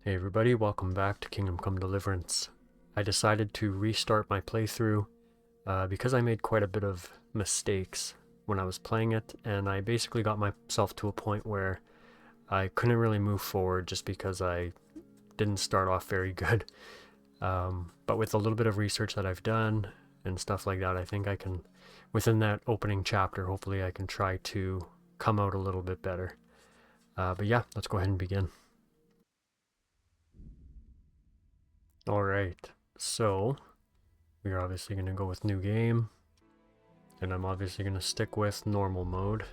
Hey everybody, welcome back to Kingdom Come Deliverance. I decided to restart my playthrough because I made quite a bit of mistakes when I was playing it, and I basically got myself to a point where I couldn't really move forward just because I didn't start off very good. But with a little bit of research that I've done and stuff like that, I think I can, within that opening chapter, hopefully I can try to come out a little bit better. But yeah, let's go ahead and begin. Alright, so we are obviously going to go with new game, and I'm obviously going to stick with normal mode.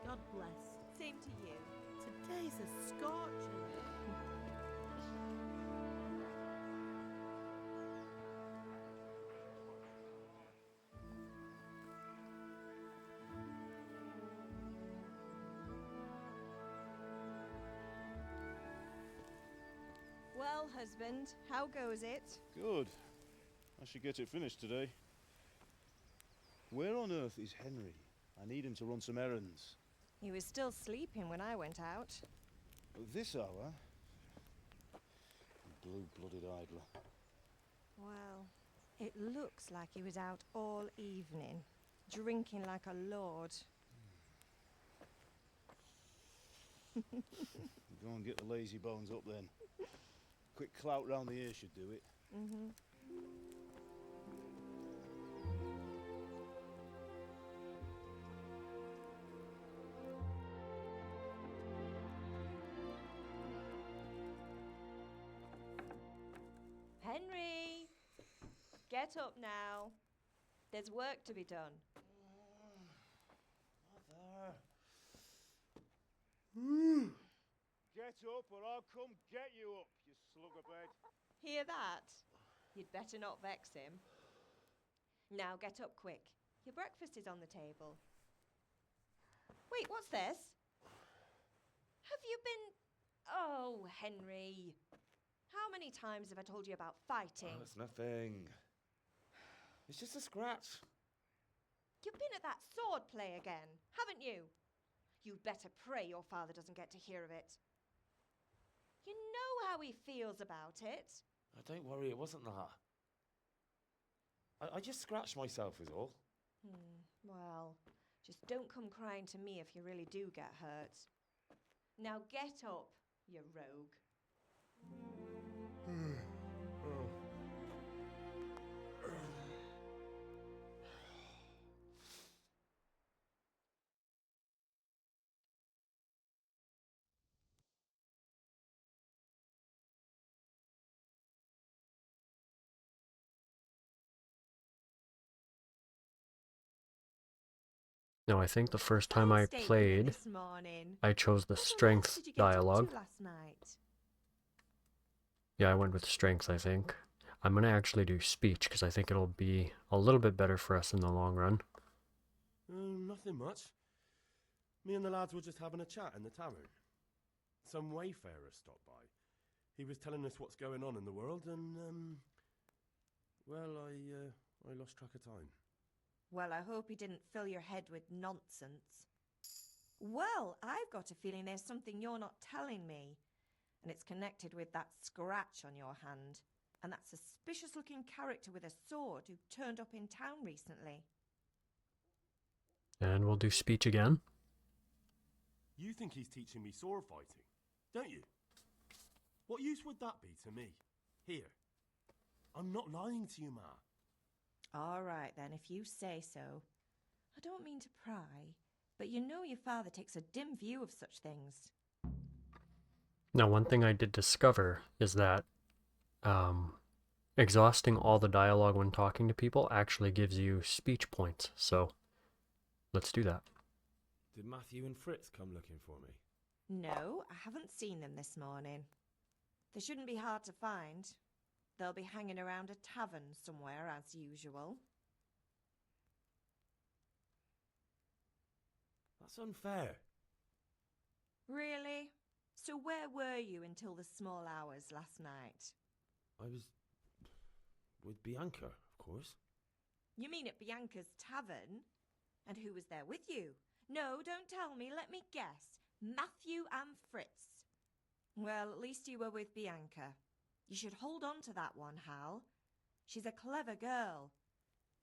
God bless. Same to you. Today's a scorcher. Well, husband, how goes it? Good. I should get it finished today. Where on earth is Henry? I need him to run some errands. He was still sleeping when I went out. At this hour? Blue-blooded idler. Well, it looks like he was out all evening, drinking like a lord. Go and get the lazy bones up then. Quick clout round the ear should do it. Henry! Get up now. There's work to be done. Mother! Get up or I'll come get you up, you slugabed. Hear that? You'd better not vex him. Now get up quick. Your breakfast is on the table. Wait, what's this? Have you been... Oh, Henry. How many times have I told you about fighting? Oh, it's nothing. It's just a scratch. You've been at that sword play again, haven't you? You'd better pray your father doesn't get to hear of it. You know how he feels about it. Oh, don't worry, it wasn't that. I just scratched myself is all. Well, just don't come crying to me if you really do get hurt. Now get up, you rogue. Now, I think the first time How's I steak dinner played, this morning? I chose the What on earth strength did you get up dialogue. to last night? Yeah, I went with strength, I think. I'm going to actually do speech because I think it'll be a little bit better for us in the long run. Nothing much. Me and the lads were just having a chat in the tavern. Some wayfarer stopped by. He was telling us what's going on in the world, and well, I lost track of time. Well, I hope he didn't fill your head with nonsense. Well, I've got a feeling there's something you're not telling me. And it's connected with that scratch on your hand. And that suspicious-looking character with a sword who turned up in town recently. And we'll do speech again. You think he's teaching me sword fighting, don't you? What use would that be to me? Here. I'm not lying to you, Ma. All right, then, if you say so. I don't mean to pry, but you know your father takes a dim view of such things. Now, one thing I did discover is that exhausting all the dialogue when talking to people actually gives you speech points. So let's do that. Did Matthew and Fritz come looking for me? No, I haven't seen them this morning. They shouldn't be hard to find. They'll be hanging around a tavern somewhere, as usual. That's unfair. Really? So where were you until the small hours last night? I was with Bianca, of course. You mean at Bianca's tavern? And who was there with you? No, don't tell me. Let me guess. Matthew and Fritz. Well, at least you were with Bianca. You should hold on to that one, Hal. She's a clever girl.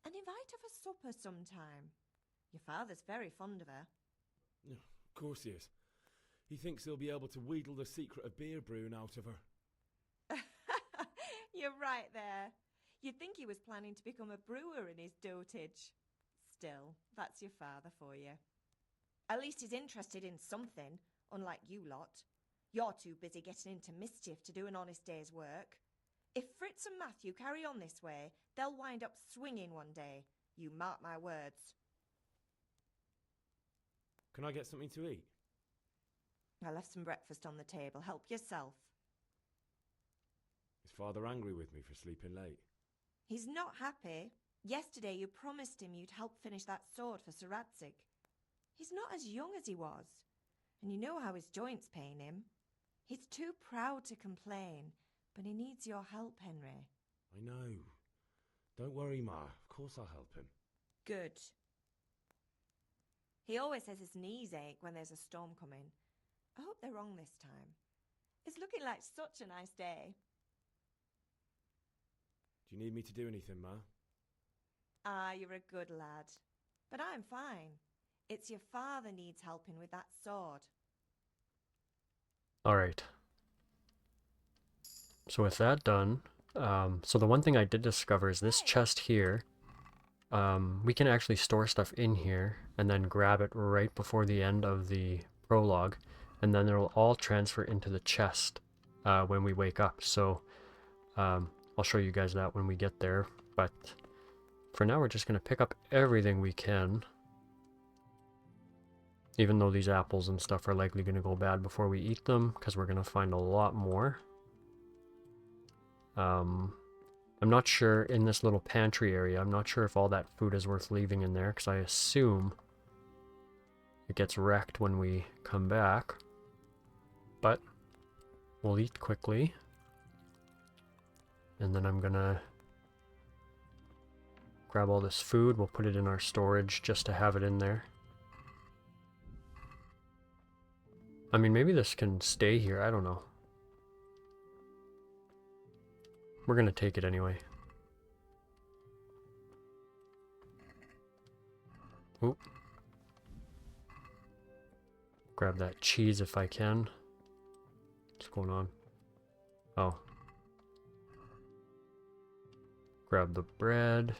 And invite her for supper sometime. Your father's very fond of her. Yeah, of course he is. He thinks he'll be able to wheedle the secret of beer brewing out of her. You're right there. You'd think he was planning to become a brewer in his dotage. Still, that's your father for you. At least he's interested in something, unlike you lot. You're too busy getting into mischief to do an honest day's work. If Fritz and Matthew carry on this way, they'll wind up swinging one day. You mark my words. Can I get something to eat? I left some breakfast on the table. Help yourself. Is Father angry with me for sleeping late? He's not happy. Yesterday you promised him you'd help finish that sword for Sir Radzig. He's not as young as he was. And you know how his joints pain him. He's too proud to complain, but he needs your help, Henry. I know. Don't worry, Ma. Of course I'll help him. Good. He always says his knees ache when there's a storm coming. I hope they're wrong this time. It's looking like such a nice day. Do you need me to do anything, Ma? Ah, you're a good lad. But I'm fine. It's your father needs helping with that sword. All right. So with that done, so the one thing I did discover is this chest here. We can actually store stuff in here and then grab it right before the end of the prologue, and then it'll all transfer into the chest when we wake up. So I'll show you guys that when we get there, but for now we're just going to pick up everything we can, even though these apples and stuff are likely going to go bad before we eat them, because we're going to find a lot more. I'm not sure in this little pantry area, I'm not sure if all that food is worth leaving in there, because I assume it gets wrecked when we come back. But we'll eat quickly. And then I'm gonna grab all this food, we'll put it in our storage just to have it in there. I mean, maybe this can stay here, I don't know. We're gonna take it anyway. Oop. Grab that cheese if I can. What's going on? Oh. Grab the bread.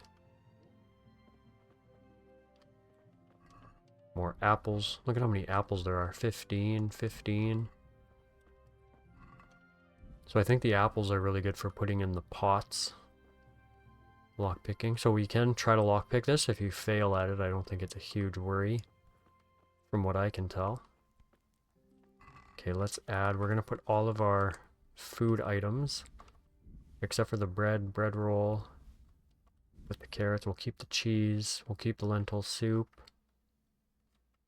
More apples. Look at how many apples there are. 15, 15. So I think the apples are really good for putting in the pots. Lockpicking. So we can try to lockpick this. If you fail at it, I don't think it's a huge worry. from what I can tell. Okay, let's add, we're going to put all of our food items, except for the bread roll with the carrots. We'll keep the cheese, we'll keep the lentil soup.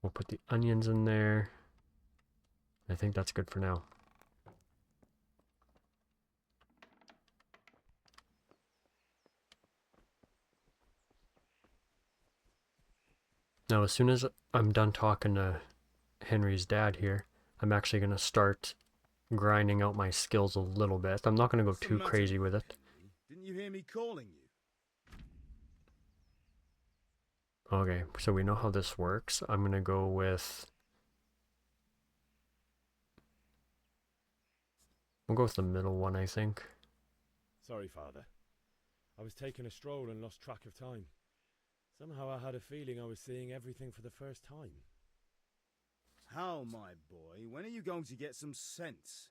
We'll put the onions in there. I think that's good for now. Now, as soon as I'm done talking to Henry's dad here, I'm actually going to start grinding out my skills a little bit. I'm not going to go What's the too matter crazy with with you, it. Henry? Didn't you hear me calling you? Okay, so we know how this works. I'm going to go with... We'll go with the middle one, I think. Sorry, Father. I was taking a stroll and lost track of time. Somehow I had a feeling I was seeing everything for the first time. How, my boy? When are you going to get some sense?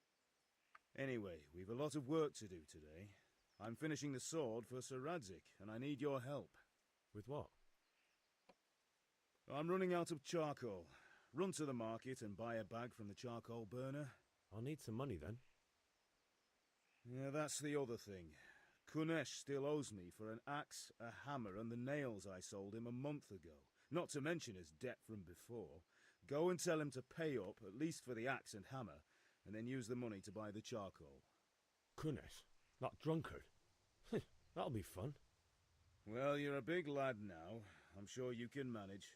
Anyway, we've a lot of work to do today. I'm finishing the sword for Sir Radzik, and I need your help. With what? I'm running out of charcoal. Run to the market and buy a bag from the charcoal burner. I'll need some money then. Yeah, that's the other thing. Kunesh still owes me for an axe, a hammer, and the nails I sold him a month ago. Not to mention his debt from before. Go and tell him to pay up, at least for the axe and hammer, and then use the money to buy the charcoal. Kunesh? That drunkard? That'll be fun. Well, you're a big lad now. I'm sure you can manage.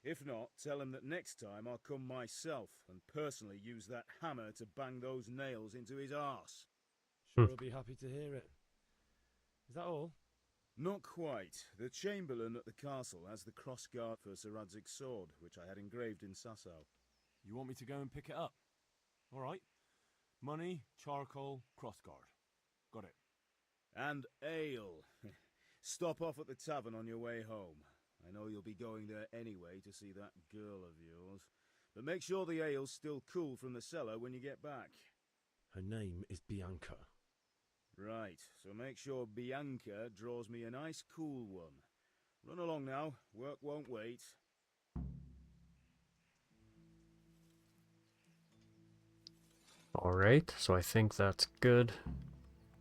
If not, tell him that next time I'll come myself and personally use that hammer to bang those nails into his arse. Sure will be happy to hear it. Is that all? Not quite. The Chamberlain at the castle has the crossguard for Sir Radzig's sword, which I had engraved in Sasau. You want me to go and pick it up? All right. Money, charcoal, crossguard. Got it. And ale. Stop off at the tavern on your way home. I know you'll be going there anyway to see that girl of yours. But make sure the ale's still cool from the cellar when you get back. Her name is Bianca. Right, so make sure Bianca draws me a nice cool one. Run along now, work won't wait. Alright, so I think that's good.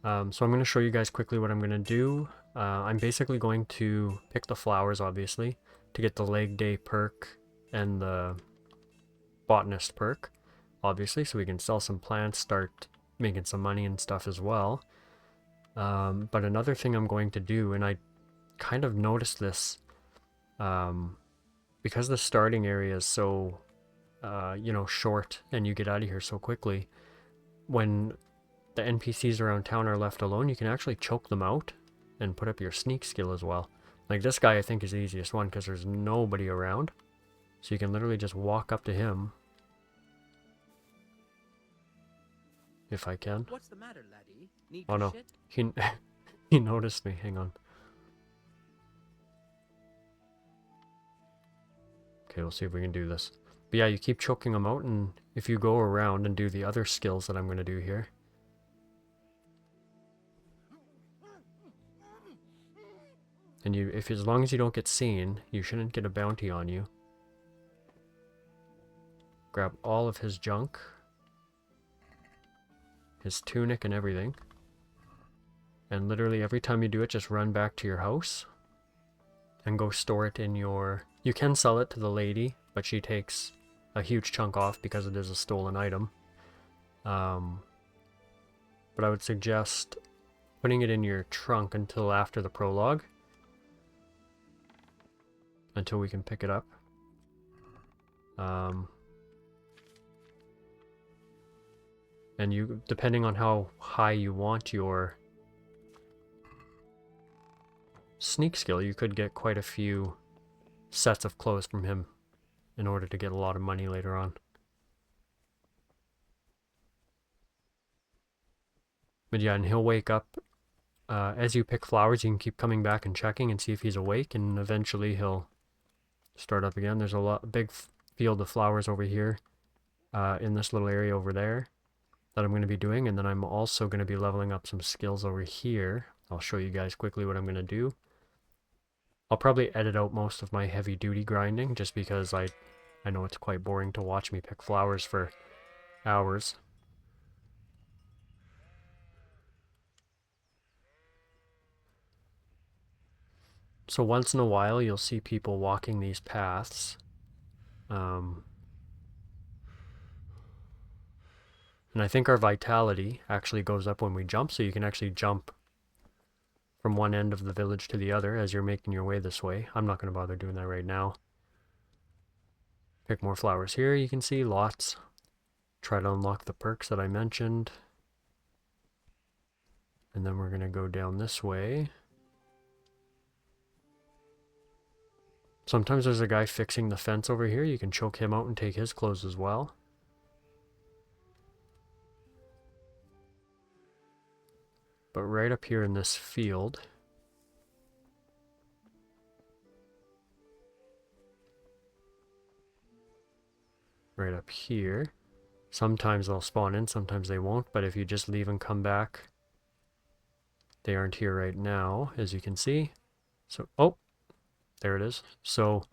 So I'm going to show you guys quickly what I'm going to do. I'm basically going to pick the flowers, obviously, to get the leg day perk and the botanist perk, obviously, so we can sell some plants, start making some money and stuff as well. But another thing I'm going to do, and I kind of noticed this, because the starting area is so, short and you get out of here so quickly, when the NPCs around town are left alone, you can actually choke them out and put up your sneak skill as well. Like this guy I think is the easiest one because there's nobody around. So you can literally just walk up to him. If I can. What's the matter, laddie? Need Oh to no, shit? he noticed me, hang on. Okay, we'll see if we can do this. But yeah, you keep choking them out, and if you go around and do the other skills that I'm going to do here. And as long as you don't get seen, you shouldn't get a bounty on you. Grab all of his junk. His tunic and everything. And literally every time you do it, just run back to your house. And go store it in your... You can sell it to the lady, but she takes a huge chunk off because it is a stolen item. But I would suggest putting it in your trunk until after the prologue. Until we can pick it up. And you, depending on how high you want your sneak skill, you could get quite a few sets of clothes from him in order to get a lot of money later on. But yeah, and he'll wake up. As you pick flowers, you can keep coming back and checking and see if he's awake, and eventually he'll start up again. There's a big field of flowers over here in this little area over there that I'm going to be doing, and then I'm also going to be leveling up some skills over here. I'll show you guys quickly what I'm going to do. I'll probably edit out most of my heavy duty grinding just because I I know it's quite boring to watch me pick flowers for hours. So once in a while, you'll see people walking these paths. And I think our vitality actually goes up when we jump, so you can actually jump from one end of the village to the other as you're making your way this way. I'm not going to bother doing that right now. Pick more flowers here, you can see lots. Try to unlock the perks that I mentioned. And then we're going to go down this way. Sometimes there's a guy fixing the fence over here. You can choke him out and take his clothes as well. But right up here in this field, right up here, sometimes they'll spawn in, sometimes they won't, but if you just leave and come back, they aren't here right now, as you can see. So, oh, there it is. So,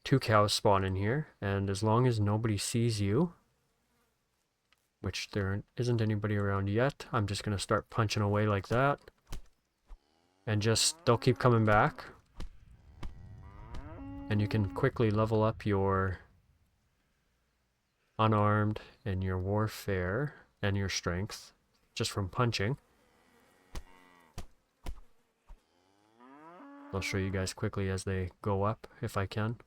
2 cows spawn in here, and as long as nobody sees you, which there isn't anybody around yet, I'm just going to start punching away like that. And just, they'll keep coming back. And you can quickly level up your unarmed and your warfare and your strength just from punching. I'll show you guys quickly as they go up if I can.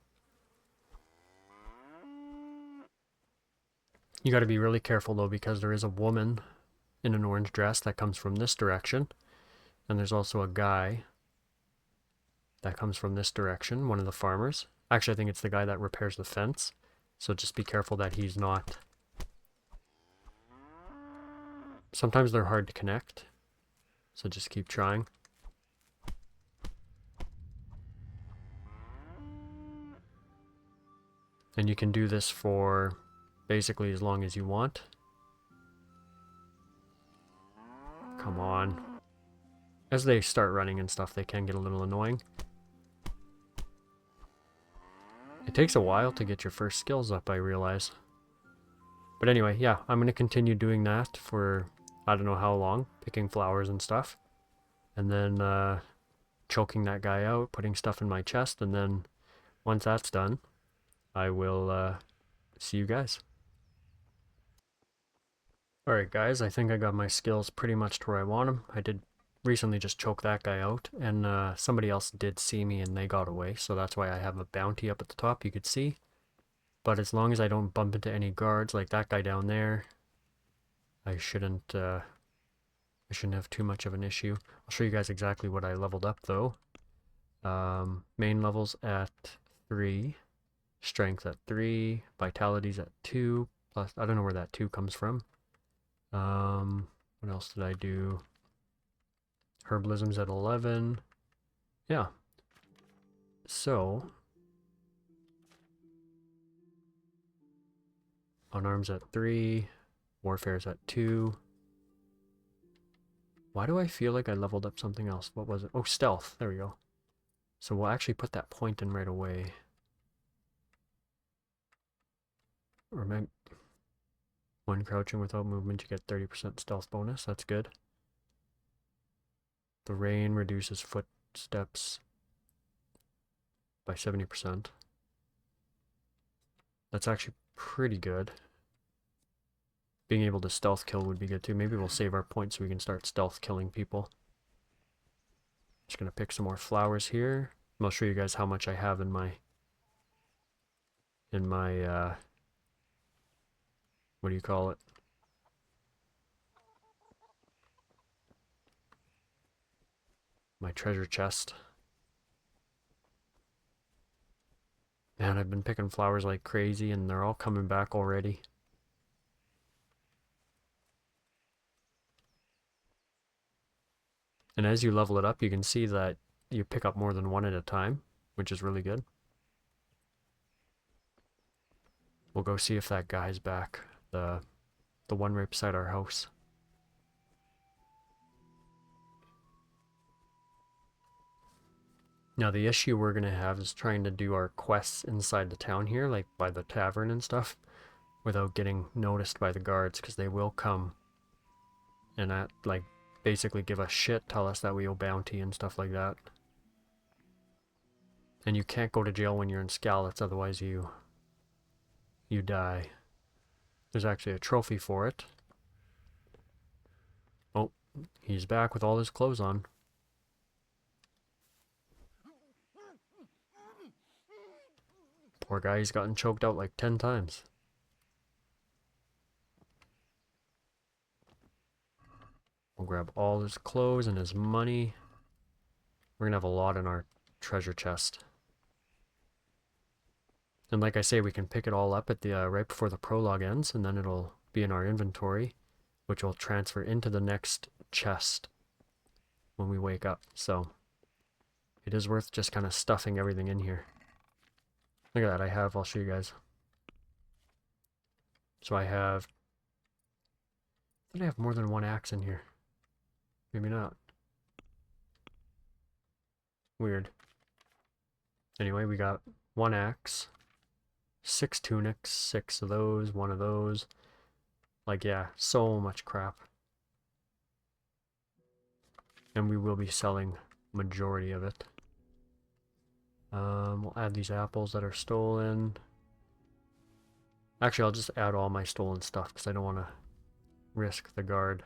You got to be really careful though, because there is a woman in an orange dress that comes from this direction, and there's also a guy that comes from this direction, one of the farmers. Actually, I think it's the guy that repairs the fence, so just be careful that he's not. Sometimes they're hard to connect, so just keep trying. And you can do this for basically as long as you want. Come on. As they start running and stuff, they can get a little annoying. It takes a while to get your first skills up, I realize. But anyway, yeah, I'm going to continue doing that for I don't know how long, picking flowers and stuff. And then choking that guy out, putting stuff in my chest, and then once that's done, I will see you guys. Alright guys, I think I got my skills pretty much to where I want them. I did recently just choke that guy out, and somebody else did see me and they got away, so that's why I have a bounty up at the top you could see. But as long as I don't bump into any guards like that guy down there, I shouldn't have too much of an issue. I'll show you guys exactly what I leveled up though. Main levels at 3, strength at 3, vitality's at 2, plus I don't know where that 2 comes from. What else did I do? Herbalism's at 11. Yeah. So, unarms at 3, warfare's at 2. Why do I feel like I leveled up something else? What was it? Oh, stealth. There we go. So we'll actually put that point in right away. Remember, when crouching without movement, you get 30% stealth bonus. That's good. The rain reduces footsteps by 70%. That's actually pretty good. Being able to stealth kill would be good too. Maybe we'll save our points so we can start stealth killing people. Just gonna pick some more flowers here. I'll show you guys how much I have in my what do you call it? My treasure chest. Man, I've been picking flowers like crazy and they're all coming back already. And as you level it up, you can see that you pick up more than one at a time, which is really good. We'll go see if that guy's back. The one right beside our house. Now the issue we're gonna have is trying to do our quests inside the town here, like by the tavern and stuff, without getting noticed by the guards, because they will come and like basically give us shit, tell us that we owe bounty and stuff like that. And you can't go to jail when you're in Skalitz, otherwise you die. There's actually a trophy for it. Oh, he's back with all his clothes on. Poor guy, he's gotten choked out like 10 times. We'll grab all his clothes and his money. We're gonna have a lot in our treasure chest. And like I say, we can pick it all up at the right before the prologue ends, and then it'll be in our inventory, which will transfer into the next chest when we wake up. So it is worth just kind of stuffing everything in here. Look at that, I'll show you guys. So I thought I have more than one axe in here. Maybe not. Weird. Anyway, we got one axe, 6 tunics, 6 of those, 1 of those. Like, yeah, so much crap. And we will be selling majority of it. We'll add these apples that are stolen. Actually, I'll just add all my stolen stuff because I don't want to risk the guard.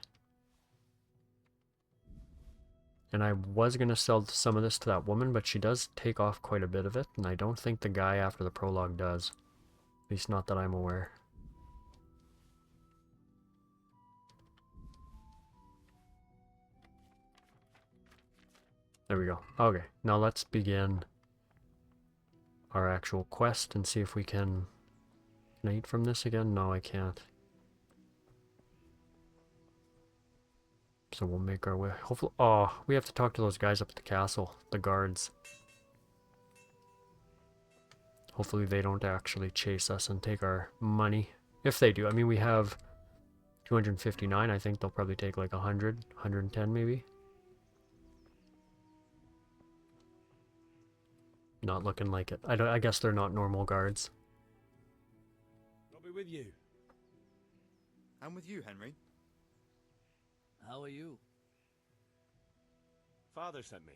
And I was going to sell some of this to that woman, but she does take off quite a bit of it, and I don't think the guy after the prologue does. At least not that I'm aware. There we go. Okay, now let's begin our actual quest and see if we can I eat from this again? No, I can't. So we'll make our way. Hopefully, oh, we have to talk to those guys up at the castle, the guards. Hopefully they don't actually chase us and take our money. If they do, I mean, we have 259. I think they'll probably take like 100, 110 maybe. Not looking like it. I guess they're not normal guards. I'll be with you. I'm with you, Henry. How are you? Father sent me.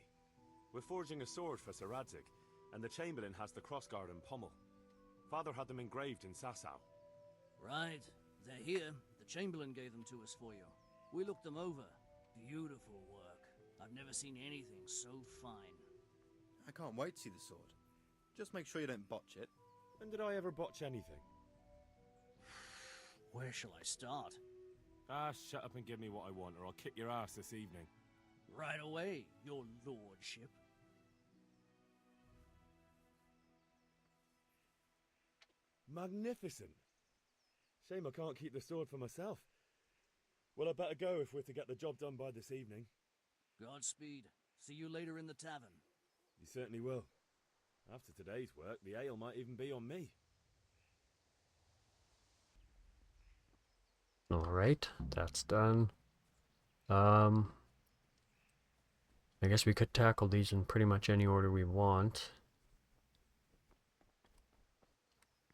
We're forging a sword for Sir Radzig, and the Chamberlain has the crossguard and pommel. Father had them engraved in Sasau. Right. They're here. The Chamberlain gave them to us for you. We looked them over. Beautiful work. I've never seen anything so fine. I can't wait to see the sword. Just make sure you don't botch it. When did I ever botch anything? Where shall I start? Ah, shut up and give me what I want, or I'll kick your ass this evening. Right away, your lordship. Magnificent! Shame I can't keep the sword for myself. Well, I better go if we're to get the job done by this evening. Godspeed. See you later in the tavern. You certainly will. After today's work, the ale might even be on me. Alright, that's done. I guess we could tackle these in pretty much any order we want.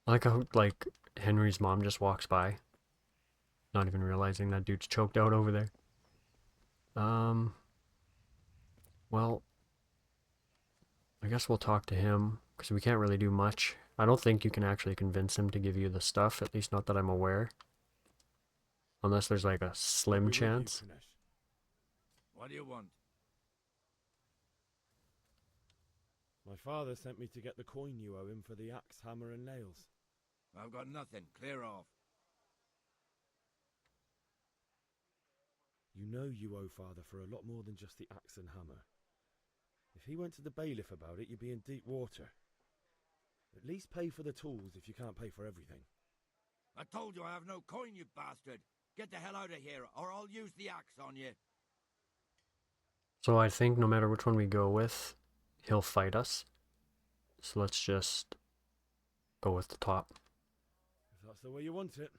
I like how, like, Henry's mom just walks by. Not even realizing that dude's choked out over there. Well, I guess we'll talk to him, because we can't really do much. I don't think you can actually convince him to give you the stuff, at least not that I'm aware. Unless there's like a slim chance. What do you want? My father sent me to get the coin you owe him for the axe, hammer and nails. I've got nothing. Clear off. You know you owe father for a lot more than just the axe and hammer. If he went to the bailiff about it, you'd be in deep water. At least pay for the tools if you can't pay for everything. I told you I have no coin, you bastard. Get the hell out of here, or I'll use the axe on you. So I think no matter which one we go with, he'll fight us. So let's just go with the top. If that's the way you want it.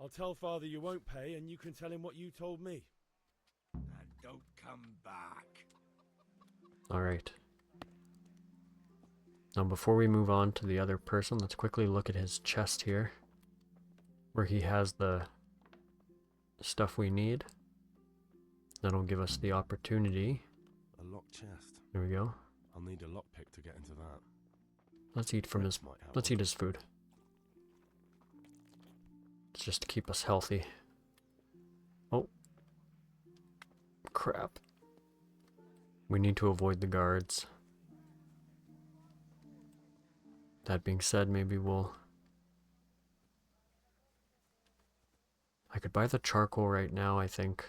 I'll tell father you won't pay, and you can tell him what you told me. And don't come back. Alright. Now before we move on to the other person, let's quickly look at his chest here, where he has the stuff we need. That'll give us the opportunity. A locked chest. There we go. I'll need a lockpick to get into that. Let's eat from his. Might have Let's one. eat his food. It's just to keep us healthy. Oh, crap! We need to avoid the guards. That being said, maybe we'll. I could buy the charcoal right now, I think.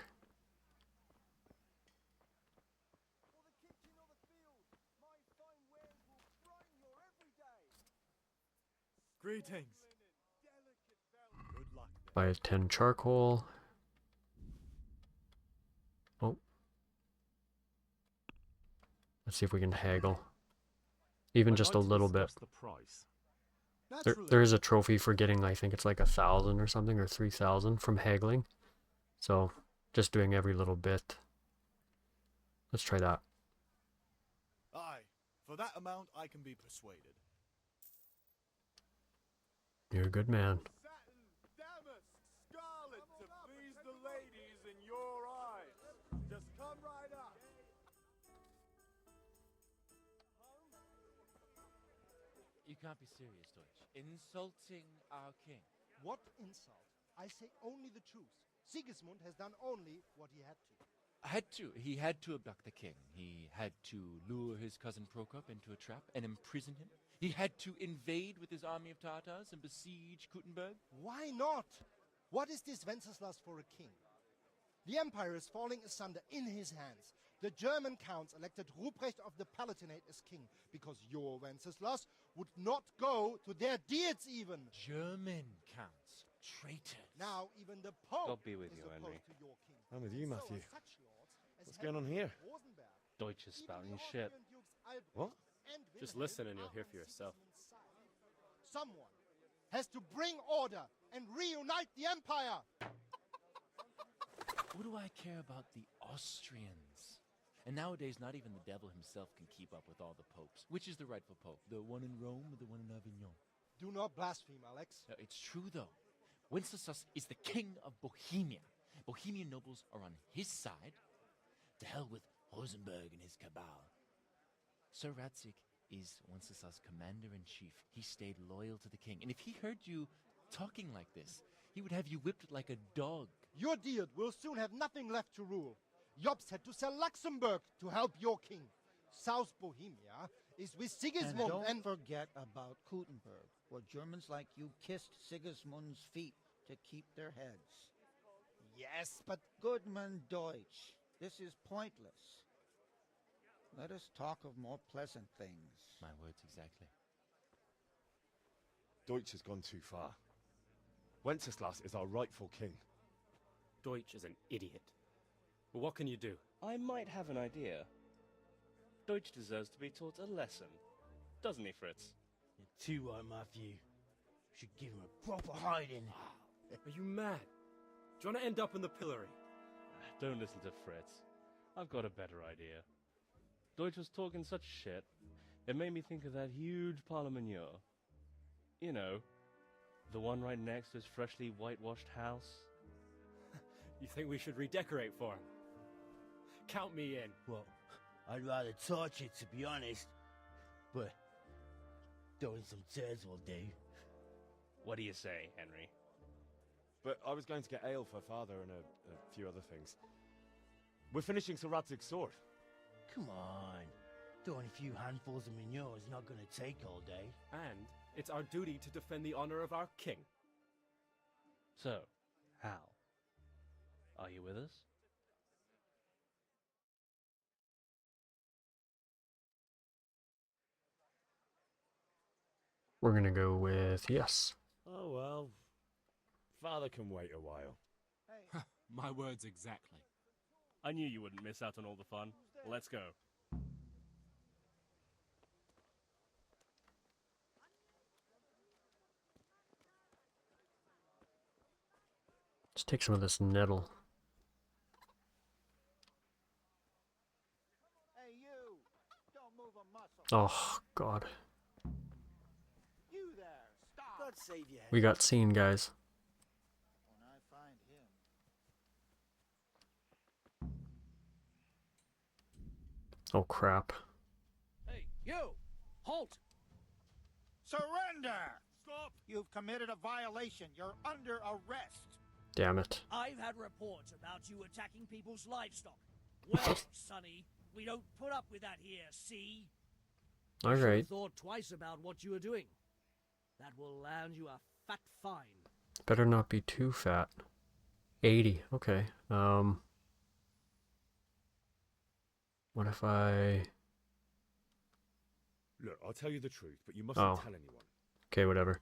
Greetings. Good luck. Buy 10 charcoal. Oh. Let's see if we can haggle. Even just a little bit. The price. There is a trophy for getting, I think it's like 1,000 or something, or 3,000 from haggling. So, just doing every little bit. Let's try that. Aye, for that amount I can be persuaded. You're a good man. Satin, damask, scarlet to please the ladies in your eyes. Just come right up. You can't be serious, Deutsch. Insulting our king. What insult? I say only the truth. Sigismund has done only what he had to. He had to abduct the king. He had to lure his cousin Prokop into a trap and imprison him. He had to invade with his army of Tatars and besiege Kuttenberg. Why not? What is this Wenceslas for a king? The empire is falling asunder in his hands. The German counts elected Ruprecht of the Palatinate as king because your Wenceslas would not go to their deeds even. German counts. Traitors. Now even the Pope God be with is you, opposed Henry. to your king. I'm with you, So Matthew. are such lords as What's going on here? Rosenberg. Deutsch is Even spouting the shit. Austrian Dukes Albrecht What? and Just Wilhelm listen and you'll are hear on for yourself. Sigismund's side. Someone has to bring order and reunite the empire. What do I care about the Austrians? And nowadays, not even the devil himself can keep up with all the popes. Which is the rightful pope? The one in Rome or the one in Avignon? Do not blaspheme, Alex. No, it's true, though. Wenceslas is the king of Bohemia. Bohemian nobles are on his side. To hell with Rosenberg and his cabal. Sir Radzik is Wenceslas' commander-in-chief. He stayed loyal to the king. And if he heard you talking like this, he would have you whipped like a dog. Your Diet will soon have nothing left to rule. Jobst had to sell Luxembourg to help your king. South Bohemia is with Sigismund And don't forget about Kuttenberg, where Germans like you kissed Sigismund's feet to keep their heads. Yes, but Goodman Deutsch, this is pointless. Let us talk of more pleasant things. My words exactly. Deutsch has gone too far. Wenceslas is our rightful king. Deutsch is an idiot. But what can you do? I might have an idea. Deutsch deserves to be taught a lesson. Doesn't he, Fritz? You're too right, Matthew. Should give him a proper hiding. Are you mad? Do you want to end up in the pillory? Don't listen to Fritz. I've got a better idea. Deutsch was talking such shit, it made me think of that huge Parliament. You know, the one right next to his freshly whitewashed house. You think we should redecorate for him? Count me in. Well, I'd rather torch it, to be honest. But throwing some turds will do. What do you say, Henry? But I was going to get ale for father and a few other things. We're finishing Sir Radzig's sword. Come on. Throwing a few handfuls of manure is not going to take all day. And it's our duty to defend the honor of our king. So, Hal, are you with us? We're gonna go with yes. Oh well. Father can wait a while. My words exactly. I knew you wouldn't miss out on all the fun. Let's go. Let's take some of this nettle. Hey, you! Don't move a muscle. Oh, God. save your head. We got seen, guys. When I find him. Oh crap. Hey, you! Halt! Surrender! Stop! You've committed a violation. You're under arrest. Damn it. I've had reports about you attacking people's livestock. Well, Sonny, we don't put up with that here, see? You should have Alright. thought twice about what you were doing. That will land you a fat fine. Better not be too fat. 80. Okay. What if I... Look, I'll tell you the truth, but you mustn't tell anyone. Okay, whatever.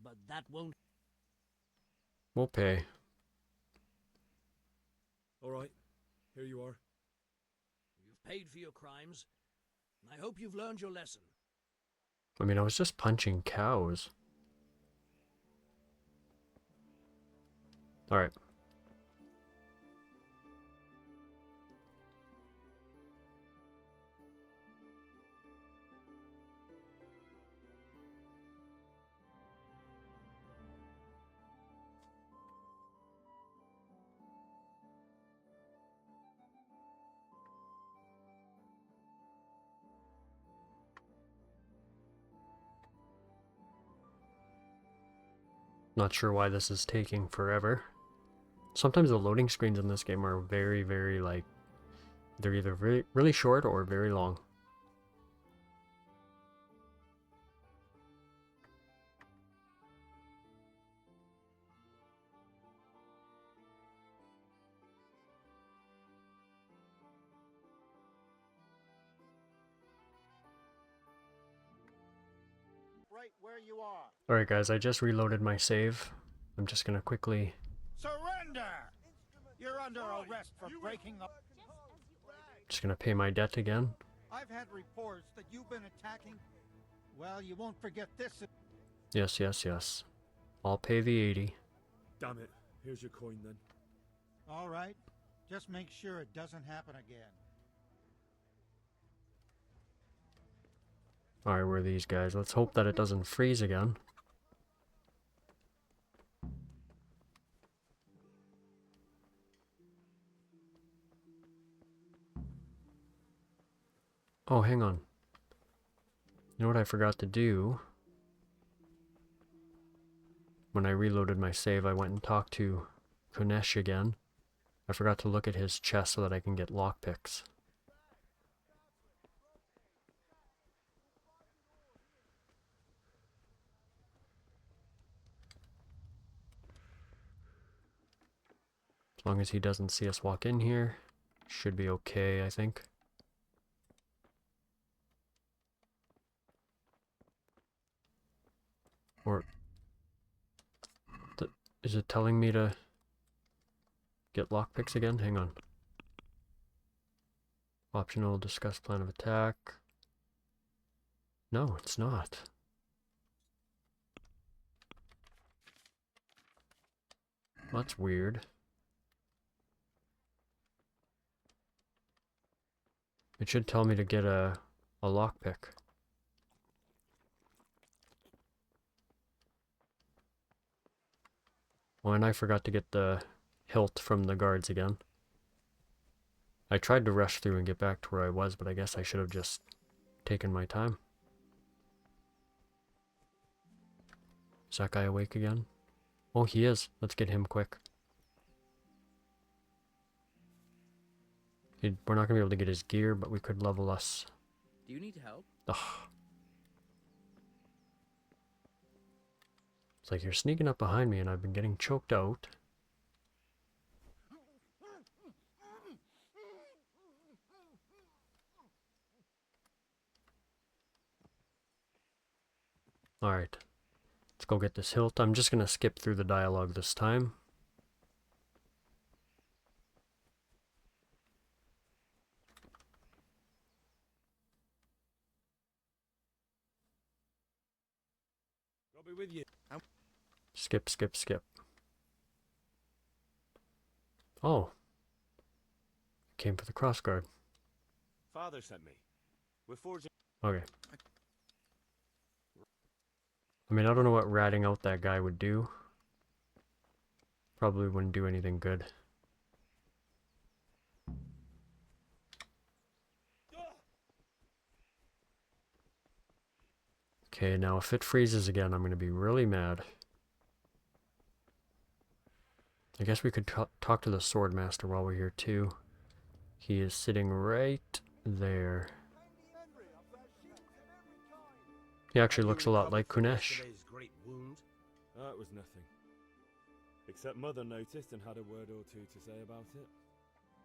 But that won't... We'll pay. Alright, here you are. You've paid for your crimes. I hope you've learned your lesson. I mean, I was just punching cows. Alright. Not sure why this is taking forever. Sometimes the loading screens in this game are very, very, like, they're either really short or very long. Right where you are. Alright guys, I just reloaded my save. I'm just gonna quickly... Surrender! You're under arrest for breaking up. Just gonna pay my debt again. I've had reports that you've been attacking. Well, you won't forget this. Yes, yes, yes. I'll pay the 80. Damn it. Here's your coin then. All right. Just make sure it doesn't happen again. Alright, where are these guys? Let's hope that it doesn't freeze again. Oh, hang on. You know what I forgot to do? When I reloaded my save, I went and talked to Kunesh again. I forgot to look at his chest so that I can get lockpicks. As long as he doesn't see us walk in here, should be okay, I think. Or... is it telling me to get lockpicks again? Hang on. Optional, discuss plan of attack. No, it's not. That's weird. It should tell me to get a lockpick. Oh, and I forgot to get the hilt from the guards again. I tried to rush through and get back to where I was, but I guess I should have just taken my time. Is that guy awake again? Oh, he is. Let's get him quick. We're not going to be able to get his gear, but we could level us. Do you need help? Ugh. It's like you're sneaking up behind me and I've been getting choked out. Alright. Let's go get this hilt. I'm just going to skip through the dialogue this time. I'll be with you. Skip, skip, skip. Oh. Came for the crossguard. Father sent me. We're forging... Okay. I mean, I don't know what ratting out that guy would do. Probably wouldn't do anything good. Okay, now if it freezes again, I'm going to be really mad. I guess we could talk to the Swordmaster while we're here too. He is sitting right there. He actually looks a lot like Kunesh. Great wound? It was nothing. Except Mother noticed and had a word or two to say about it.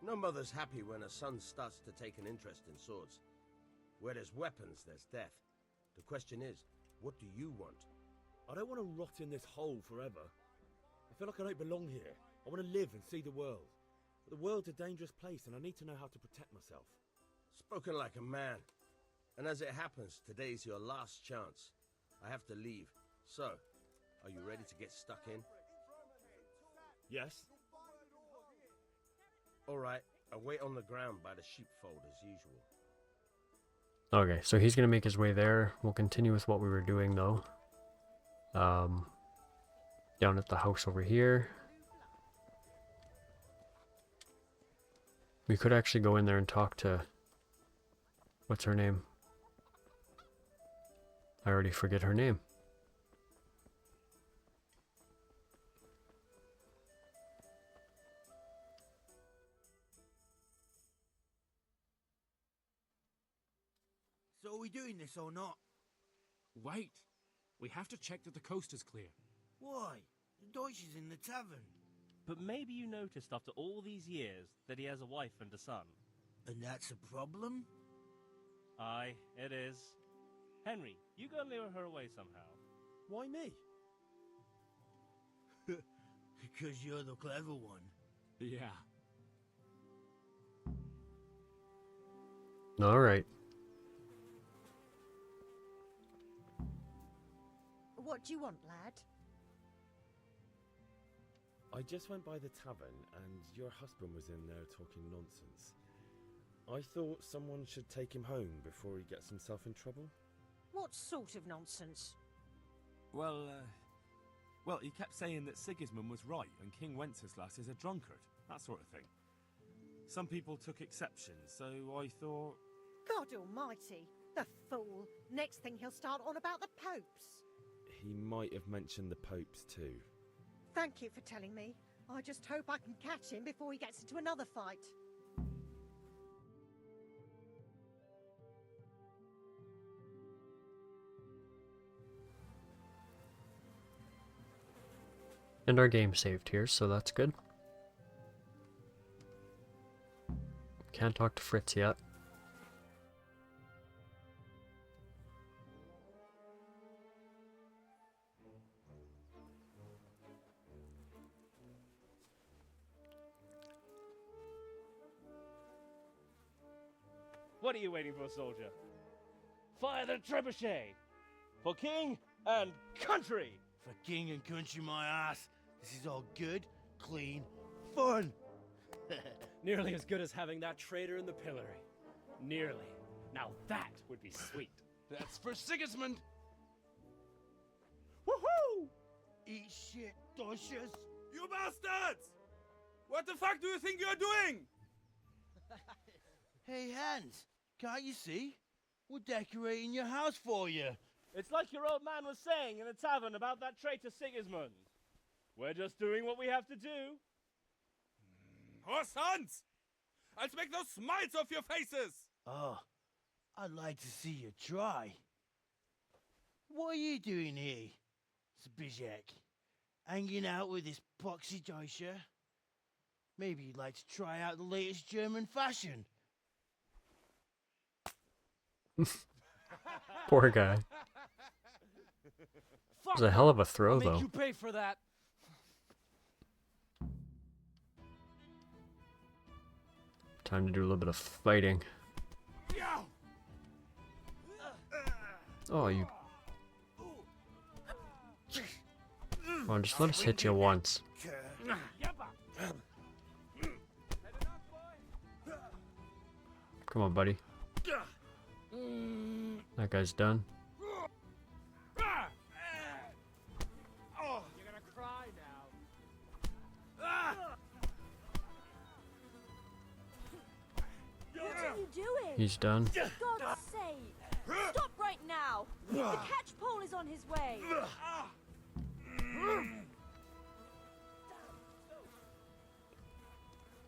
No mother's happy when a son starts to take an interest in swords. Where there's weapons, there's death. The question is, what do you want? I don't want to rot in this hole forever. I feel like I don't belong here. I want to live and see the world. But the world's a dangerous place and I need to know how to protect myself. Spoken like a man. And as it happens, today's your last chance. I have to leave. So, are you ready to get stuck in? Yes. Alright, I'll wait on the ground by the sheepfold as usual. Okay, so he's going to make his way there. We'll continue with what we were doing though. Down at the house over here. We could actually go in there and talk to... What's her name? I already forget her name. So are we doing this or not? Wait. We have to check that the coast is clear. Why? The Deutsch is in the tavern. But maybe you noticed after all these years that he has a wife and a son. And that's a problem? Aye, it is. Henry, you go lure her away somehow. Why me? Because you're the clever one. Yeah. Alright. What do you want, lad? I just went by the tavern and your husband was in there talking nonsense. I thought someone should take him home before he gets himself in trouble. What sort of nonsense? Well, he kept saying that Sigismund was right and King Wenceslas is a drunkard, that sort of thing. Some people took exception, so I thought... God almighty, the fool. Next thing he'll start on about the popes. He might have mentioned the popes too. Thank you for telling me. I just hope I can catch him before he gets into another fight. And our game saved here, so that's good. Can't talk to Fritz yet. What are you waiting for, soldier? Fire the trebuchet! For king and country! For king and country, my ass. This is all good, clean, fun. Nearly as good as having that traitor in the pillory. Nearly. Now that would be sweet. That's for Sigismund. Woohoo! Eat shit, Deutsches. You bastards! What the fuck do you think you're doing? Hey, Hans, can't you see? We're decorating your house for you. It's like your old man was saying in the tavern about that traitor Sigismund. We're just doing what we have to do. Oh, sons! I'll make those smiles off your faces! Oh, I'd like to see you try. What are you doing here, Zbigniew? Hanging out with this poxy Deutscher? Maybe you'd like to try out the latest German fashion. Poor guy. It was a hell of a throw, I'll though. make you pay for that. Time to do a little bit of fighting. Oh, you... Come on, just let us hit you once. Come on, buddy. That guy's done. He's done. For God's sake! Stop right now! The catch pole is on his way!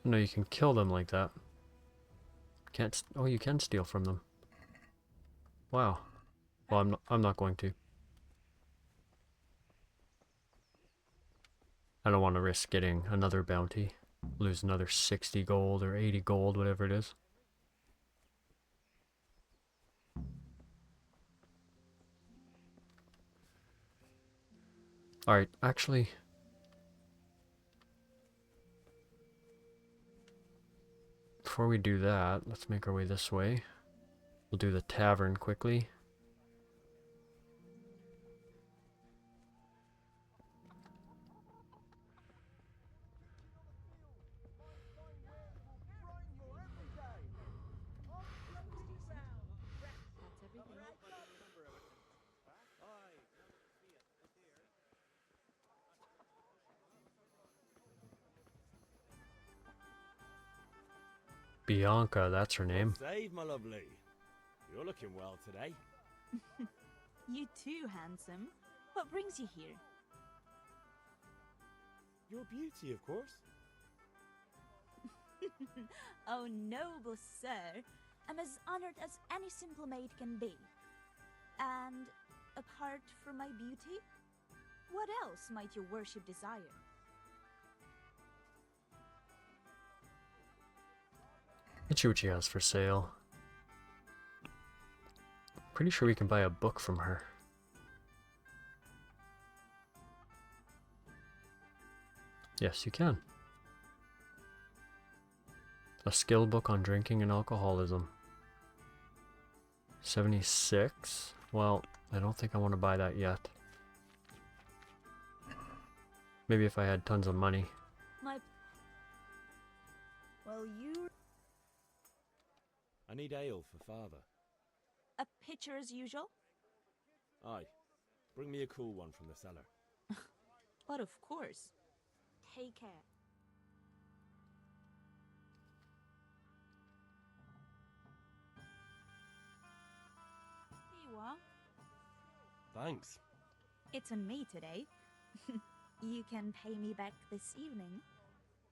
No, you can kill them like that. Can't. Oh, you can steal from them. Wow. Well, I'm not going to. I don't want to risk getting another bounty. Lose another 60 gold or 80 gold, whatever it is. Alright, actually... before we do that, let's make our way this way. We'll do the tavern quickly. Bianca, that's her name. Save, my lovely. You're looking well today. You too, handsome. What brings you here? Your beauty, of course. Oh, noble sir. I'm as honored as any simple maid can be. And apart from my beauty, what else might your worship desire? Let's see what she has for sale. Pretty sure we can buy a book from her. Yes, you can. A skill book on drinking and alcoholism. 76? Well, I don't think I want to buy that yet. Maybe if I had tons of money. Well, you... I need ale for father. A pitcher as usual? Aye. Bring me a cool one from the cellar. But of course. Take care. Here you are. Thanks. It's on me today. You can pay me back this evening.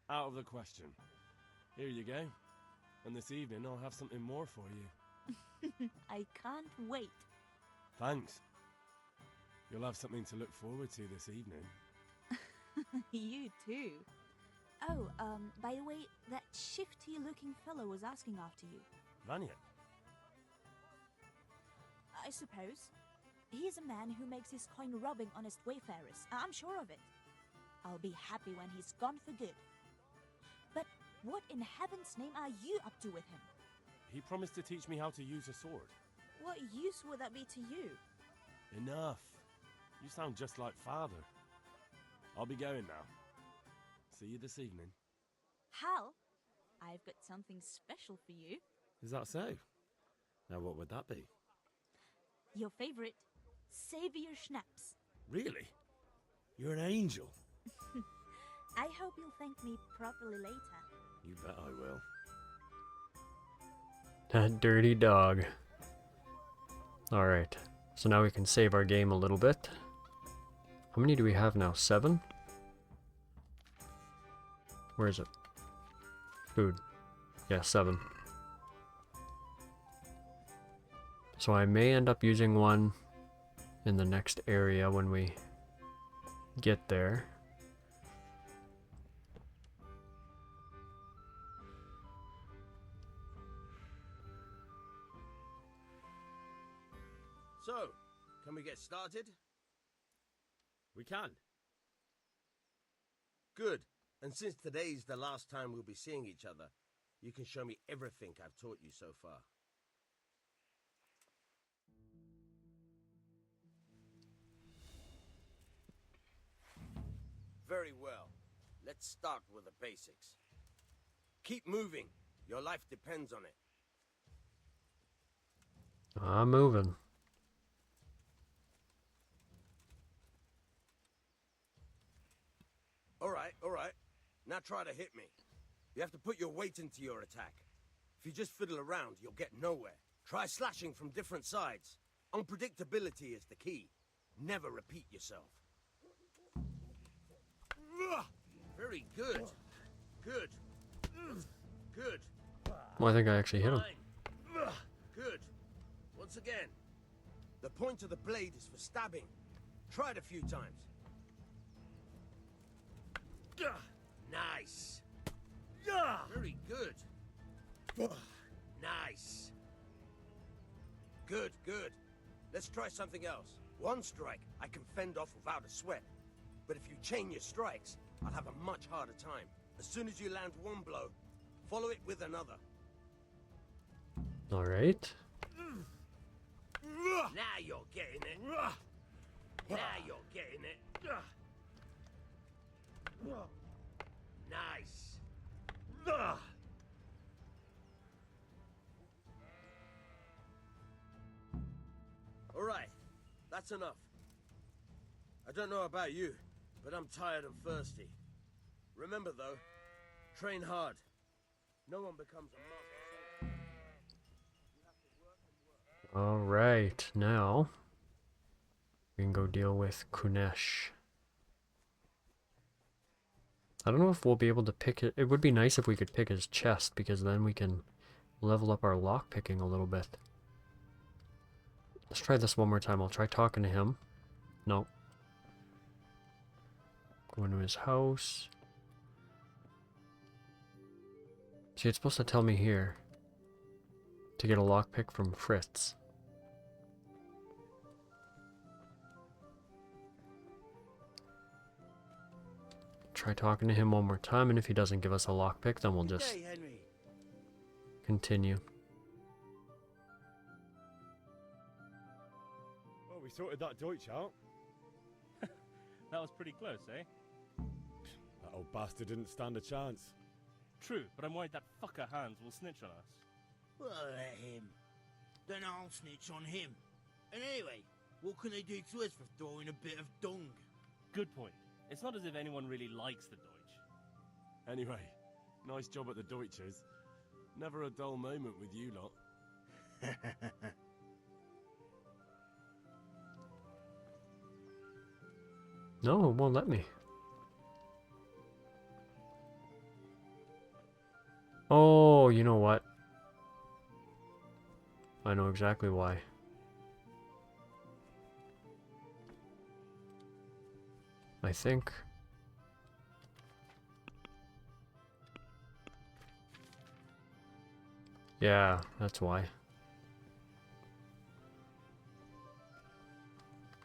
Out of the question. Here you go. And this evening I'll have something more for you. I can't wait. Thanks. You'll have something to look forward to this evening. You too. Oh, by the way, that shifty-looking fellow was asking after you. Vanya? I suppose. He's a man who makes his coin robbing honest wayfarers. I'm sure of it. I'll be happy when he's gone for good. But what in heaven's name are you up to with him? He promised to teach me how to use a sword. What use would that be to you? Enough. You sound just like father. I'll be going now. See you this evening. Hal, I've got something special for you. Is that so? Now what would that be? Your favorite, Savior Schnapps. Really? You're an angel. I hope you'll thank me properly later. You bet I will. That dirty dog. Alright, so now we can save our game a little bit. How many do we have now? 7? Where is it? Food. Yeah, 7. So I may end up using one in the next area when we get there. So, can we get started? We can. Good. And since today's the last time we'll be seeing each other, you can show me everything I've taught you so far. Very well. Let's start with the basics. Keep moving. Your life depends on it. I'm moving. All right. Now try to hit me. You have to put your weight into your attack. If you just fiddle around, you'll get nowhere. Try slashing from different sides. Unpredictability is the key. Never repeat yourself. Very good. Good. Good. Well, I think I actually hit him. Good. Once again. The point of the blade is for stabbing. Try it a few times. Nice. Very good. Nice. Good, good. Let's try something else. One strike I can fend off without a sweat. But if you chain your strikes, I'll have a much harder time. As soon as you land one blow, follow it with another. All right. Now you're getting it. Now you're getting it. Nice. All right, that's enough. I don't know about you, but I'm tired and thirsty. Remember though, train hard. No one becomes a master. All right, now we can go deal with Kunesh. I don't know if we'll be able to pick it. It would be nice if we could pick his chest, because then we can level up our lock picking a little bit. Let's try this one more time. I'll try talking to him. No. Go into his house. See, it's supposed to tell me here to get a lockpick from Fritz. Try talking to him one more time, and if he doesn't give us a lockpick, then we'll just continue. Well, we sorted that Deutsch out. That was pretty close, eh? That old bastard didn't stand a chance. True, but I'm worried that fucker Hans will snitch on us. Well, let him. Then I'll snitch on him. And anyway, what can they do to us for throwing a bit of dung? Good point. It's not as if anyone really likes the Deutsch. Anyway, nice job at the Deutschers. Never a dull moment with you lot. No, it won't let me. Oh, you know what? I know exactly why. I think... Yeah, that's why.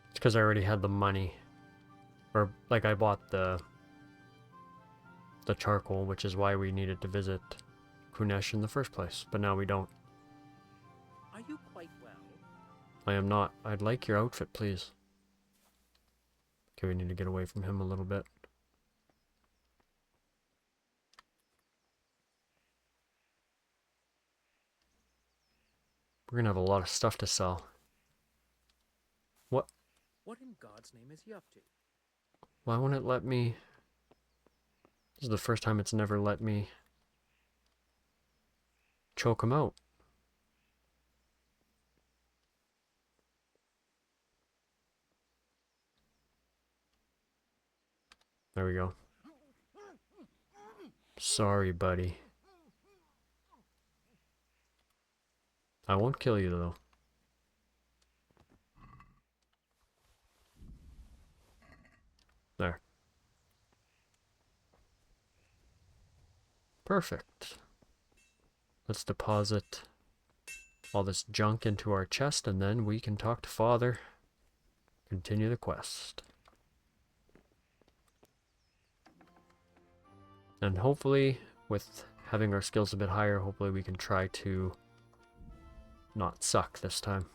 It's because I already had the money. Or, like, I bought the charcoal, which is why we needed to visit Kunesh in the first place. But now we don't. Are you quite well? I am not. I'd like your outfit, please. Okay, we need to get away from him a little bit. We're gonna have a lot of stuff to sell. What? What in God's name is he up to? Why won't it let me? This is the first time it's never let me choke him out. There we go. Sorry, buddy. I won't kill you, though. There. Perfect. Let's deposit all this junk into our chest, and then we can talk to Father. Continue the quest. And hopefully, with having our skills a bit higher, hopefully we can try to not suck this time.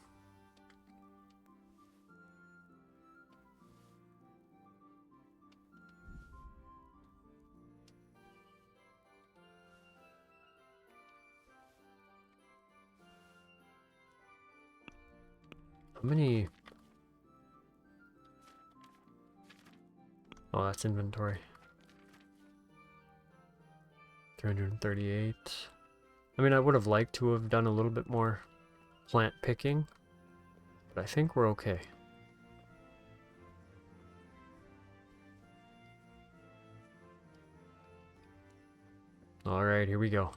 How many? Oh, that's inventory. 338. I mean, I would have liked to have done a little bit more plant picking, but I think we're okay. Alright, here we go.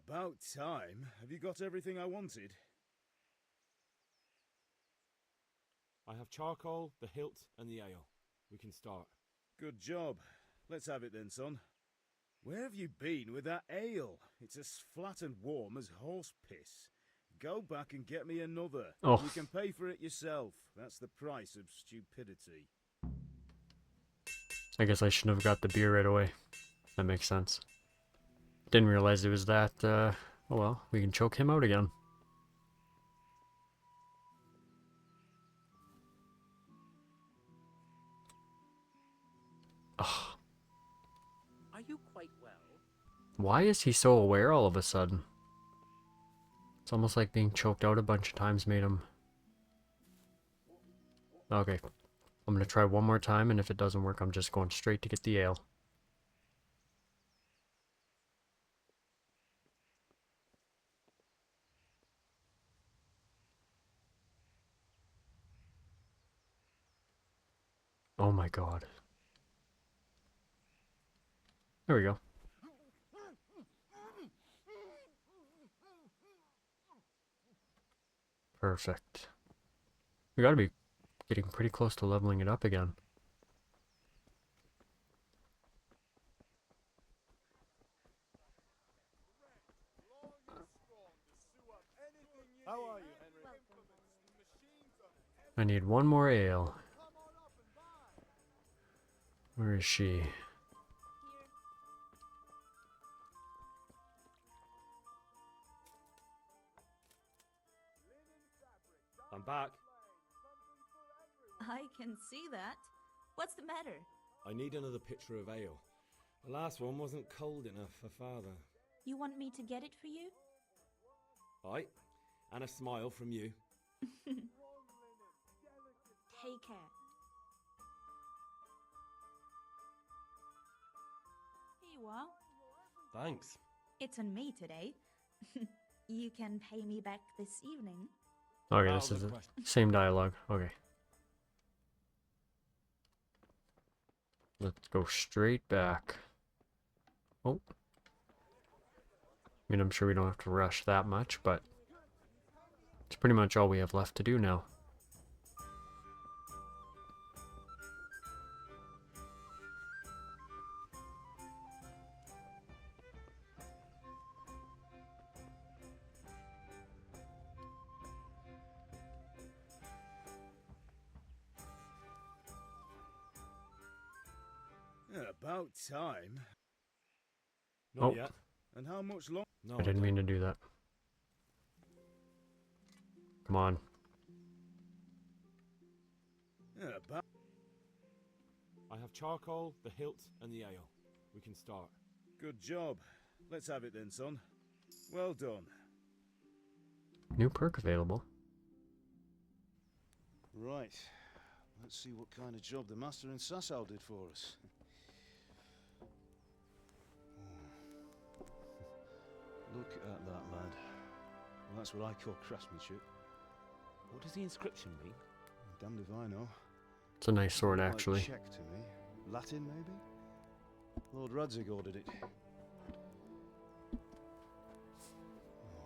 About time. Have you got everything I wanted? I have charcoal, the hilt, and the ale. We can start. Good job. Let's have it then, son. Where have you been with that ale? It's as flat and warm as horse piss. Go back and get me another. Oh. You can pay for it yourself. That's the price of stupidity. I guess I shouldn't have got the beer right away. That makes sense. Didn't realize it was that, oh well, we can choke him out again. Ugh. Are you quite well? Why is he so aware all of a sudden? It's almost like being choked out a bunch of times made him... Okay. I'm gonna try one more time, and if it doesn't work, I'm just going straight to get the ale. Oh my god. There we go. Perfect. We gotta be getting pretty close to leveling it up again. How are you, Henry? I need one more ale. Where is she? I'm back. I can see that. What's the matter? I need another pitcher of ale. The last one wasn't cold enough for father. You want me to get it for you? Aye, and a smile from you. Take care. Here you are. Thanks. It's on me today. You can pay me back this evening. Okay, this is the same dialogue. Okay. Let's go straight back. Oh. I mean, I'm sure we don't have to rush that much, but it's pretty much all we have left to do now. About time. Not Oh. yet. And how much longer? No, I didn't mean to do that. Come on. About... I have charcoal, the hilt, and the ale. We can start. Good job. Let's have it then, son. Well done. New perk available. Right. Let's see what kind of job the master in Sasau did for us. Look at that, lad. Well, that's what I call craftsmanship. What does the inscription mean? Damned if I know. It's a nice sword, Looked like actually. Czech to me. Latin, maybe? Lord Radzig ordered it.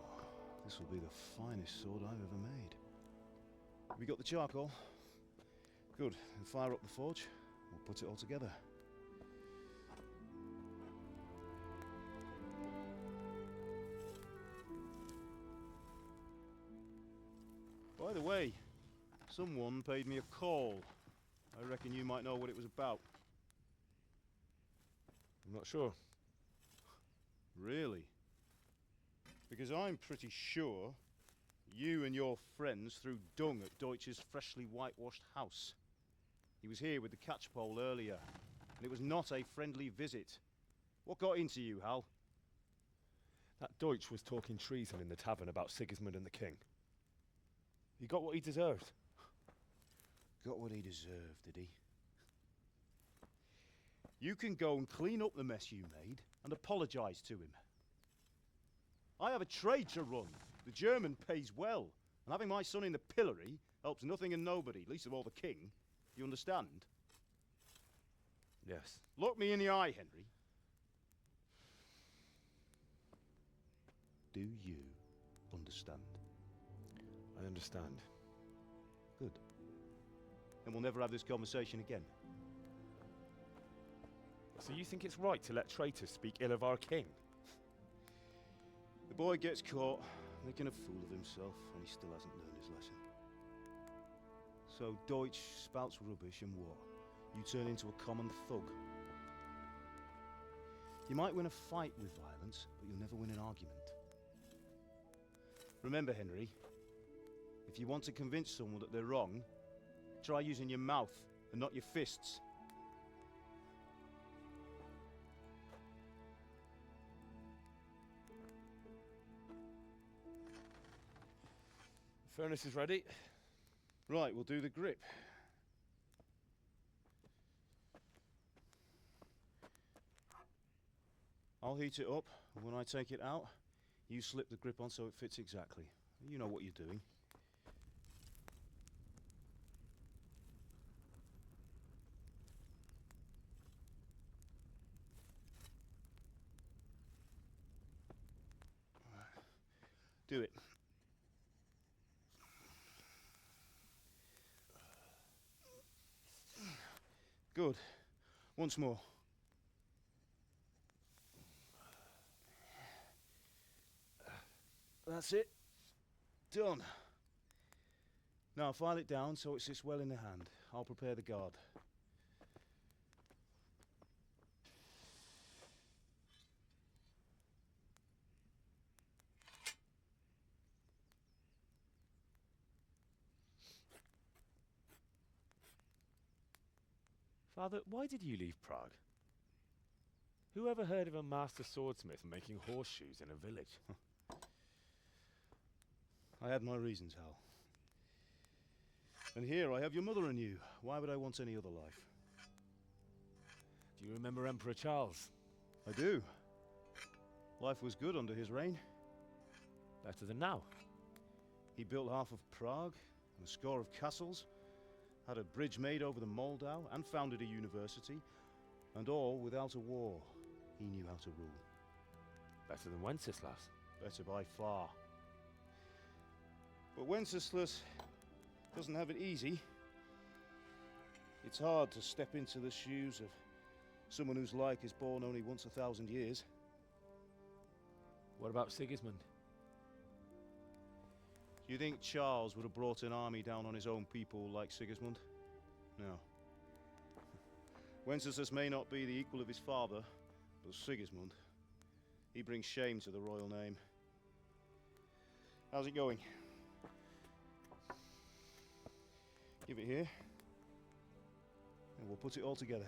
Oh, this will be the finest sword I've ever made. Have you got the charcoal? Good. Then fire up the forge. We'll put it all together. By the way, someone paid me a call. I reckon you might know what it was about. I'm not sure. Really? Because I'm pretty sure you and your friends threw dung at Deutsch's freshly whitewashed house. He was here with the catchpole earlier, and it was not a friendly visit. What got into you, Hal? That Deutsch was talking treason in the tavern about Sigismund and the king. He got what he deserved. Got what he deserved, did he? You can go and clean up the mess you made and apologise to him. I have a trade to run. The German pays well, and having my son in the pillory helps nothing and nobody, least of all the king. You understand? Yes. Look me in the eye, Henry. Do you understand? I understand. Good. Then we'll never have this conversation again. So you think it's right to let traitors speak ill of our king? The boy gets caught making a fool of himself, and he still hasn't learned his lesson. So Deutsch spouts rubbish, and what? You turn into a common thug. You might win a fight with violence, but you'll never win an argument. Remember, Henry, if you want to convince someone that they're wrong, try using your mouth and not your fists. The furnace is ready. Right, we'll do the grip. I'll heat it up, and when I take it out, you slip the grip on so it fits exactly. You know what you're doing. Do it. Good. Once more. That's it. Done. Now file it down so it sits well in the hand. I'll prepare the guard. Father, why did you leave Prague? Who ever heard of a master swordsmith making horseshoes in a village? I had my reasons, Hal. And here I have your mother and you. Why would I want any other life? Do you remember Emperor Charles? I do. Life was good under his reign. Better than now. He built half of Prague and a score of castles, had a bridge made over the Moldau, and founded a university, and all without a war. He knew how to rule. Better than Wenceslas. Better by far. But Wenceslas doesn't have it easy. It's hard to step into the shoes of someone whose like is born only once 1,000 years. What about Sigismund? Do you think Charles would have brought an army down on his own people like Sigismund? No. Wenceslas may not be the equal of his father, but Sigismund, he brings shame to the royal name. How's it going? Give it here, and we'll put it all together.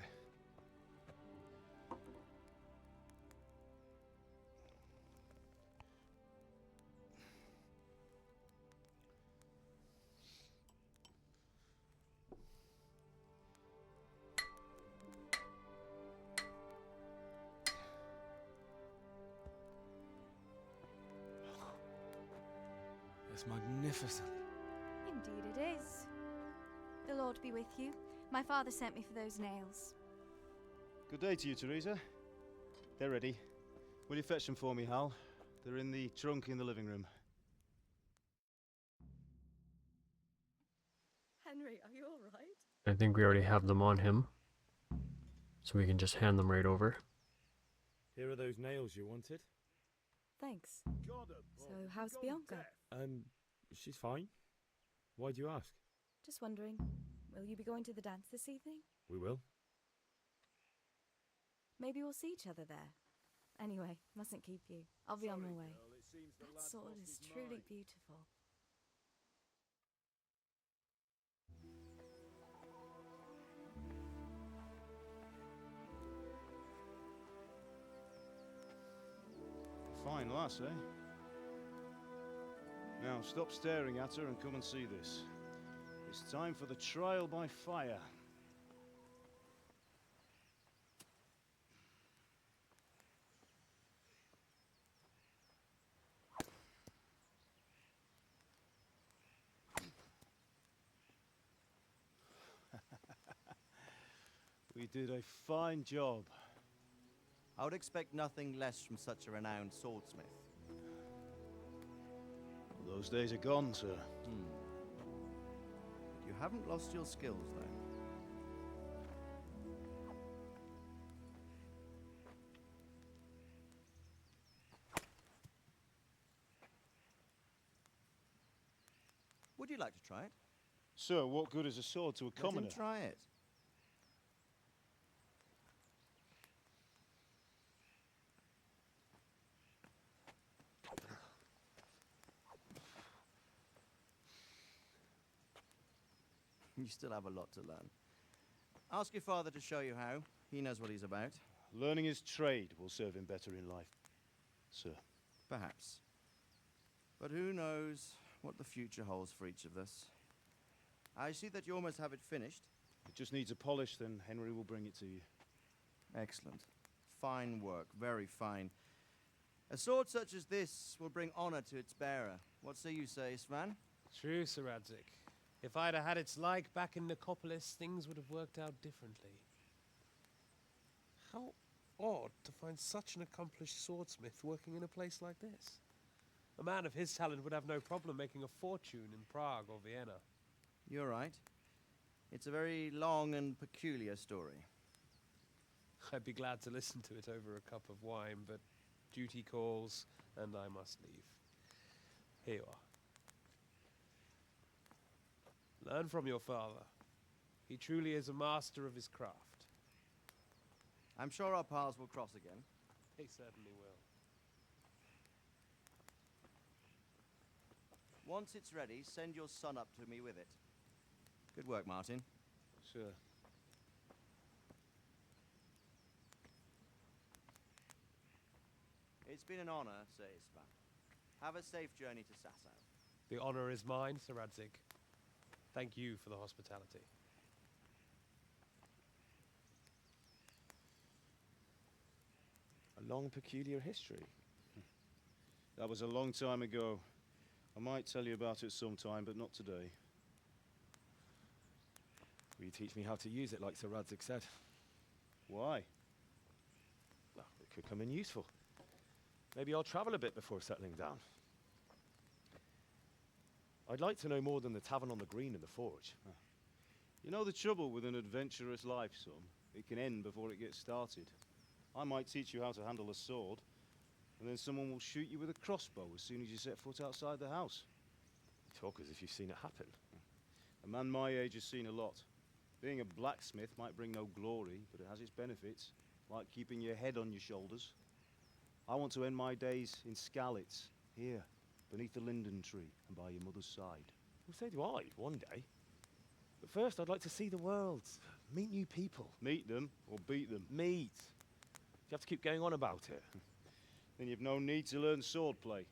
It's magnificent. Indeed it is. The Lord be with you. My father sent me for those nails. Good day to you, Teresa. They're ready. Will you fetch them for me, Hal? They're in the trunk in the living room. Henry, are you all right? I think we already have them on him, so we can just hand them right over. Here are those nails you wanted. Thanks. So, how's Bianca? She's fine. Why do you ask? Just wondering, will you be going to the dance this evening? We will. Maybe we'll see each other there. Anyway, mustn't keep you. I'll be on my way. That sword is truly beautiful. Fine lass, eh? Now, stop staring at her and come and see this. It's time for the trial by fire. You did a fine job. I would expect nothing less from such a renowned swordsmith. Those days are gone, sir. You haven't lost your skills, though. Would you like to try it? Sir, what good is a sword to a commoner? Let him try it. You still have a lot to learn. Ask your father to show you how. He knows what he's about. Learning his trade will serve him better in life, sir. Perhaps. But who knows what the future holds for each of us. I see that you almost have it finished. It just needs a polish, then Henry will bring it to you. Excellent. Fine work, very fine. A sword such as this will bring honor to its bearer. What say you, Svan? True, Sir Radzig. If I'd have had its like back in Nicopolis, things would have worked out differently. How odd to find such an accomplished swordsmith working in a place like this. A man of his talent would have no problem making a fortune in Prague or Vienna. You're right. It's a very long and peculiar story. I'd be glad to listen to it over a cup of wine, but duty calls, and I must leave. Here you are. Learn from your father. He truly is a master of his craft. I'm sure our paths will cross again. They certainly will. Once it's ready, send your son up to me with it. Good work, Martin. Sure. It's been an honor, Sir Isvan. Have a safe journey to Sasau. The honor is mine, Sir Radzig. Thank you for the hospitality. A long, peculiar history. That was a long time ago. I might tell you about it sometime, but not today. Will you teach me how to use it like Sir Radzig said? Why? Well, it could come in useful. Maybe I'll travel a bit before settling down. I'd like to know more than the tavern on the green and the forge. You know the trouble with an adventurous life, son? It can end before it gets started. I might teach you how to handle a sword, and then someone will shoot you with a crossbow as soon as you set foot outside the house. You talk as if you've seen it happen. A man my age has seen a lot. Being a blacksmith might bring no glory, but it has its benefits, like keeping your head on your shoulders. I want to end my days in Skalitz, here, beneath the linden tree and by your mother's side. Well, so do I, one day. But first, I'd like to see the world, meet new people. Meet them or beat them? Meet. You have to keep going on about it. Then you've no need to learn swordplay.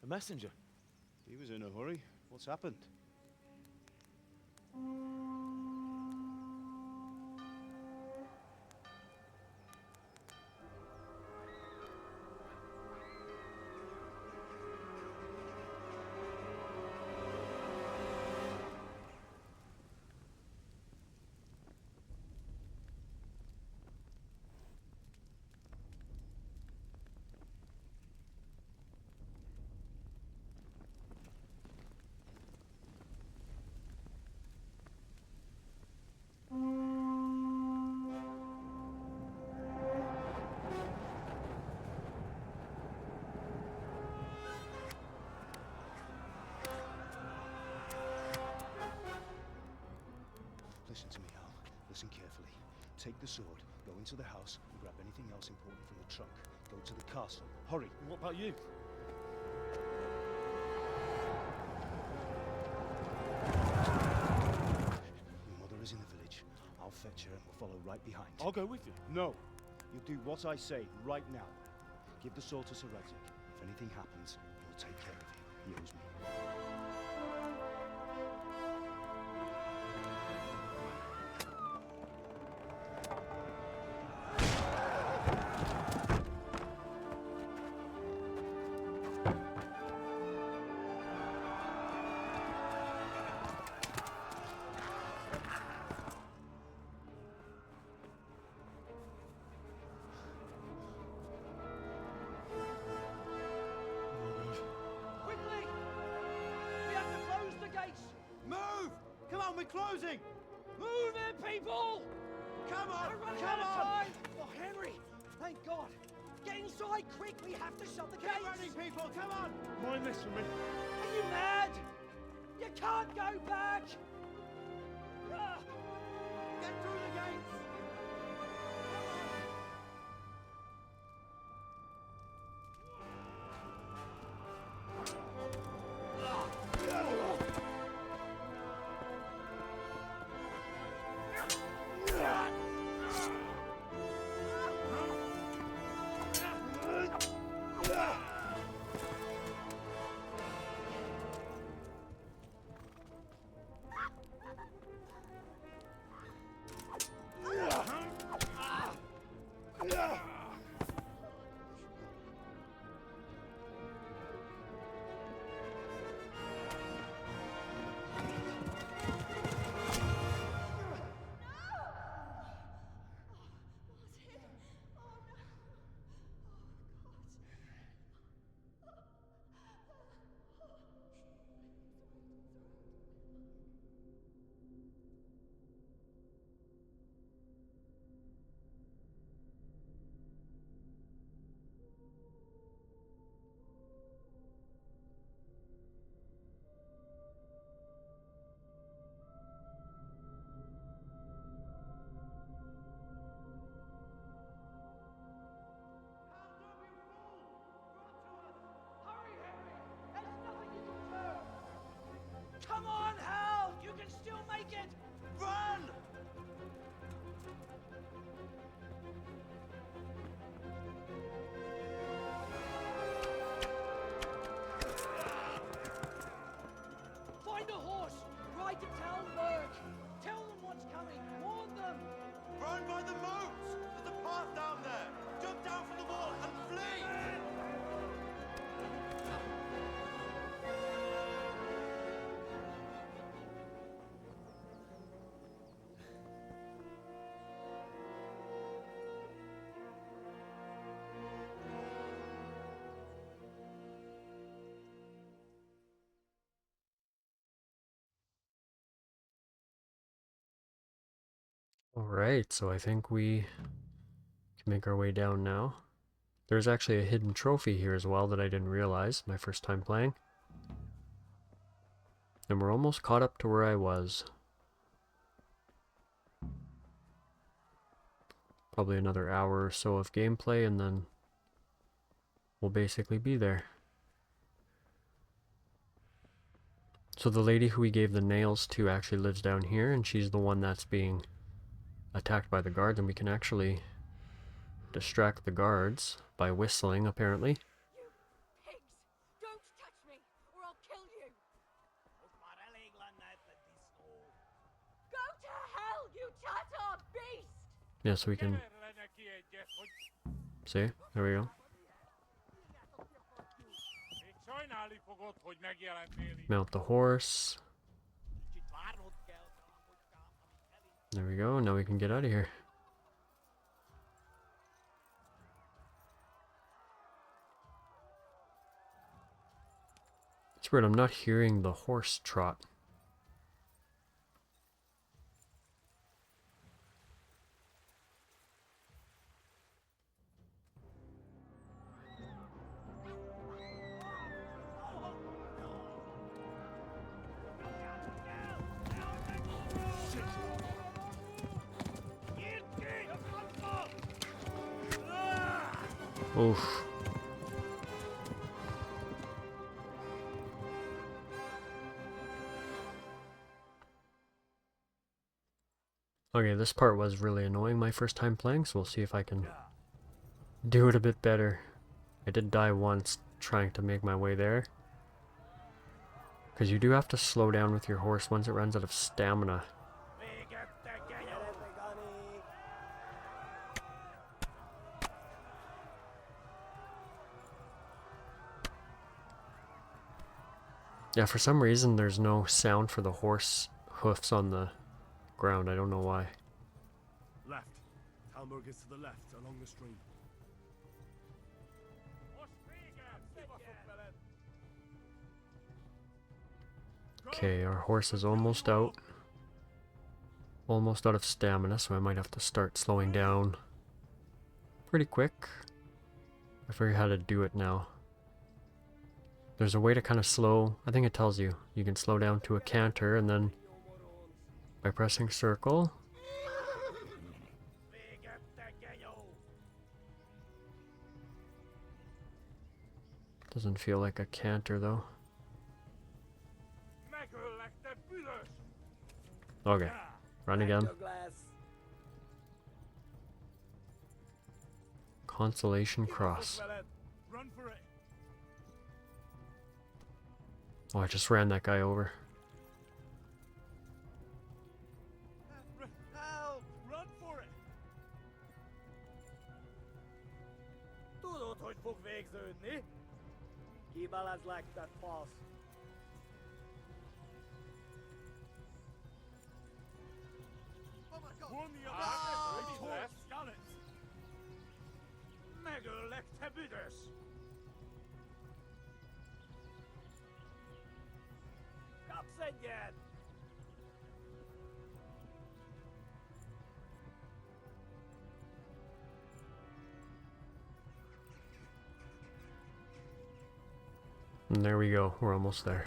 A messenger. He was in a hurry. What's happened? Listen to me, Al. Listen carefully. Take the sword, go into the house, and grab anything else important from the trunk. Go to the castle. Hurry. What about you? Your mother is in the village. I'll fetch her and we'll follow right behind. I'll go with you. No. You'll do what I say right now. Give the sword to Sir Radzig. If anything happens, he'll take care of you. He owes me. we're closing! Move it, people! Come on, We're running come out of on! time! Oh, Henry! Thank God! Get inside, quick! We have to shut the gates! Get running, people, come on! Mind this for me. Are you mad? You can't go back! Ah! Get through the gates! Come on, Hal! You can still make it! Run! Find a horse! Ride to Talmberg! Tell them what's coming! Warn them! Run by the moats! There's a path down there! Jump down from the wall and flee! Alright, so I think we can make our way down now. There's actually a hidden trophy here as well that I didn't realize my first time playing. And we're almost caught up to where I was. Probably another hour or so of gameplay and then we'll basically be there. So the lady who we gave the nails to actually lives down here, and she's the one that's being attacked by the guards, and we can actually distract the guards by whistling, apparently. Pigs! Don't touch me, or I'll kill you! Go to hell, you Tatar beast! Yeah, so we can... See? There we go. Mount the horse. There we go, now we can get out of here. It's weird, I'm not hearing the horse trot. Oof. Okay, this part was really annoying my first time playing, so we'll see if I can do it a bit better. I did die once trying to make my way there. Because you do have to slow down with your horse once it runs out of stamina. Yeah, for some reason there's no sound for the horse hoofs on the ground. I don't know why. Left. Talmberg is to the left, along the stream. Okay, our horse is almost out. almost out of stamina, so I might have to start slowing down pretty quick. I figure how to do it now. There's a way to kind of slow, I think it tells you. You can slow down to a canter, and then by pressing circle. Doesn't feel like a canter though. Okay, run again. Consolation Cross. Oh, I just ran that guy over. Help! Run for it! Tudod, hogy fog végződni? Kibelezlek, te fasz! Vonni a bármelyik Scarlet! Megöllek, te büdös! Kapsz egyet! And there we go, we're almost there.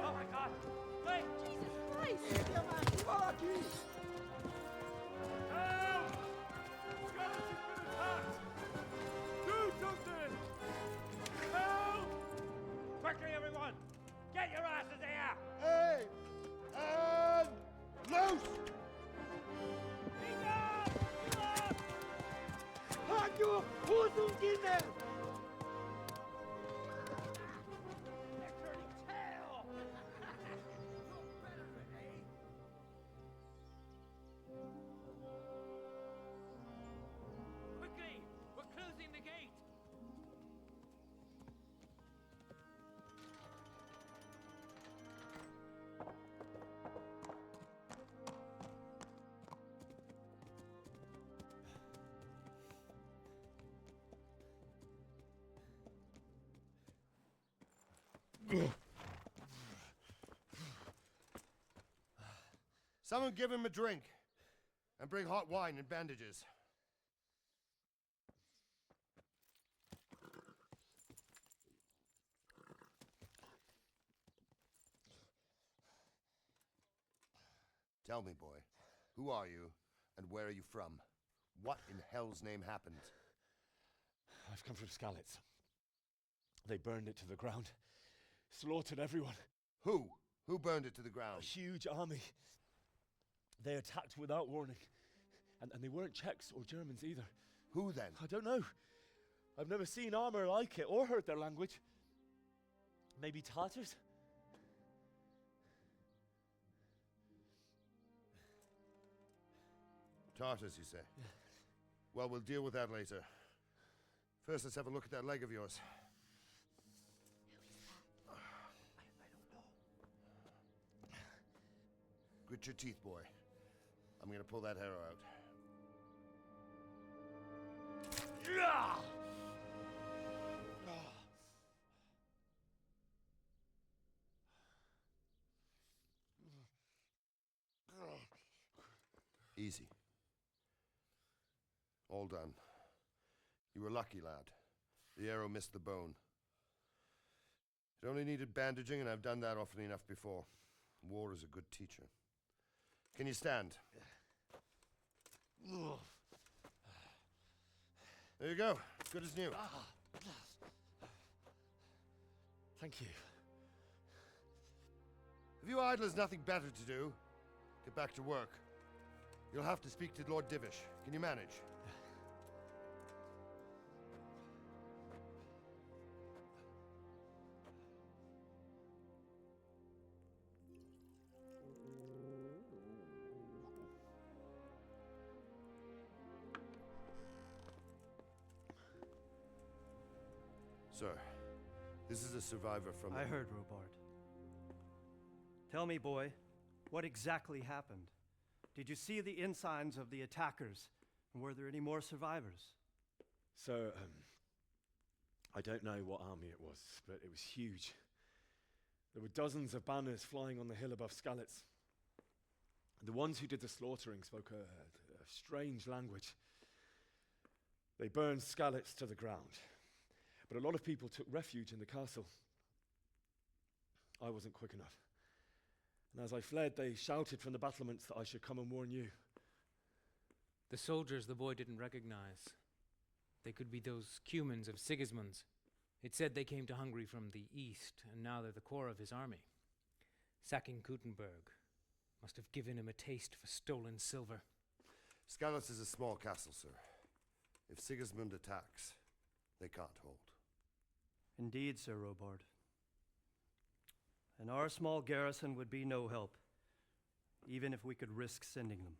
Oh my god! Wait! Jesus Christ! Help! Scarlet has been attacked! Do something! Help! Quickly, everyone! Get your asses here! Hey! And loose! Hagio! Huzum Kinder! Quickly! We're closing the gate! Someone give him a drink. And bring hot wine and bandages. Tell me, boy, who are you and where are you from? What in hell's name happened? I've come from Skalitz. They burned it to the ground. Slaughtered everyone. Who? Who burned it to the ground? A huge army. They attacked without warning. And they weren't Czechs or Germans either. Who then? I don't know. I've never seen armor like it or heard their language. Maybe Tatars? Tartars, you say? Yeah. Well, we'll deal with that later. First, let's have a look at that leg of yours. Grit your teeth, boy. I'm gonna pull that arrow out. Easy. All done. You were lucky, lad. The arrow missed the bone. It only needed bandaging, and I've done that often enough before. War is a good teacher. Can you stand? There you go. Good as new. Thank you. If you idlers nothing better to do, get back to work. You'll have to speak to Lord Divish. Can you manage? Sir, this is a survivor from... I heard, Robard. Tell me, boy, What exactly happened? Did you see the ensigns of the attackers? And were there any more survivors? So, I don't know what army it was, but it was huge. There were dozens of banners flying on the hill above Skalitz. The ones who did the slaughtering spoke a strange language. They burned Skalitz to the ground, but a lot of people took refuge in the castle. I wasn't quick enough. And as I fled, they shouted from the battlements that I should come and warn you. The soldiers the boy didn't recognize. They could be those Cumans of Sigismund's. It said they came to Hungary from the east, and now they're the core of his army. Sacking Gutenberg must have given him a taste for stolen silver. Skalitz is a small castle, sir. If Sigismund attacks, they can't hold. Indeed, Sir Robard. And our small garrison would be no help, even if we could risk sending them.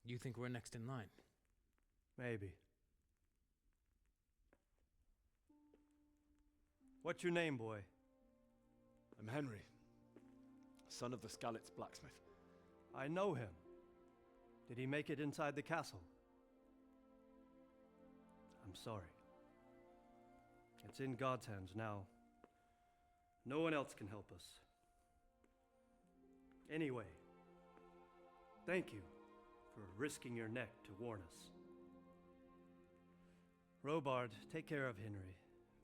You think we're next in line? Maybe. What's your name, boy? I'm Henry, son of the Skalitz blacksmith. I know him. Did he make it inside the castle? I'm sorry. It's in God's hands now. No one else can help us. Anyway, thank you for risking your neck to warn us. Robard, take care of Henry.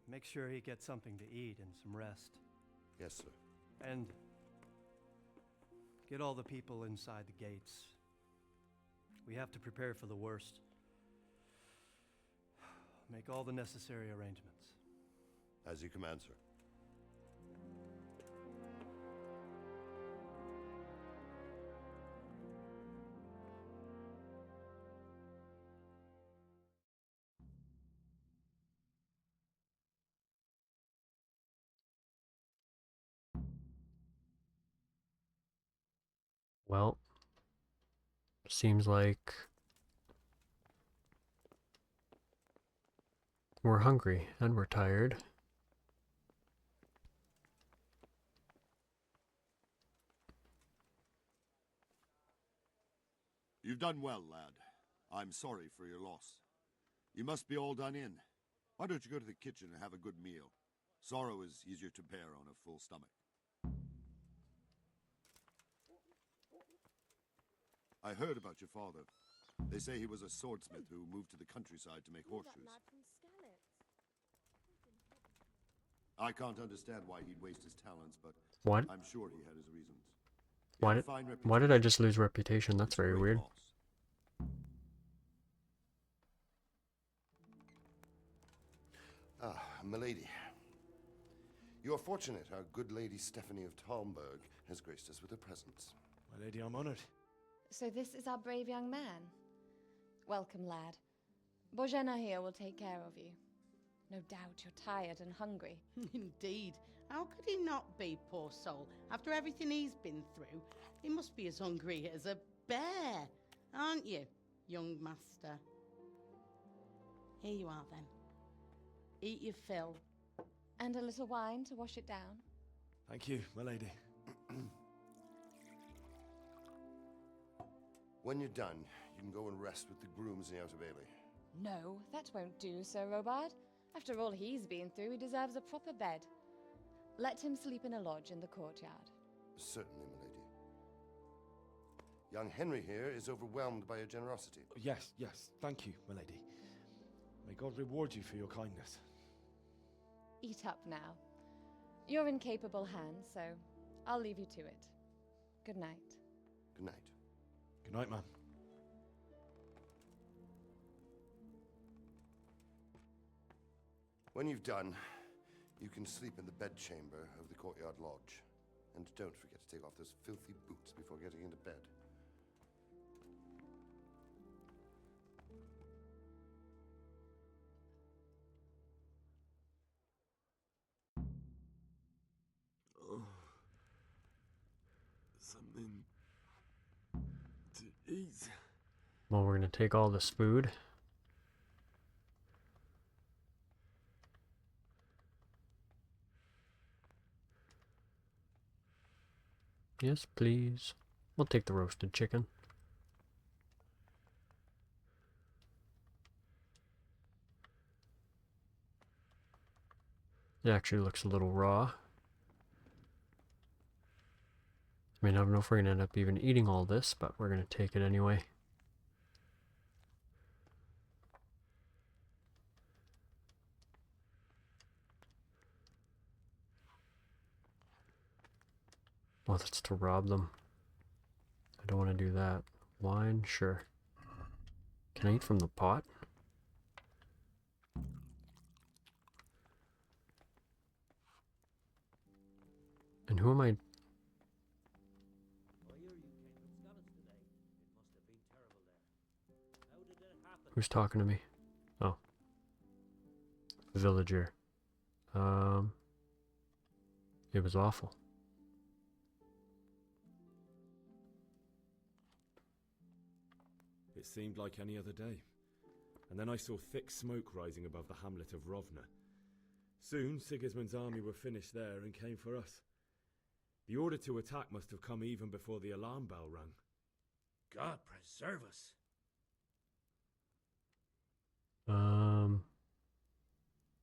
Make sure he gets something to eat and some rest. Yes, sir. And get all the people inside the gates. We have to prepare for the worst. Make all the necessary arrangements. As you command, sir. Well, seems like we're hungry and we're tired. You've done well, lad. I'm sorry for your loss. You must be all done in. Why don't you go to the kitchen and have a good meal? Sorrow is easier to bear on a full stomach. I heard about your father. They say he was a swordsmith who moved to the countryside to make horseshoes. I can't understand why he'd waste his talents, but What? I'm sure he had his reasons. Why did I just lose reputation? That's very weird. Ah, milady. You are fortunate our good lady Stephanie of Talmberg has graced us with her presence. My lady, I'm honored. So this is our brave young man. Welcome, lad. Bozhena here will take care of you. No doubt you're tired and hungry. Indeed. How could he not be, poor soul? After everything he's been through, he must be as hungry as a bear, aren't you, young master? Here you are, then. Eat your fill. And a little wine to wash it down. Thank you, my lady. When you're done, you can go and rest with the grooms in the Outer Bailey. No, that won't do, Sir Robard. After all he's been through, he deserves a proper bed. Let him sleep in a lodge in the courtyard. Certainly, milady. Young Henry here is overwhelmed by your generosity. Yes, yes, thank you, my lady. May God reward you for your kindness. Eat up now. You're in capable hands, so I'll leave you to it. Good night. Good night. Good night, ma'am. When you've done, you can sleep in the bedchamber of the courtyard lodge. And don't forget to take off those filthy boots before getting into bed. Oh. Something to eat. Well, we're gonna take all this food. Yes, please. We'll take the roasted chicken. It actually looks a little raw. I mean, I don't know if we're going to end up even eating all this, but we're going to take it anyway. Well, that's to rob them. I don't want to do that. Wine? Sure. Can I eat from the pot? And who am I? Who's talking to me? Oh. Villager. It was awful. It seemed like any other day. And then I saw thick smoke rising above the hamlet of Rovna. Soon, Sigismund's army were finished there and came for us. The order to attack must have come even before the alarm bell rang. God preserve us.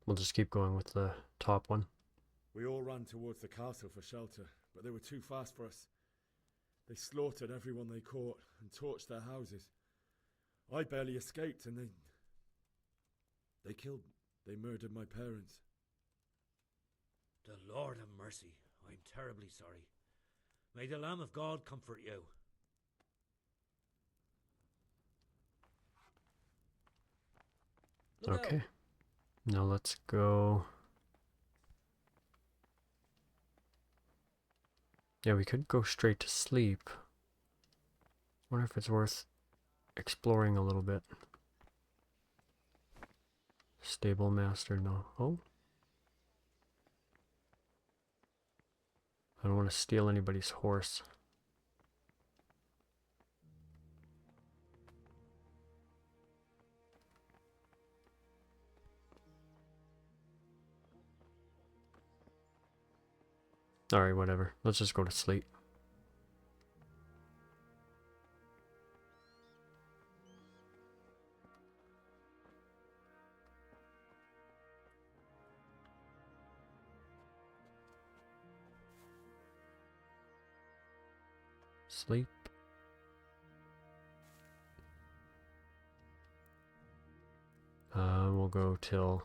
We'll just keep going with the top one. We all ran towards the castle for shelter, but they were too fast for us. They slaughtered everyone they caught and torched their houses. I barely escaped, and they murdered my parents. The Lord have mercy. I'm terribly sorry. May the Lamb of God comfort you. Okay. Now let's go. Yeah, we could go straight to sleep. Wonder if it's worth exploring a little bit. Stable master, no. Oh. I don't want to steal anybody's horse. Alright, whatever. Let's just go to sleep. Sleep. We'll go till...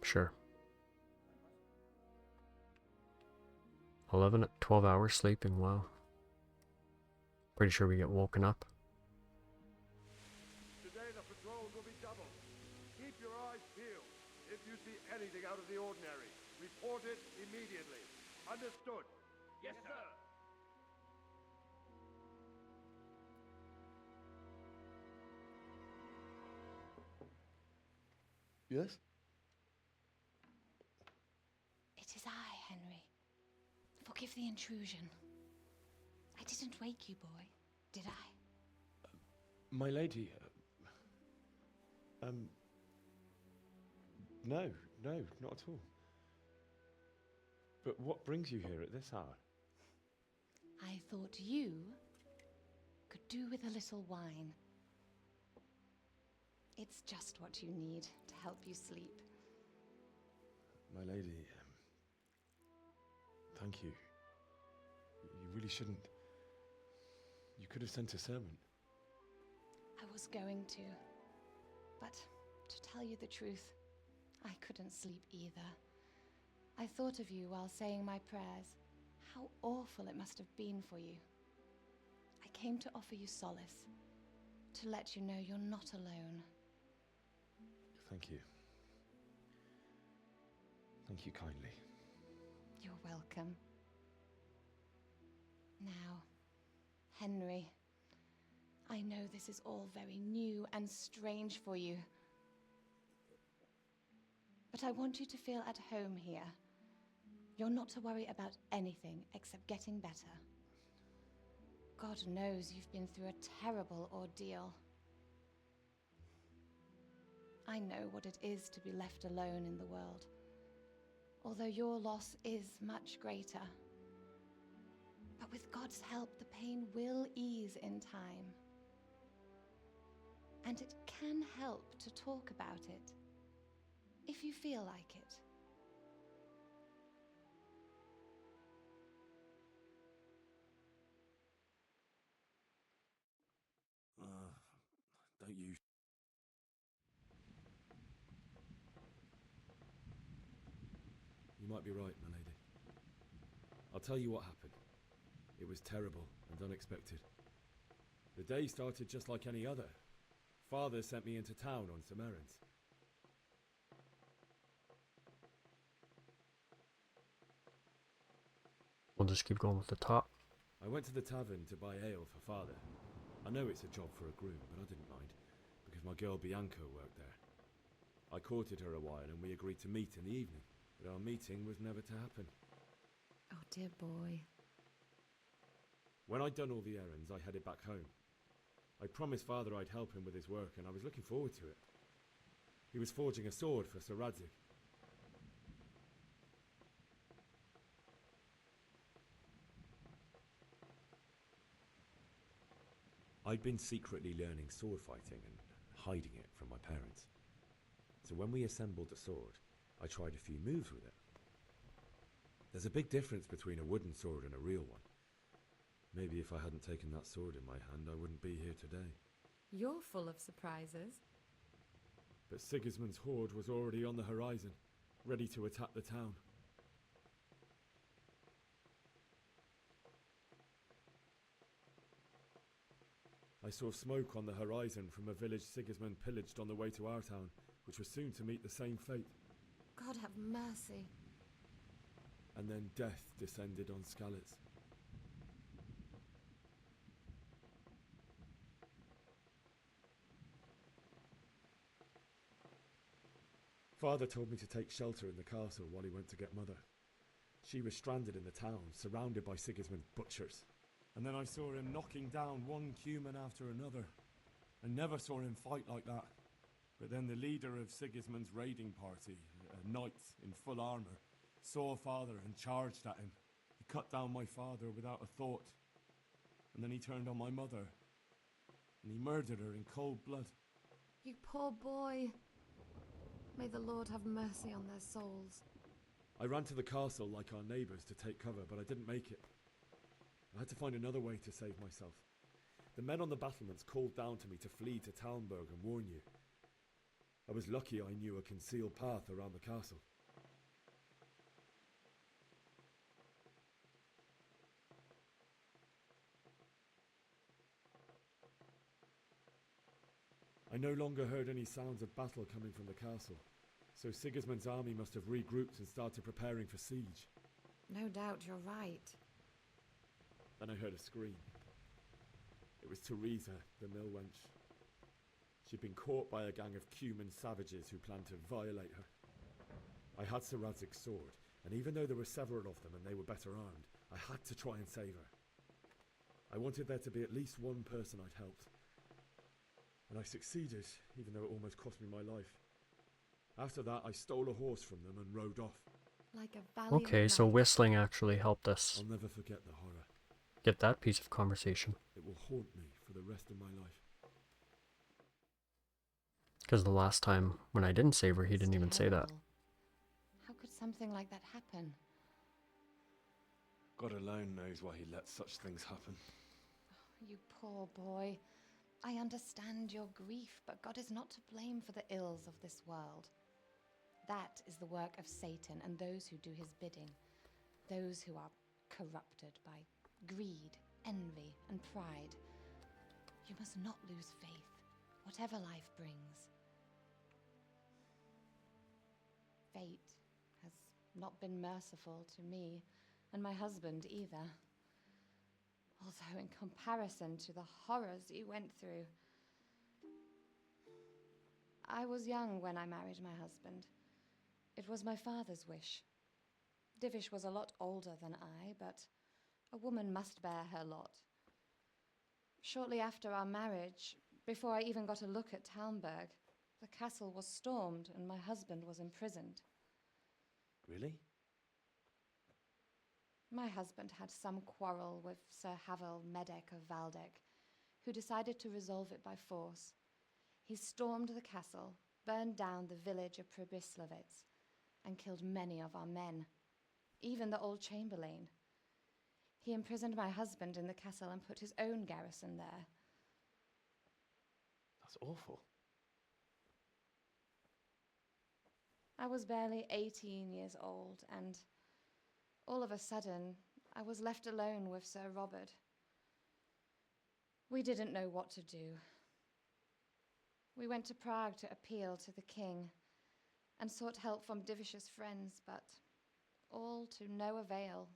Sure. 12 hours sleeping, wow. Pretty sure we get woken up. Today the patrols will be doubled. Keep your eyes peeled. If you see anything out of the ordinary, report it immediately. Understood? Yes, sir. Yes? It is I, Henry. Forgive the intrusion. I didn't wake you, boy, did I? My lady, no, not at all. But what brings you here at this hour? I thought you could do with a little wine. It's just what you need to help you sleep. My lady, thank you. You really shouldn't. You could have sent a servant. I was going to. But to tell you the truth, I couldn't sleep either. I thought of you while saying my prayers. How awful it must have been for you. I came to offer you solace, to let you know you're not alone. Thank you. Thank you kindly. You're welcome. Now, Henry, I know this is all very new and strange for you. But I want you to feel at home here. You're not to worry about anything except getting better. God knows you've been through a terrible ordeal. I know what it is to be left alone in the world. Although your loss is much greater, But with God's help, the pain will ease in time. And it can help to talk about it, if you feel like it. Don't you... You might be right, my lady. I'll tell you what happened. It was terrible and unexpected. The day started just like any other. Father sent me into town on some errands. We'll just keep going with the top. I went to the tavern to buy ale for Father. I know it's a job for a groom, but I didn't mind, because my girl Bianca worked there. I courted her a while and we agreed to meet in the evening, but our meeting was never to happen. Oh, dear boy. When I'd done all the errands, I headed back home. I promised Father I'd help him with his work, and I was looking forward to it. He was forging a sword for Sir Radzig. I'd been secretly learning sword fighting and hiding it from my parents. So when we assembled the sword, I tried a few moves with it. There's a big difference between a wooden sword and a real one. Maybe if I hadn't taken that sword in my hand, I wouldn't be here today. You're full of surprises. But Sigismund's horde was already on the horizon, ready to attack the town. I saw smoke on the horizon from a village Sigismund pillaged on the way to our town, which was soon to meet the same fate. God have mercy. And then death descended on Skalitz. Father told me to take shelter in the castle while he went to get Mother. She was stranded in the town, surrounded by Sigismund's butchers. And then I saw him knocking down one human after another. I never saw him fight like that. But then the leader of Sigismund's raiding party, a knight in full armour, saw Father and charged at him. He cut down my father without a thought. And then he turned on my mother. And he murdered her in cold blood. You poor boy. May the Lord have mercy on their souls. I ran to the castle like our neighbours to take cover, but I didn't make it. I had to find another way to save myself. The men on the battlements called down to me to flee to Talmberg and warn you. I was lucky I knew a concealed path around the castle. I no longer heard any sounds of battle coming from the castle, so Sigismund's army must have regrouped and started preparing for siege. No doubt you're right. Then I heard a scream. It was Teresa, the mill wench. She'd been caught by a gang of Cuman savages who planned to violate her. I had Sir Radzig's sword, and even though there were several of them and they were better armed, I had to try and save her. I wanted there to be at least one person I'd helped. And I succeeded, even though it almost cost me my life. After that, I stole a horse from them and rode off. Like a valiant Okay, so knight. whistling actually helped us I'll never forget the horror. get that piece of conversation. It will haunt me for the rest of my life. Because the last time when I didn't save her, he didn't even say that. Terrible. How could something like that happen? God alone knows why he lets such things happen. You poor boy. I understand your grief, but God is not to blame for the ills of this world. That is the work of Satan and those who do his bidding. Those who are corrupted by greed, envy, and pride. You must not lose faith, whatever life brings. Fate has not been merciful to me, and my husband either. Although in comparison to the horrors you went through. I was young when I married my husband. It was my father's wish. Divish was a lot older than I, but a woman must bear her lot. Shortly after our marriage, before I even got a look at Talmberg, the castle was stormed and my husband was imprisoned. Really? My husband had some quarrel with Sir Havel Medek of Valdek, who decided to resolve it by force. He stormed the castle, burned down the village of Pribyslavitz, and killed many of our men, even the old chamberlain. He imprisoned my husband in the castle and put his own garrison there. That's awful. I was barely 18 years old, and all of a sudden, I was left alone with Sir Robert. We didn't know what to do. We went to Prague to appeal to the king and sought help from Divish's friends, but all to no avail.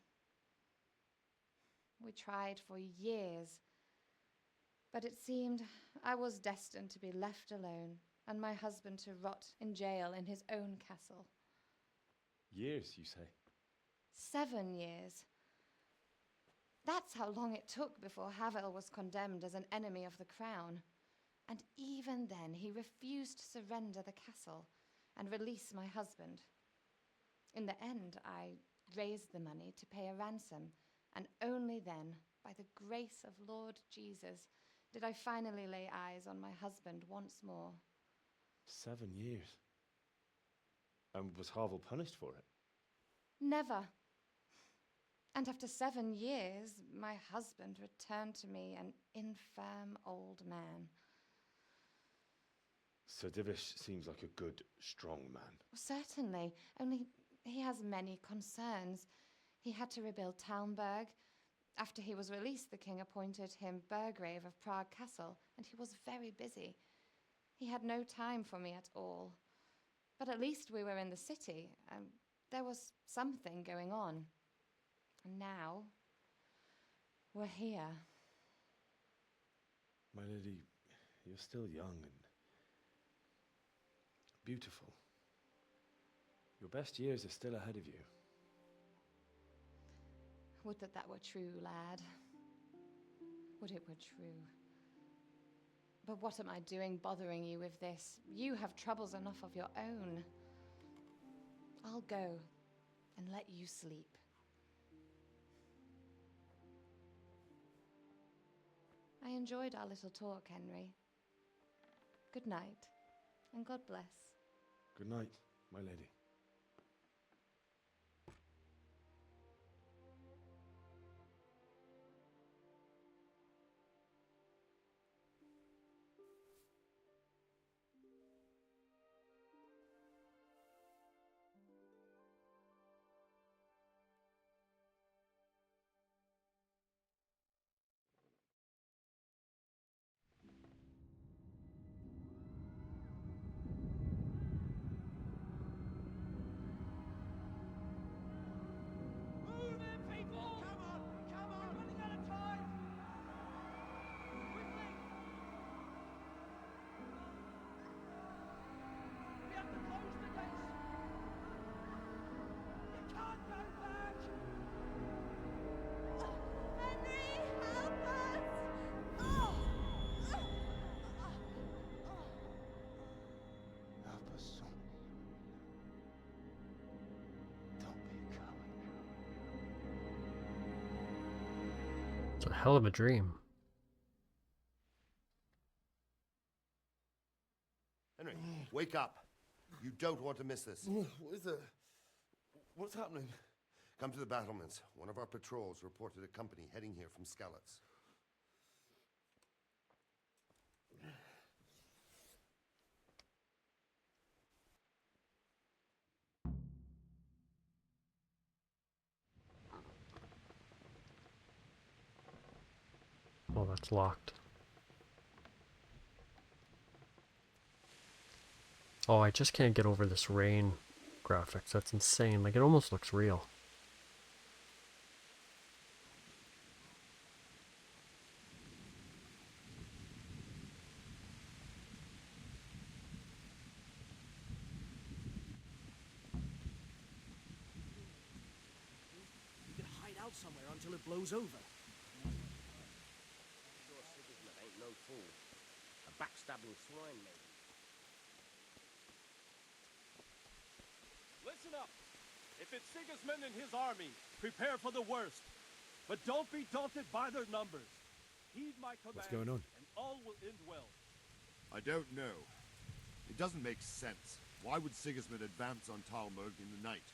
We tried for years, but it seemed I was destined to be left alone and my husband to rot in jail in his own castle. Years, you say? 7 years. That's how long it took before Havel was condemned as an enemy of the crown. And even then, he refused to surrender the castle and release my husband. In the end, I raised the money to pay a ransom, and only then, by the grace of Lord Jesus, did I finally lay eyes on my husband once more. 7 years. And was Havel punished for it? Never. And after 7 years, my husband returned to me an infirm old man. Sir Divish seems like a good, strong man. Certainly, only he has many concerns. He had to rebuild Talmberg. After he was released, the king appointed him Burgrave of Prague Castle, and he was very busy. He had no time for me at all. But at least we were in the city, and there was something going on. And now, we're here. My lady, you're still young and beautiful. Your best years are still ahead of you. Would that that were true, lad. Would it were true. But what am I doing bothering you with this? You have troubles enough of your own. I'll go and let you sleep. I enjoyed our little talk, Henry. Good night, and God bless. Good night, my lady. It's a hell of a dream. Henry, wake up. You don't want to miss this. What is it? What's happening? Come to the battlements. One of our patrols reported a company heading here from Skalitz. Oh, that's locked. Oh, I just can't get over this rain graphics. That's insane. Like, it almost looks real. You can hide out somewhere until it blows over. Sure, Sigismund ain't no fool. A backstabbing swine, maybe. Listen up! If it's Sigismund and his army, prepare for the worst. But don't be daunted by their numbers. Heed my command. What's going on? And all will end well. I don't know. It doesn't make sense. Why would Sigismund advance on Talmberg in the night?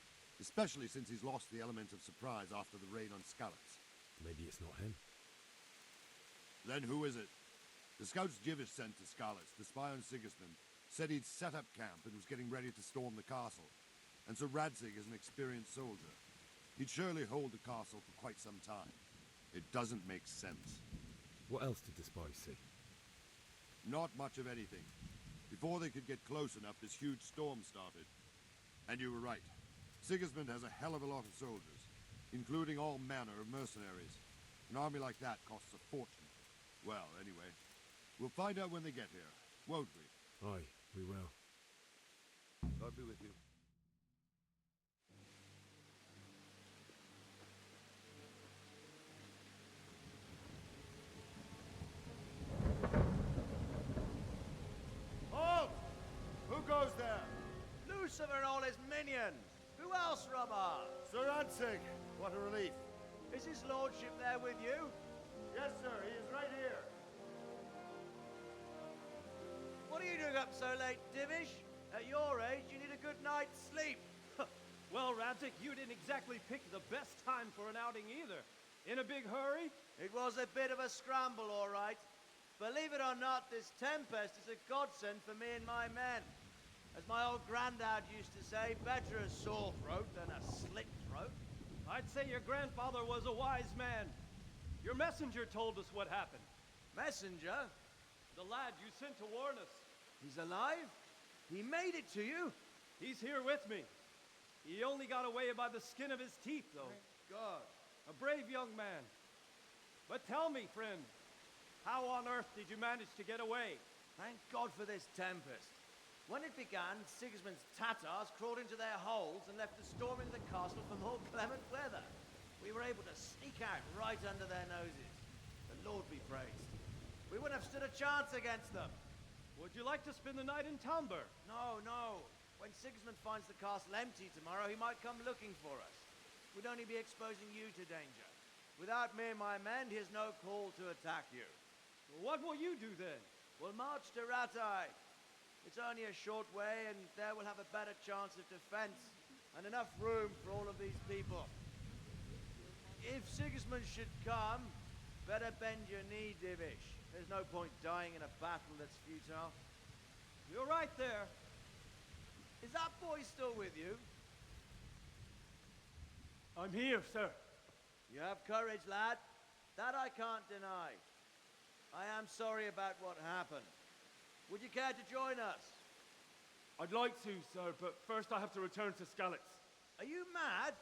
Especially since he's lost the element of surprise after the raid on Skalitz. Maybe it's not him. Then who is it? The scouts Jivish sent to Skalitz to spy on Sigismund said he'd set up camp and was getting ready to storm the castle. And so Radzig is an experienced soldier. He'd surely hold the castle for quite some time. It doesn't make sense. What else did the spies see? Not much of anything. Before they could get close enough, this huge storm started. And you were right. Sigismund has a hell of a lot of soldiers, including all manner of mercenaries. An army like that costs a fortune. Well, anyway, we'll find out when they get here, won't we? Aye, we will. God be with you. Halt! Who goes there? Lucifer and all his minions. Who else, Robert? Sir Radzig, what a relief. Is his lordship there with you? Yes, sir, he is right here. What are you doing up so late, Divish? At your age, you need a good night's sleep. Well, Radzig, you didn't exactly pick the best time for an outing either. In a big hurry? It was a bit of a scramble, all right. Believe it or not, this tempest is a godsend for me and my men. As my old granddad used to say, better a sore throat than a slit throat. I'd say your grandfather was a wise man. Your messenger told us what happened. Messenger? The lad you sent to warn us. He's alive? He made it to you? He's here with me. He only got away by the skin of his teeth, though. Thank God. A brave young man. But tell me, friend, how on earth did you manage to get away? Thank God for this tempest. When it began, Sigismund's Tatars crawled into their holes and left us storming the castle for more clement weather. We were able to sneak out right under their noses. The Lord be praised. We wouldn't have stood a chance against them. Would you like to spend the night in Talmberg? No, no. When Sigismund finds the castle empty tomorrow, he might come looking for us. We'd only be exposing you to danger. Without me and my men, he has no call to attack you. What will you do then? We'll march to Ratai. It's only a short way, and there we'll have a better chance of defense and enough room for all of these people. If Sigismund should come, better bend your knee, Divish. There's no point dying in a battle that's futile. You're right there. Is that boy still with you? I'm here, sir. You have courage, lad. That I can't deny. I am sorry about what happened. Would you care to join us? I'd like to, sir, but first I have to return to Skalitz. Are you mad?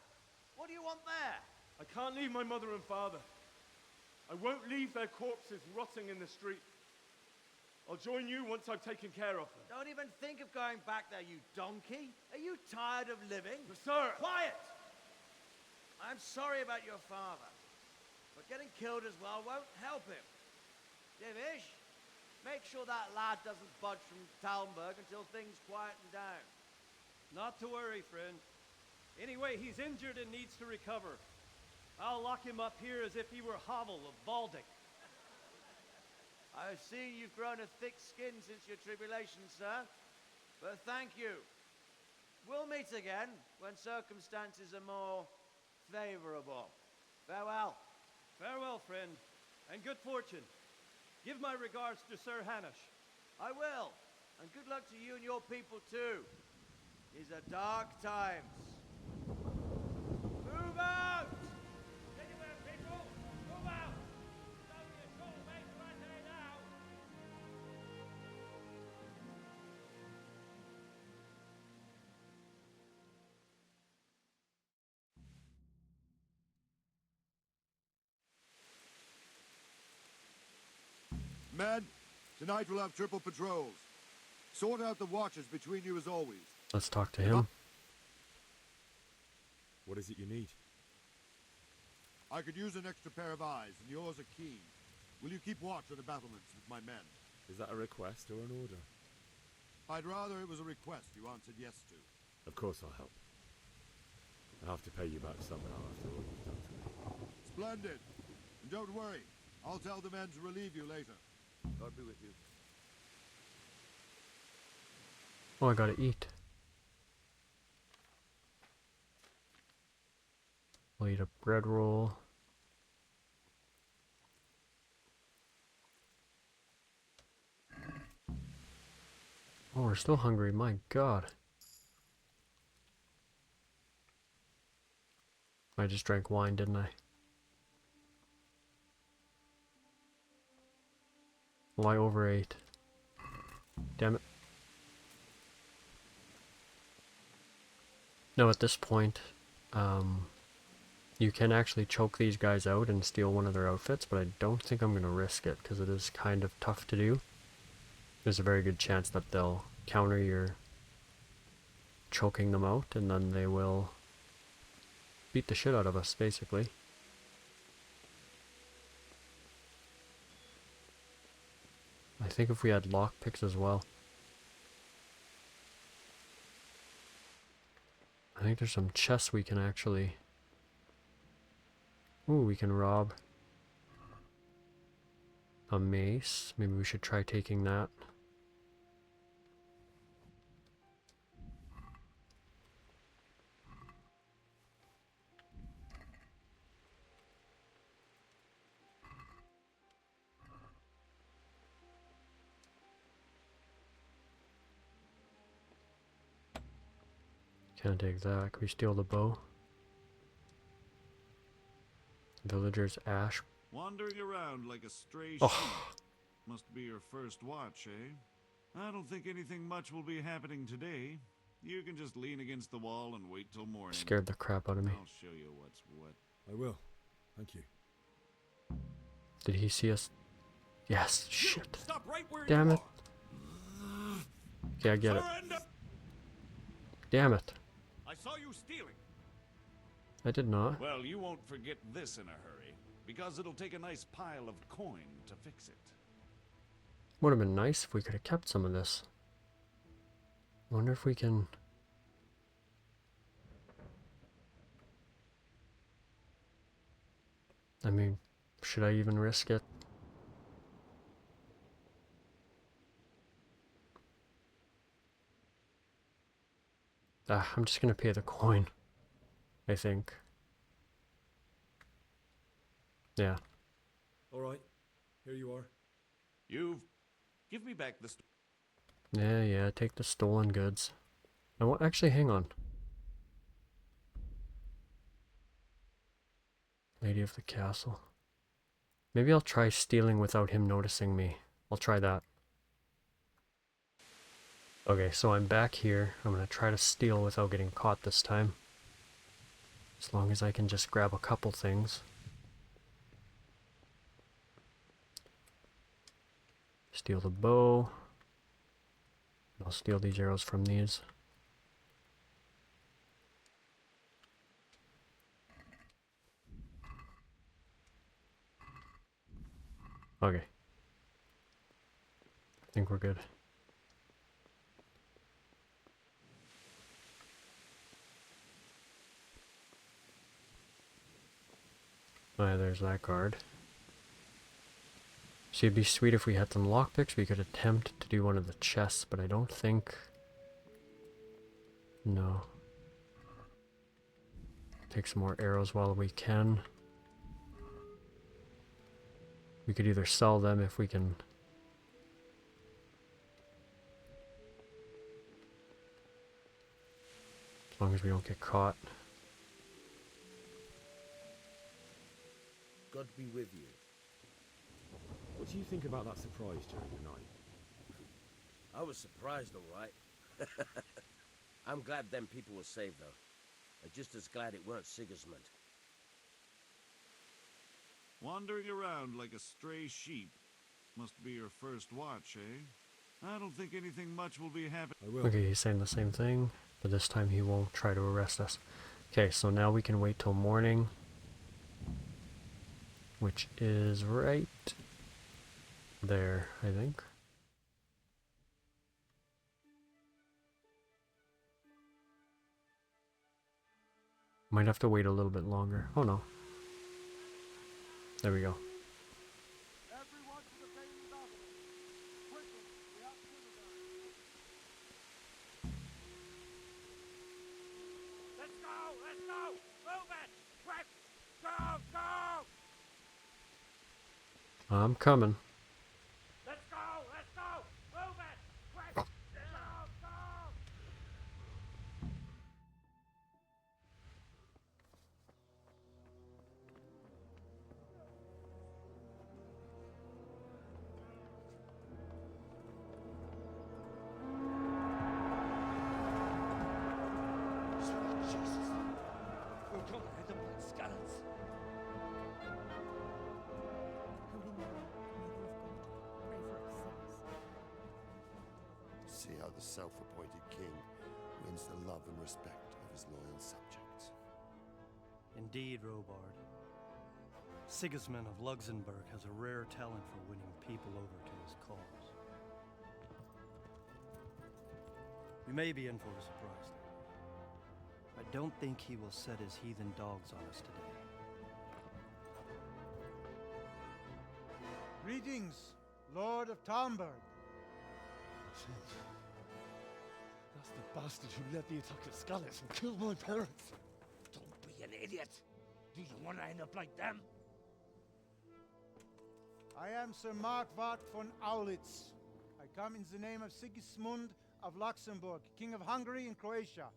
What do you want there? I can't leave my mother and father. I won't leave their corpses rotting in the street. I'll join you once I've taken care of them. Don't even think of going back there, you donkey. Are you tired of living? Sir! Quiet! I'm sorry about your father, but getting killed as well won't help him. Divish, make sure that lad doesn't budge from Talmberg until things quieten down. Not to worry, friend. Anyway, he's injured and needs to recover. I'll lock him up here as if he were Havel of Baldic. I've seen you've grown a thick skin since your tribulation, sir. But thank you. We'll meet again when circumstances are more favorable. Farewell. Farewell, friend, and good fortune. Give my regards to Sir Hanush. I will. And good luck to you and your people, too. These are dark times. Move out! Anywhere, people! Move out! It's only a short way to Rattay now! Men, tonight we'll have triple patrols. Sort out the watches between you as always. Let's talk to him. What is it you need? I could use an extra pair of eyes, and yours are keen. Will you keep watch on the battlements with my men? Is that a request or an order? I'd rather it was a request you answered yes to. Of course I'll help. I'll have to pay you back somehow after all you've done for me. Splendid. And don't worry. I'll tell the men to relieve you later. God be with you. Oh, I gotta eat. I'll eat a bread roll. Oh, we're still hungry, my god. I just drank wine, didn't I? Well, I overate. Damn it. No, at this point, you can actually choke these guys out and steal one of their outfits, but I don't think I'm going to risk it, because it is kind of tough to do. There's a very good chance that they'll counter your choking them out, and then they will beat the shit out of us, basically. I think if we had lockpicks as well. I think there's some chests we can actually... Ooh, we can rob. A mace. Maybe we should try taking that. Can't take that. Can we steal the bow? Villager's ash. Wandering around like a stray Oh. sheep. Must be your first watch, eh? I don't think anything much will be happening today. You can just lean against the wall and wait till morning. Scared the crap out of me. I'll show you what's what. I will. Thank you. Did he see us? Yes. Shit. Stop right where Damn you it. Okay, I get it. Surrender! Damn it. I saw you stealing. I did not. Well, you won't forget this in a hurry, because it'll take a nice pile of coin to fix it. Would have been nice if we could have kept some of this. Wonder if we can... I mean, should I even risk it? I'm just gonna pay the coin, I think. Yeah. Alright, here you are. Give me back the... Yeah, take the stolen goods. I want... Actually, hang on. Lady of the castle. Maybe I'll try stealing without him noticing me. I'll try that. Okay, so I'm back here. I'm gonna try to steal without getting caught this time. As long as I can just grab a couple things. Steal the bow. I'll steal these arrows from these. Okay. I think we're good. Oh yeah, there's that guard. See, it'd be sweet if we had some lockpicks. We could attempt to do one of the chests, but I don't think... No. Take some more arrows while we can. We could either sell them if we can... As long as we don't get caught. God be with you. What do you think about that surprise during the night? I was surprised, all right. I'm glad them people were saved, though. I'm just as glad it weren't Sigismund. Wandering around like a stray sheep. Must be your first watch, eh? I don't think anything much will be happening. Okay, he's saying the same thing, but this time he won't try to arrest us. Okay, so now we can wait till morning. Which is right there, I think. Might have to wait a little bit longer. Oh no. There we go. Let's go! Let's go! Move it! Quick! Go! Go! I'm coming. Let's go! Let's go! Move it! Quick! Go! Go! Jesus! We're going to hit them like skeletons. See how the self-appointed king wins the love and respect of his loyal subjects. Indeed, Robard. Sigismund of Luxembourg has a rare talent for winning people over to his cause. We may be in for a surprise, though. I don't think he will set his heathen dogs on us today. Greetings, Lord of Talmberg. That's the bastard who led the attack at Scarlet and killed my parents. Don't be an idiot! Do you want to end up like them? I am Sir Markwart von Aulitz. I come in the name of Sigismund of Luxembourg, King of Hungary and Croatia,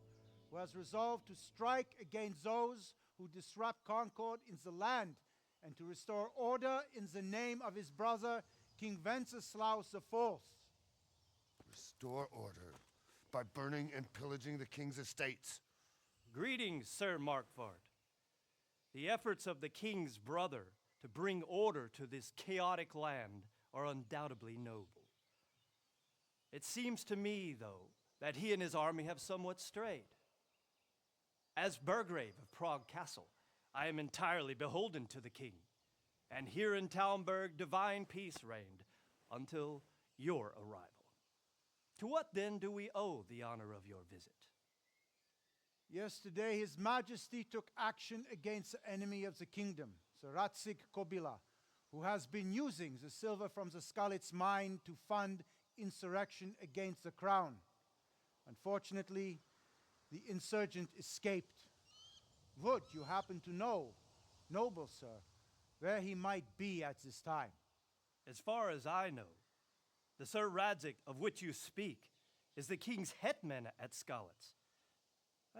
who has resolved to strike against those who disrupt concord in the land and to restore order in the name of his brother, King Wenceslaus IV. Restore order by burning and pillaging the king's estates. Greetings, Sir Markwart. The efforts of the king's brother to bring order to this chaotic land are undoubtedly noble. It seems to me, though, that he and his army have somewhat strayed. As Burgrave of Prague Castle, I am entirely beholden to the king, and here in Talmberg divine peace reigned until your arrival. To what then do we owe the honor of your visit? Yesterday, His Majesty took action against the enemy of the kingdom, Sir Ratzik Kobila, who has been using the silver from the Skalitz mine to fund insurrection against the crown. Unfortunately, the insurgent escaped. Would you happen to know, noble sir, where he might be at this time? As far as I know, the Sir Radzik of which you speak is the king's hetman at Skalitz.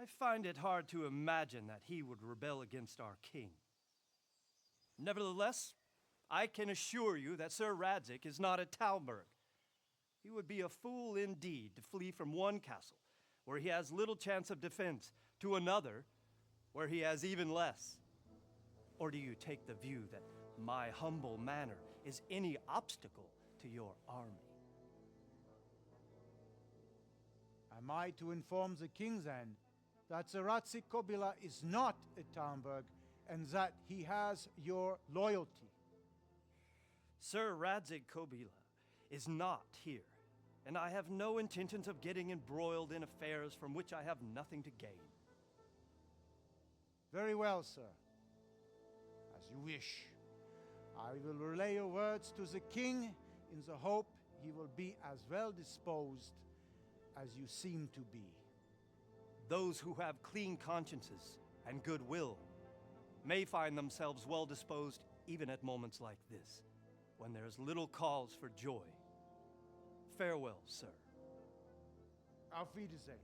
I find it hard to imagine that he would rebel against our king. Nevertheless, I can assure you that Sir Radzik is not at Talmberg. He would be a fool indeed to flee from one castle, where he has little chance of defense, to another, where he has even less. Or do you take the view that my humble manner is any obstacle to your army? Am I to inform the king then that Sir Ratzik Kobila is not at Talmberg and that he has your loyalty? Sir Radzik Kobila is not here, and I have no intentions of getting embroiled in affairs from which I have nothing to gain. Very well, sir. As you wish. I will relay your words to the king in the hope he will be as well disposed as you seem to be. Those who have clean consciences and goodwill may find themselves well disposed even at moments like this, when there is little cause for joy. Farewell, sir. Auf Wiedersehen.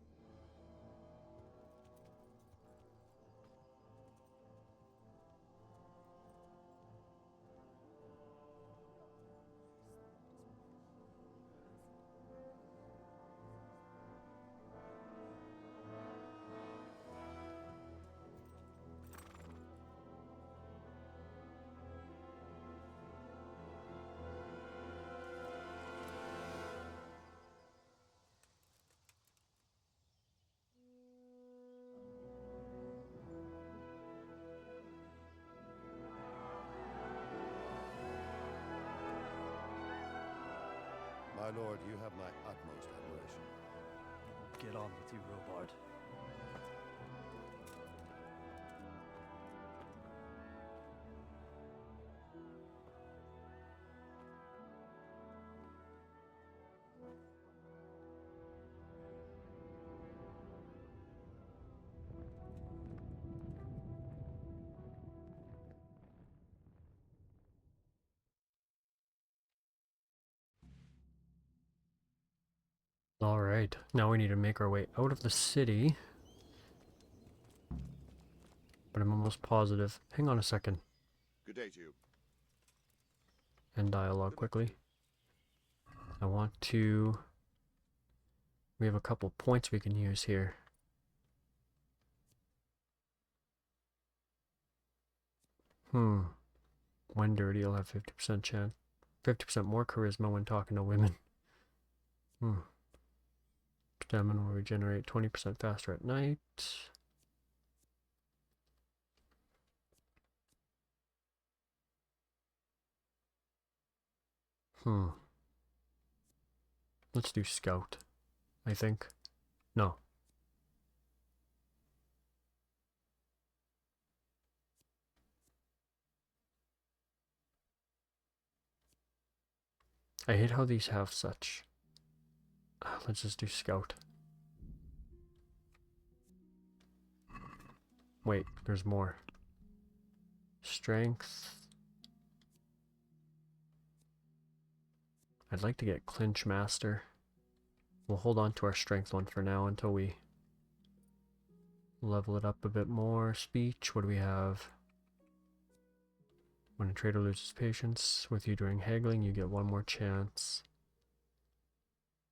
My lord, you have my utmost admiration. Get on with you, Robard. Alright, now we need to make our way out of the city. But I'm almost positive. Hang on a second. Good day to you. End dialogue quickly. I want to... We have a couple points we can use here. When dirty, you'll have 50% chance. 50% more charisma when talking to women. Stamina will regenerate 20% faster at night. Let's do scout, I think. No. I hate how these have such... let's just do scout. Wait, there's more. Strength. I'd like to get clinch master. We'll hold on to our strength one for now until we level it up a bit more. Speech, what do we have? When a trader loses patience with you during haggling, you get one more chance.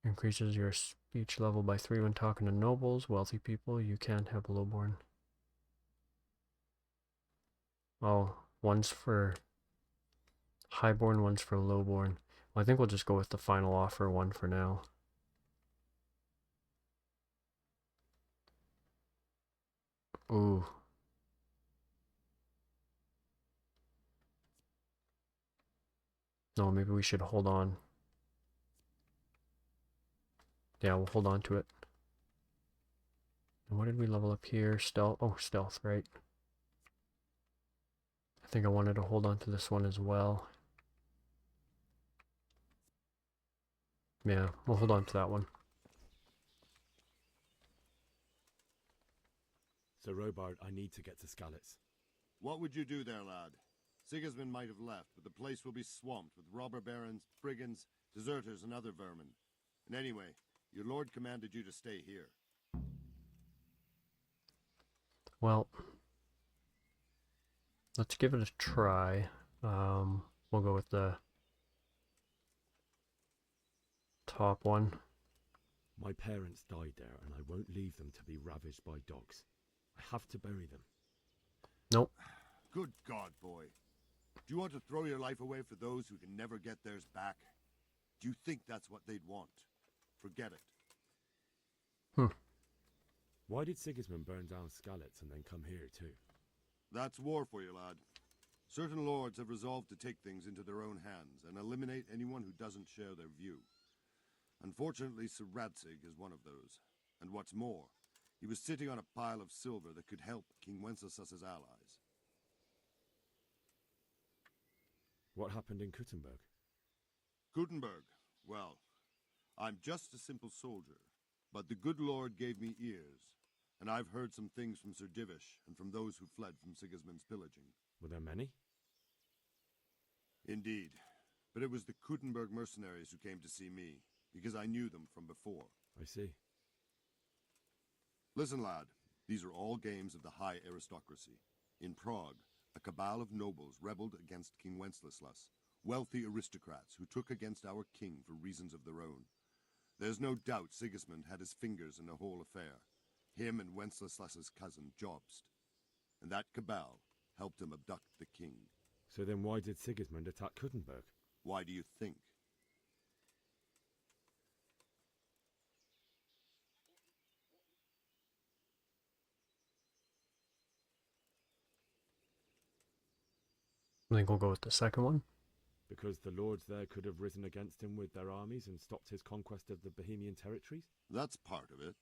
Increases your speech level by 3 when talking to nobles, wealthy people. You can't have lowborn. Oh, one's for highborn, one's for lowborn. Well, I think we'll just go with the final offer one for now. Ooh. No, maybe we should hold on. Yeah, we'll hold on to it. And what did we level up here? Stealth. Oh, stealth, right. I think I wanted to hold on to this one as well. Yeah, we'll hold on to that one. Sir Robard, I need to get to Skalitz. What would you do there, lad? Sigismund might have left, but the place will be swamped with robber barons, brigands, deserters, and other vermin. And anyway, your lord commanded you to stay here. Well, let's give it a try. We'll go with the top one. My parents died there, and I won't leave them to be ravaged by dogs. I have to bury them. Nope. Good God, boy. Do you want to throw your life away for those who can never get theirs back? Do you think that's what they'd want? Forget it. Why did Sigismund burn down Skalitz and then come here too? That's war for you, lad. Certain lords have resolved to take things into their own hands and eliminate anyone who doesn't share their view. Unfortunately, Sir Radzig is one of those. And what's more, he was sitting on a pile of silver that could help King Wenceslas's allies. What happened in Kuttenberg? Kuttenberg? Well, I'm just a simple soldier, but the good Lord gave me ears, and I've heard some things from Sir Divish and from those who fled from Sigismund's pillaging. Were there many? Indeed, but it was the Kuttenberg mercenaries who came to see me, because I knew them from before. I see. Listen, lad, these are all games of the high aristocracy. In Prague, a cabal of nobles rebelled against King Wenceslas, wealthy aristocrats who took against our king for reasons of their own. There's no doubt Sigismund had his fingers in the whole affair, him and Wenceslas's cousin Jobst. And that cabal helped him abduct the king. So then why did Sigismund attack Kuttenberg? Why do you think? I think we'll go with the second one. Because the lords there could have risen against him with their armies and stopped his conquest of the Bohemian territories? That's part of it.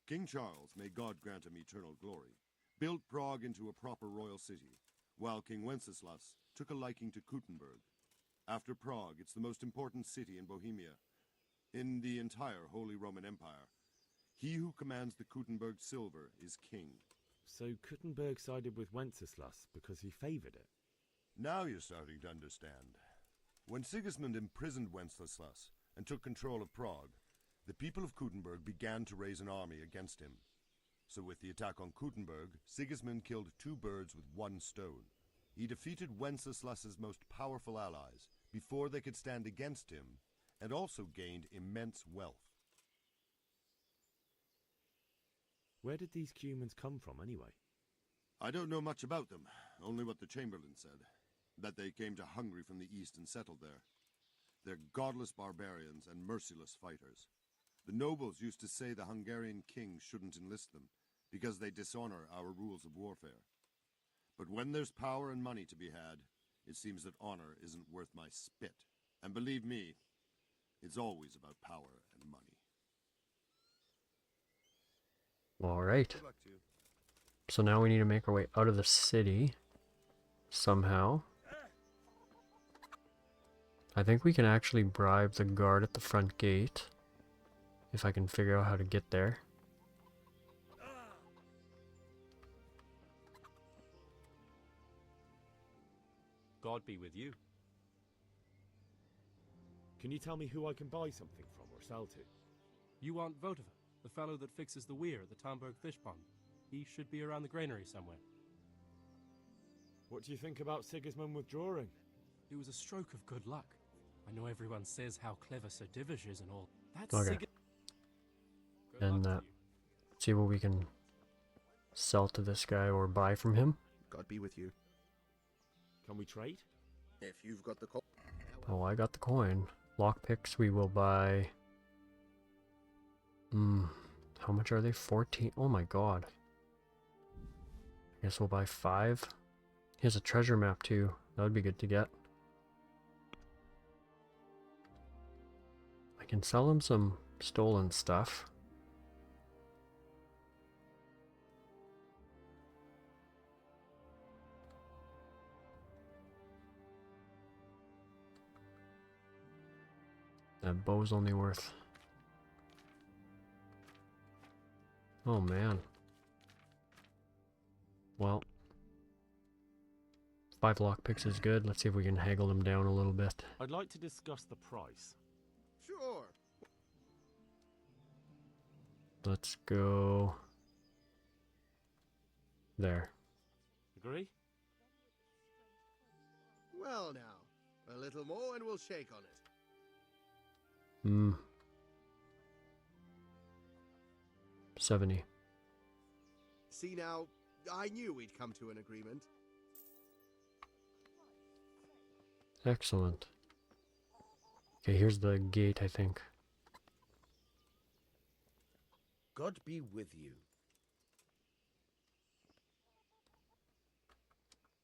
King Charles, may God grant him eternal glory, built Prague into a proper royal city, while King Wenceslas took a liking to Kuttenberg. After Prague, it's the most important city in Bohemia, in the entire Holy Roman Empire. He who commands the Kuttenberg silver is king. So Kuttenberg sided with Wenceslas because he favoured it? Now you're starting to understand. When Sigismund imprisoned Wenceslas and took control of Prague, the people of Kuttenberg began to raise an army against him. So with the attack on Kuttenberg, Sigismund killed 2 birds with 1 stone. He defeated Wenceslas's most powerful allies before they could stand against him, and also gained immense wealth. Where did these humans come from, anyway? I don't know much about them, only what the Chamberlain said, that they came to Hungary from the east and settled there. They're godless barbarians and merciless fighters. The nobles used to say the Hungarian king shouldn't enlist them, because they dishonor our rules of warfare. But when there's power and money to be had, it seems that honor isn't worth my spit. And believe me, it's always about power and money. Alright. Good luck to you. So now we need to make our way out of the city somehow. I think we can actually bribe the guard at the front gate if I can figure out how to get there. God be with you. Can you tell me who I can buy something from or sell to? You want Votova, the fellow that fixes the weir at the Tamburg fish pond. He should be around the granary somewhere. What do you think about Sigismund withdrawing? It was a stroke of good luck. I know everyone says how clever Sir Divish is and all. That's Okay. And see what we can sell to this guy or buy from him. God be with you. Can we trade? If you've got the coin. Oh, I got the coin. Lockpicks we will buy. How much are they? 14. Oh my god. I guess we'll buy 5. He has a treasure map too. That would be good to get. I can sell him some stolen stuff. That bow's only worth... Oh man. Well, 5 lockpicks is good. Let's see if we can haggle them down a little bit. I'd like to discuss the price. Sure. Let's go there. Agree? Well now, a little more and we'll shake on it. 70. See now, I knew we'd come to an agreement. Excellent. Okay, here's the gate, I think. God be with you.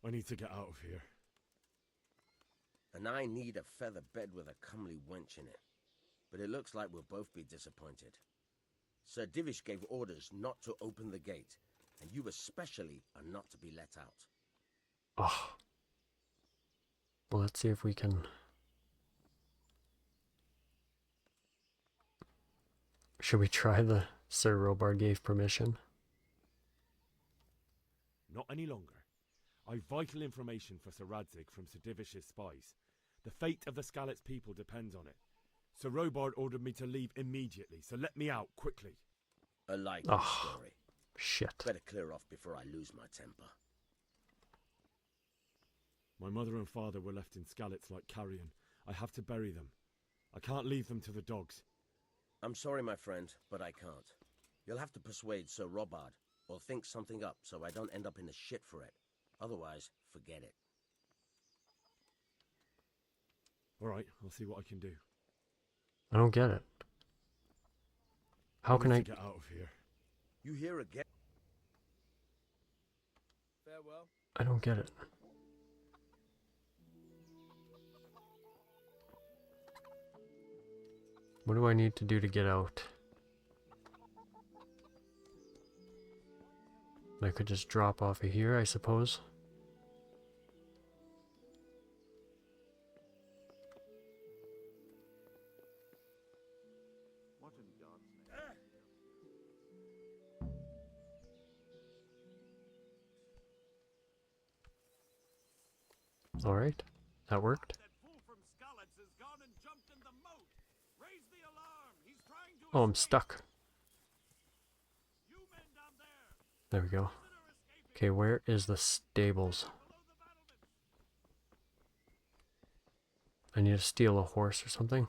I need to get out of here. And I need a feather bed with a comely wench in it. But it looks like we'll both be disappointed. Sir Divish gave orders not to open the gate, and you especially are not to be let out. Oh. Well, let's see if we can... Should we try the Sir Robar gave permission? Not any longer. I've vital information for Sir Radzig from Sir Divish's spies. The fate of the Skalitz people depends on it. Sir Robard ordered me to leave immediately, so let me out, quickly. A likely story. Shit. Better clear off before I lose my temper. My mother and father were left in Skalitz like carrion. I have to bury them. I can't leave them to the dogs. I'm sorry, my friend, but I can't. You'll have to persuade Sir Robard, or think something up so I don't end up in the shit for it. Otherwise, forget it. Alright, I'll see what I can do. I don't get it. How can I get out of here? You hear again? Farewell. I don't get it. What do I need to do to get out? I could just drop off of here, I suppose. What in God's Alright, that worked. That fool from Skalitz has gone and jumped in the moat. Oh, I'm stuck. There we go. Okay, where is the stables? I need to steal a horse or something.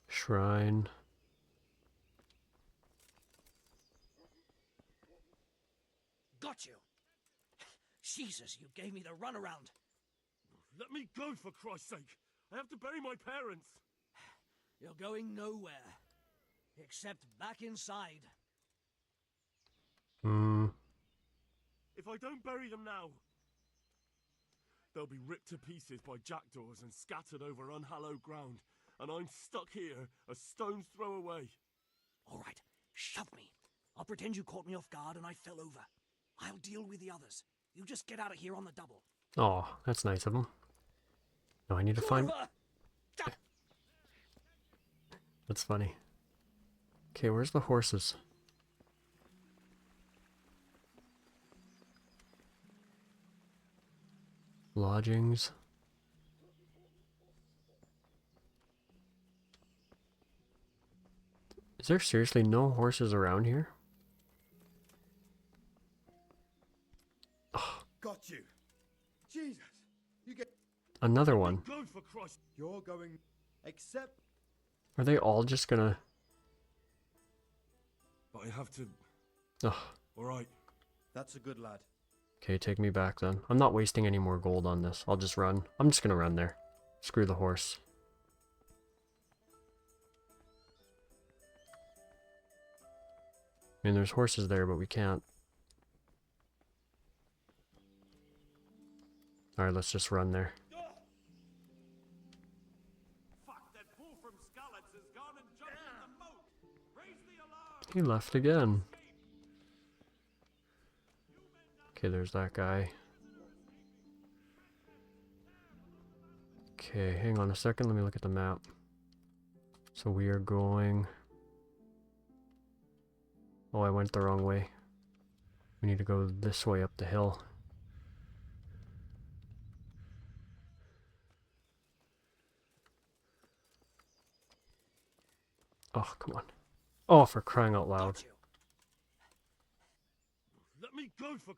Shrine. Got you. Jesus, you gave me the runaround. Let me go, for Christ's sake! I have to bury my parents! You're going nowhere. Except back inside. If I don't bury them now, they'll be ripped to pieces by jackdaws and scattered over unhallowed ground, and I'm stuck here, a stone's throw away. All right, shove me. I'll pretend you caught me off guard and I fell over. I'll deal with the others. You just get out of here on the double. Oh, that's nice of him. No, I need to find... That's funny. Okay, where's the horses? Lodgings. Is there seriously no horses around here? Got you. Jesus. You get Another one. Go, for Christ! You're going except Are they all just gonna... But I have to... Ugh. Alright. That's a good lad. Okay, take me back then. I'm not wasting any more gold on this. I'll just run. I'm just gonna run there. Screw the horse. I mean, there's horses there, but we can't. Alright, let's just run there. He left again. Okay, there's that guy. Okay, hang on a second. Let me look at the map. So we are going... Oh, I went the wrong way. We need to go this way up the hill. Oh, come on. Oh, for crying out loud. Let me go, for...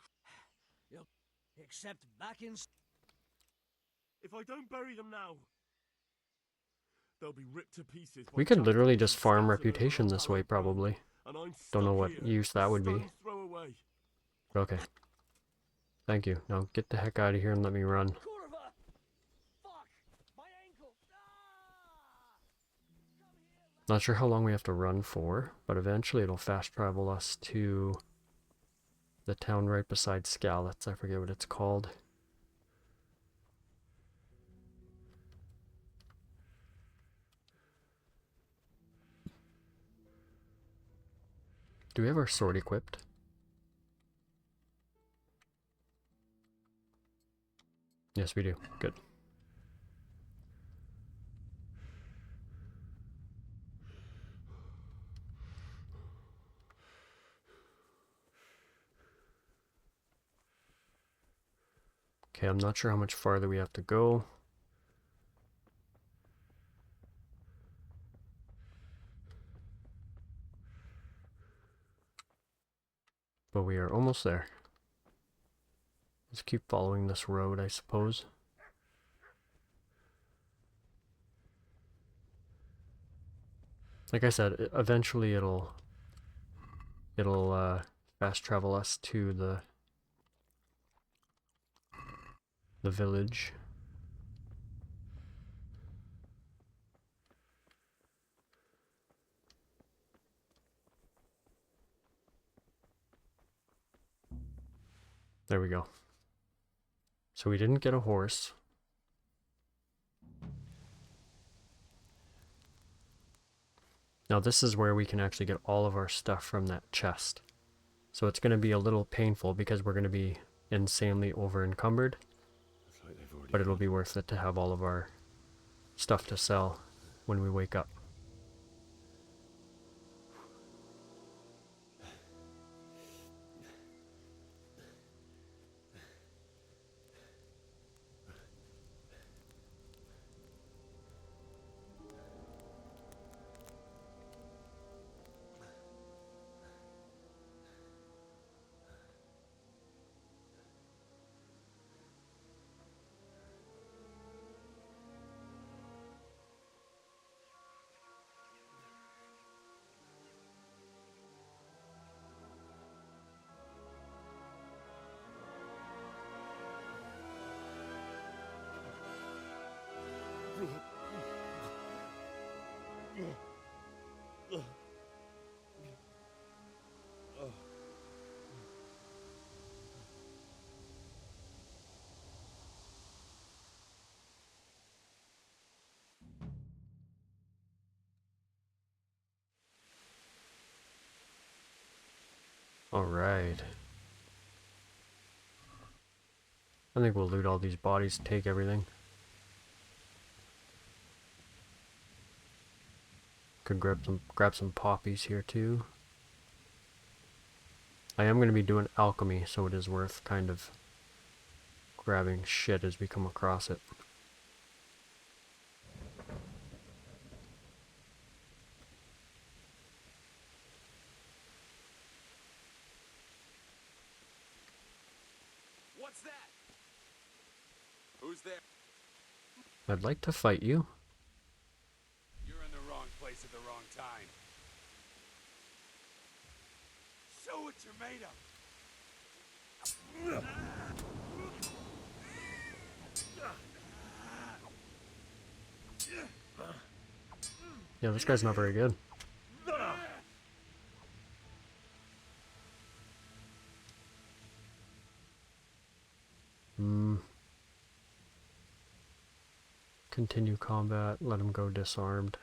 Except back in... If I don't bury them now, they'll be ripped to pieces. We could literally just farm reputation this way, probably. Don't know what use that would be. Okay. Thank you. Now get the heck out of here and let me run. Not sure how long we have to run for, but eventually it'll fast travel us to the town right beside Skalitz. I forget what it's called. Do we have our sword equipped? Yes, we do. Good. Okay, I'm not sure how much farther we have to go. But we are almost there. Let's keep following this road, I suppose. Like I said, eventually it'll fast travel us to the village. There we go. So we didn't get a horse. Now this is where we can actually get all of our stuff from that chest. So it's going to be a little painful because we're going to be insanely over encumbered. But it'll be worth it to have all of our stuff to sell when we wake up. Alright. I think we'll loot all these bodies, take everything. Could grab some poppies here too. I am going to be doing alchemy, so it is worth kind of grabbing shit as we come across it. What's that? Who's there? I'd like to fight you. You're in the wrong place at the wrong time. Show what you're made of. Yeah, this guy's not very good. Continue combat, let him go disarmed.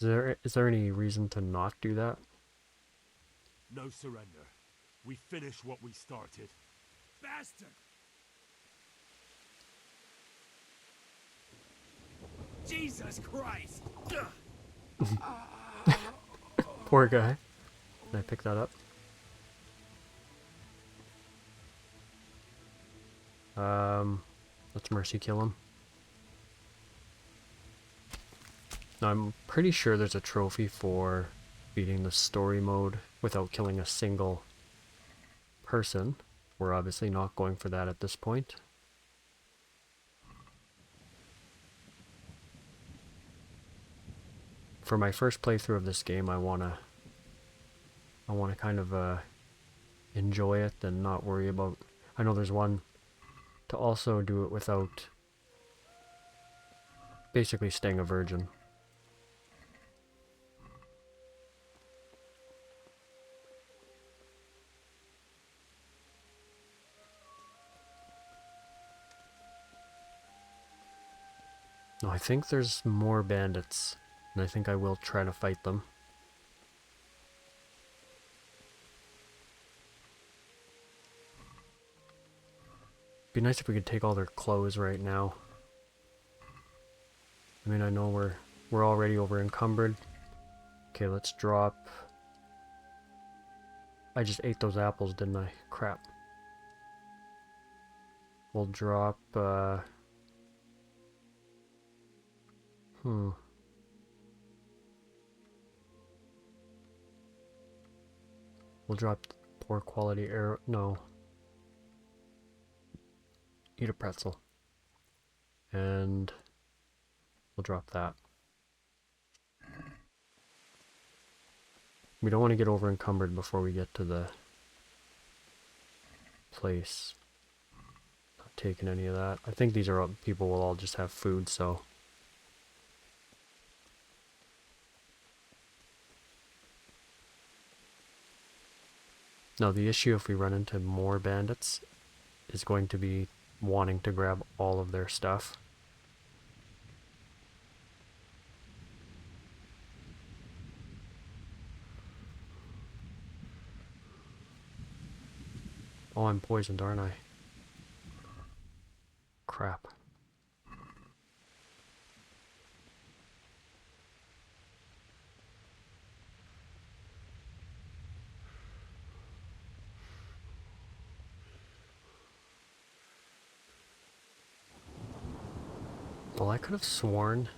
Is there any reason to not do that? No surrender. We finish what we started. Bastard! Jesus Christ! Poor guy. Can I pick that up? Let's mercy kill him. Now, I'm pretty sure there's a trophy for beating the story mode without killing a single person. We're obviously not going for that at this point. For my first playthrough of this game, I wanna kind of enjoy it and not worry about. I know there's one to also do it without basically staying a virgin. No, I think there's more bandits, and I think I will try to fight them. Be nice if we could take all their clothes right now. I mean, I know we're already over encumbered. Okay, let's drop. I just ate those apples, didn't I? Crap. We'll drop, We'll drop poor quality arrow. No. Eat a pretzel. And we'll drop that. We don't want to get over encumbered before we get to the place. Not taking any of that. I think these are all, people will all just have food, so. Now the issue if we run into more bandits is going to be wanting to grab all of their stuff. Oh, I'm poisoned, aren't I? Crap. Well, I could have sworn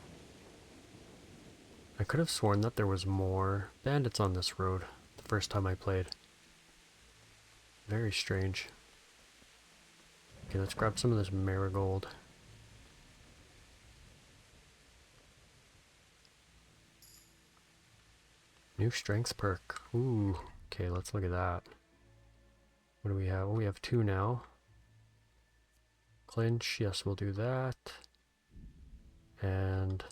that there was more bandits on this road the first time I played. Very strange. Okay, let's grab some of this marigold. New strength perk. Ooh. Okay, let's look at that. What do we have? Oh, we have 2 now. Clinch, yes, we'll do that. And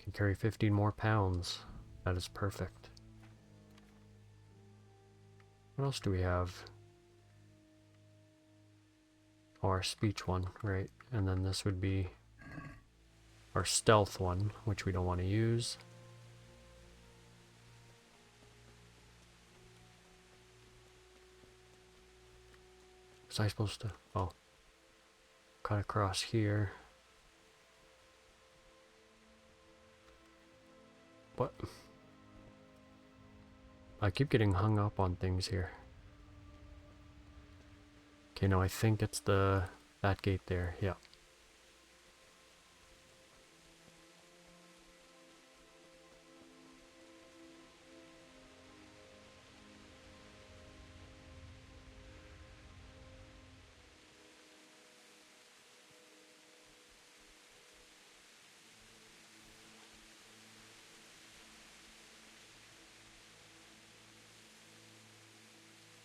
can carry 15 more pounds. That is perfect. What else do we have? Oh, our speech one, right? And then this would be our stealth one, which we don't want to use. Was I supposed to? Oh. Cut across here. What? I keep getting hung up on things here. Okay, no, I think it's that gate there. Yeah.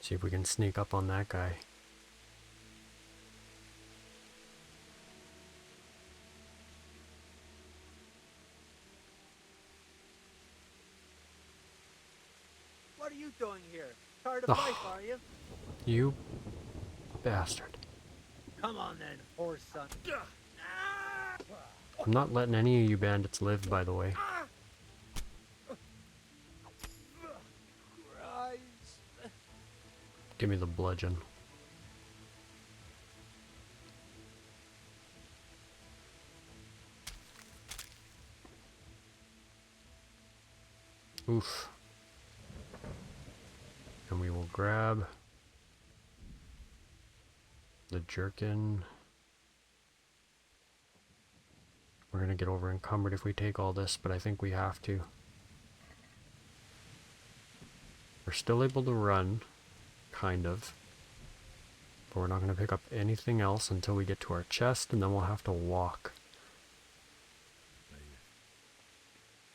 See if we can sneak up on that guy. What are you doing here? Tired of Oh. life, are you? You bastard. Come on then, horse son. I'm not letting any of you bandits live, by the way. Christ. Give me the bludgeon. Oof. And we will grab the jerkin. We're gonna get over encumbered if we take all this, but I think we have to. We're still able to run, kind of. But we're not gonna pick up anything else until we get to our chest, and then we'll have to walk.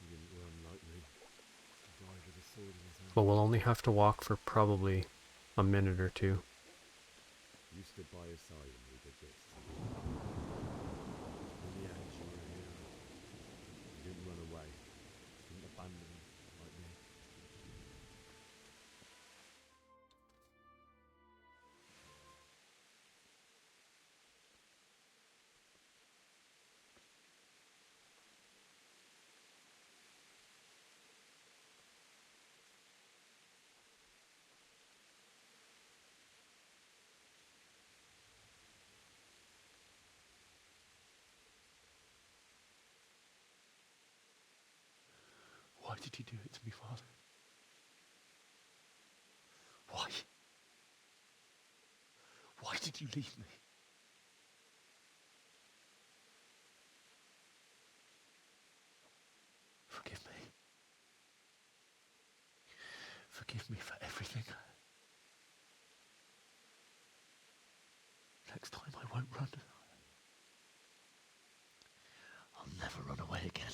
You didn't run like me. Drive with a sword in his hand. But we'll only have to walk for probably a minute or two. You stood by his side when we did this. In the end, you were a hero. You didn't run away. You didn't abandon him like me. Why did you do it to me, Father? Why? Why did you leave me? Forgive me. Forgive me for everything. Next time I won't run. I'll never run away again.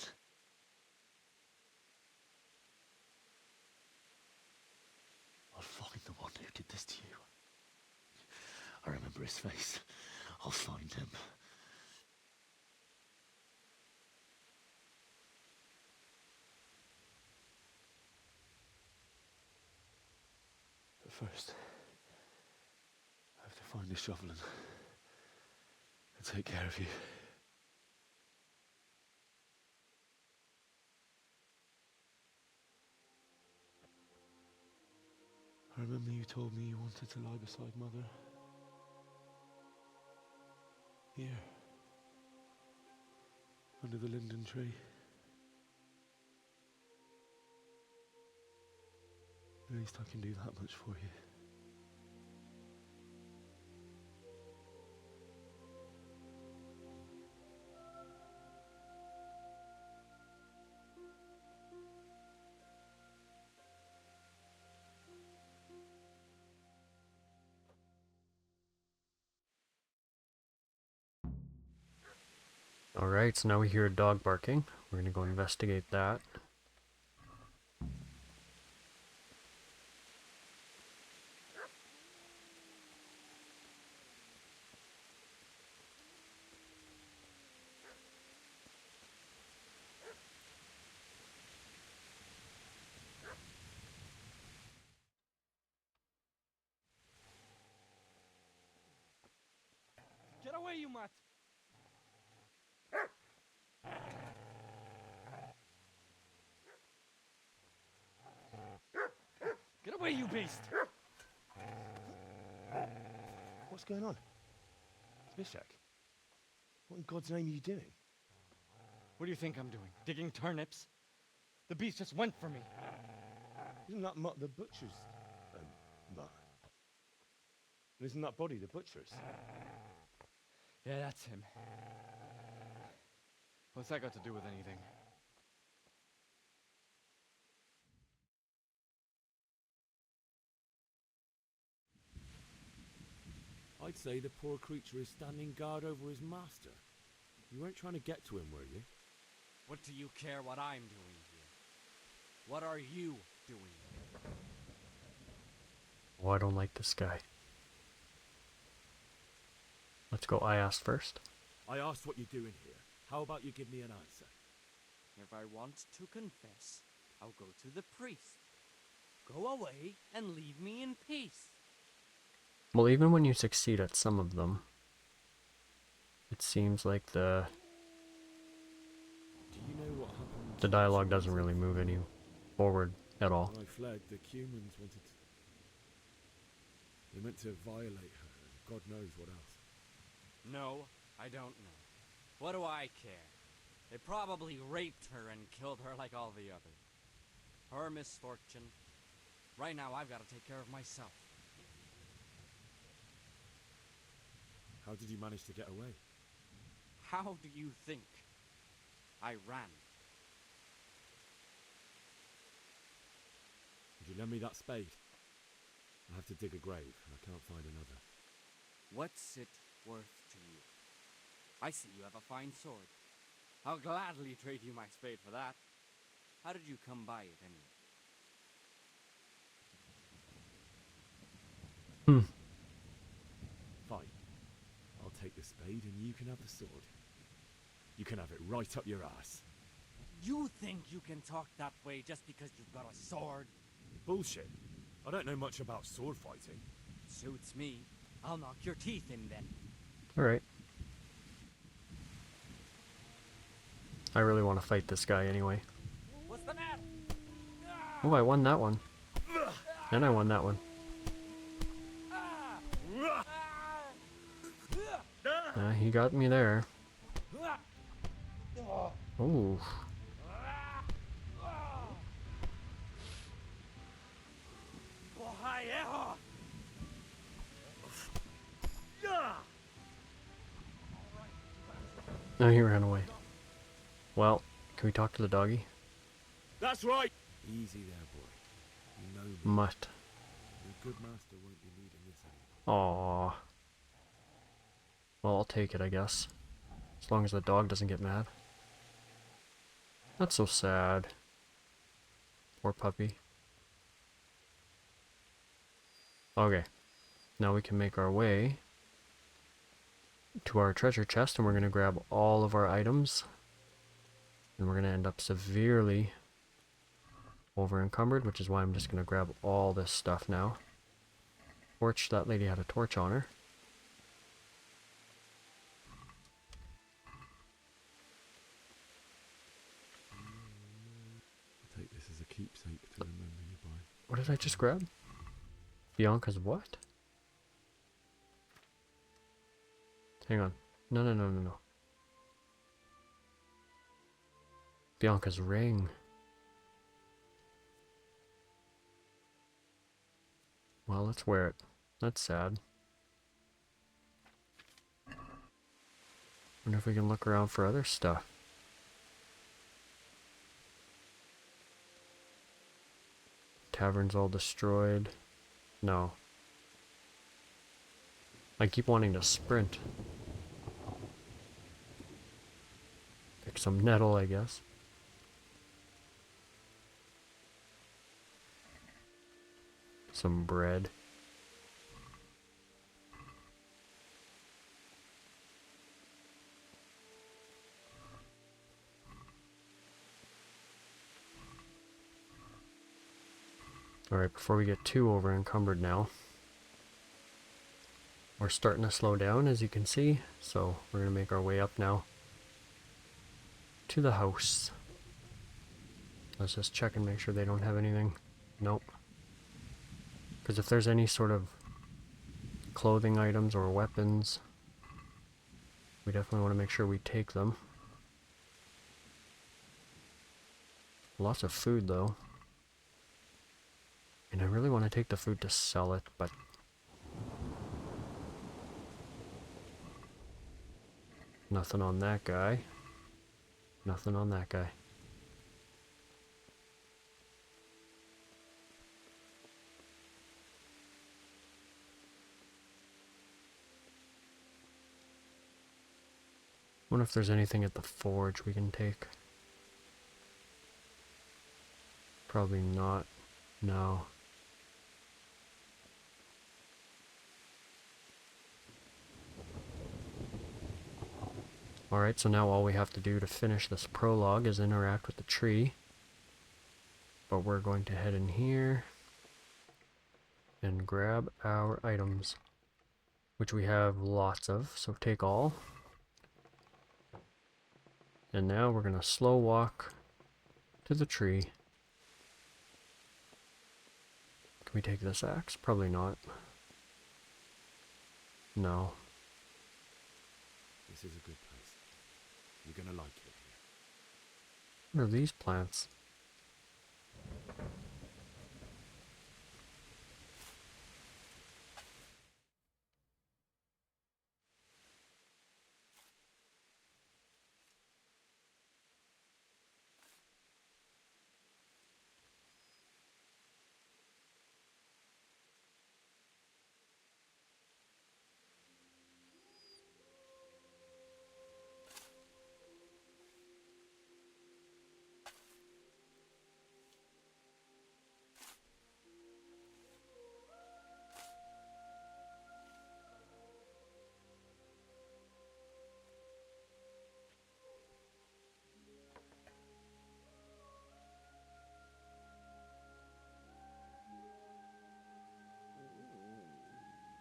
I'll find the one who did this to you. I remember his face. I'll find him. But first, I have to find a shovel and take care of you. I remember you told me you wanted to lie beside Mother. Here. Under the linden tree. At least I can do that much for you. Alright, so now we hear a dog barking. We're gonna go investigate that. Get away, you mutt! Get away, you beast! What's going on? Zbyszek, what in God's name are you doing? What do you think I'm doing? Digging turnips? The beast just went for me. Isn't that the butcher's mutt? And isn't that body the butcher's? Yeah, that's him. What's that got to do with anything? I'd say the poor creature is standing guard over his master. You weren't trying to get to him, were you? What do you care what I'm doing here? What are you doing here? Oh, I don't like this guy. Let's go I asked first. I asked what you're doing here. How about you give me an answer? If I want to confess, I'll go to the priest. Go away and leave me in peace. Well, even when you succeed at some of them, it seems like the Do you know what happened? the dialogue doesn't really move any forward at all. When I fled, the humans wanted to... They meant to violate her, and God knows what else. No, I don't know. What do I care? They probably raped her and killed her like all the others. Her misfortune. Right now, I've got to take care of myself. How did you manage to get away? How do you think? I ran. Would you lend me that spade? I have to dig a grave, and I can't find another. What's it worth to you? I see you have a fine sword. I'll gladly trade you my spade for that. How did you come by it, anyway? Fine. I'll take the spade, and you can have the sword. You can have it right up your ass. You think you can talk that way just because you've got a sword? Bullshit. I don't know much about sword fighting. Suits me. I'll knock your teeth in then. Alright. I really want to fight this guy anyway. What's the matter? Oh, I won that one. And I won that one. He got me there. Ooh. No, he ran away. Well, can we talk to the doggy? That's right! Easy there, boy. You know me. Mutt. Your good master won't be needing this anymore. Aww. Well, I'll take it, I guess. As long as the dog doesn't get mad. That's so sad. Poor puppy. Okay. Now we can make our way to our treasure chest, and we're going to grab all of our items. And we're going to end up severely over encumbered, which is why I'm just going to grab all this stuff now. Torch, that lady had a torch on her. I'll take this as a keepsake to remember you by. What did I just grab? Bianca's what? Hang on. No. Bianca's ring. Well, let's wear it. That's sad. Wonder if we can look around for other stuff. Tavern's all destroyed. No. I keep wanting to sprint. Pick some nettle, I guess. Some bread. Alright, before we get too over encumbered now. We're starting to slow down, as you can see, so we're going to make our way up now to the house. Let's just check and make sure they don't have anything. Nope. Because if there's any sort of clothing items or weapons. We definitely want to make sure we take them. Lots of food though. And I really want to take the food to sell it, but nothing on that guy. Nothing on that guy. Wonder if there's anything at the forge we can take. Probably not. No. Alright, so now all we have to do to finish this prologue is interact with the tree. But we're going to head in here and grab our items, which we have lots of, so take all. And now we're going to slow walk to the tree. Can we take this axe? Probably not. No. This is a good place. You're gonna like it here. What are these plants?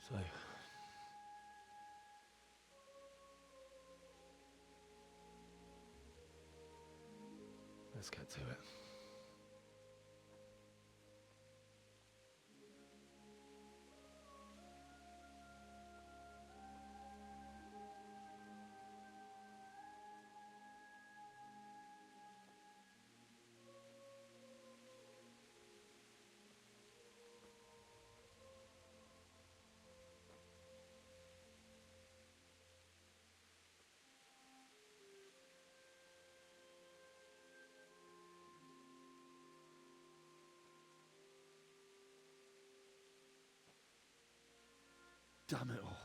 So, Let's get to it. Damn it all.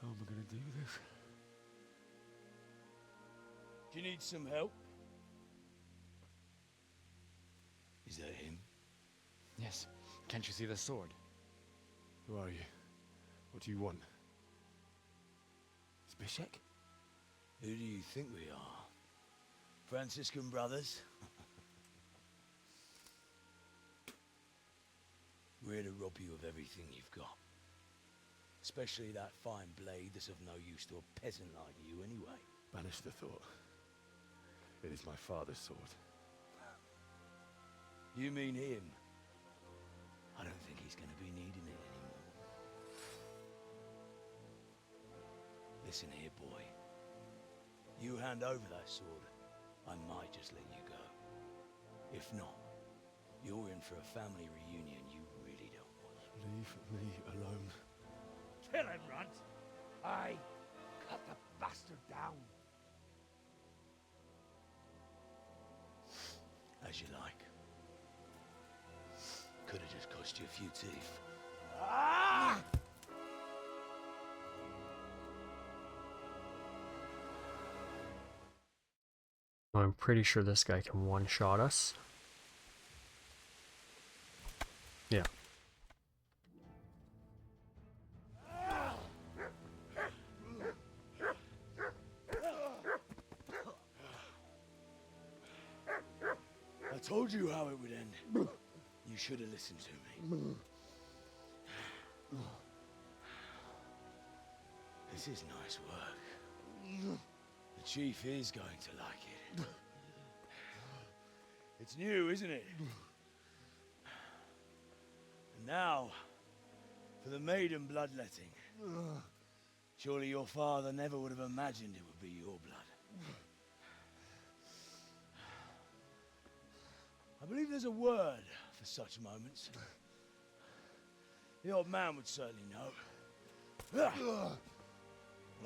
How am I going to do this? do you need some help? Is that him? Yes. Can't you see the sword? Who are you? What do you want? Zbyszek? Who do you think we are? Franciscan brothers? We're here to rob you of everything you've got. Especially that fine blade that's of no use to a peasant like you anyway. Banish the thought. It is my father's sword. You mean him? I don't think he's going to be needing it anymore. Listen here, boy. You hand over that sword, I might just let you go. If not, you're in for a family reunion you really don't want. Leave me alone. Kill him, Runt! Aye, cut the bastard down. As you like. Could have just cost you a few teeth. Ah! I'm pretty sure this guy can one-shot us. Yeah. I told you how it would end. You You should have listened to me. This is nice work. The chief is going to like it. It's new, isn't it? And now, for the maiden bloodletting. Surely your father never would have imagined it would be your blood. I believe there's a word for such moments. The old man would certainly know. But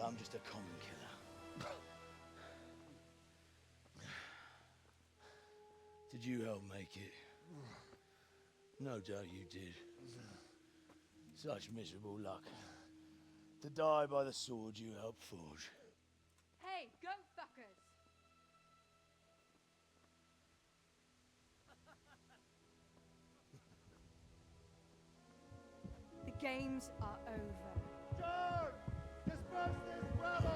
I'm just a common killer. Did you help make it? No doubt you did. Such miserable luck. To die by the sword you helped forge. Hey, go fuckers! The games are over. Charge! Disperse this rabble!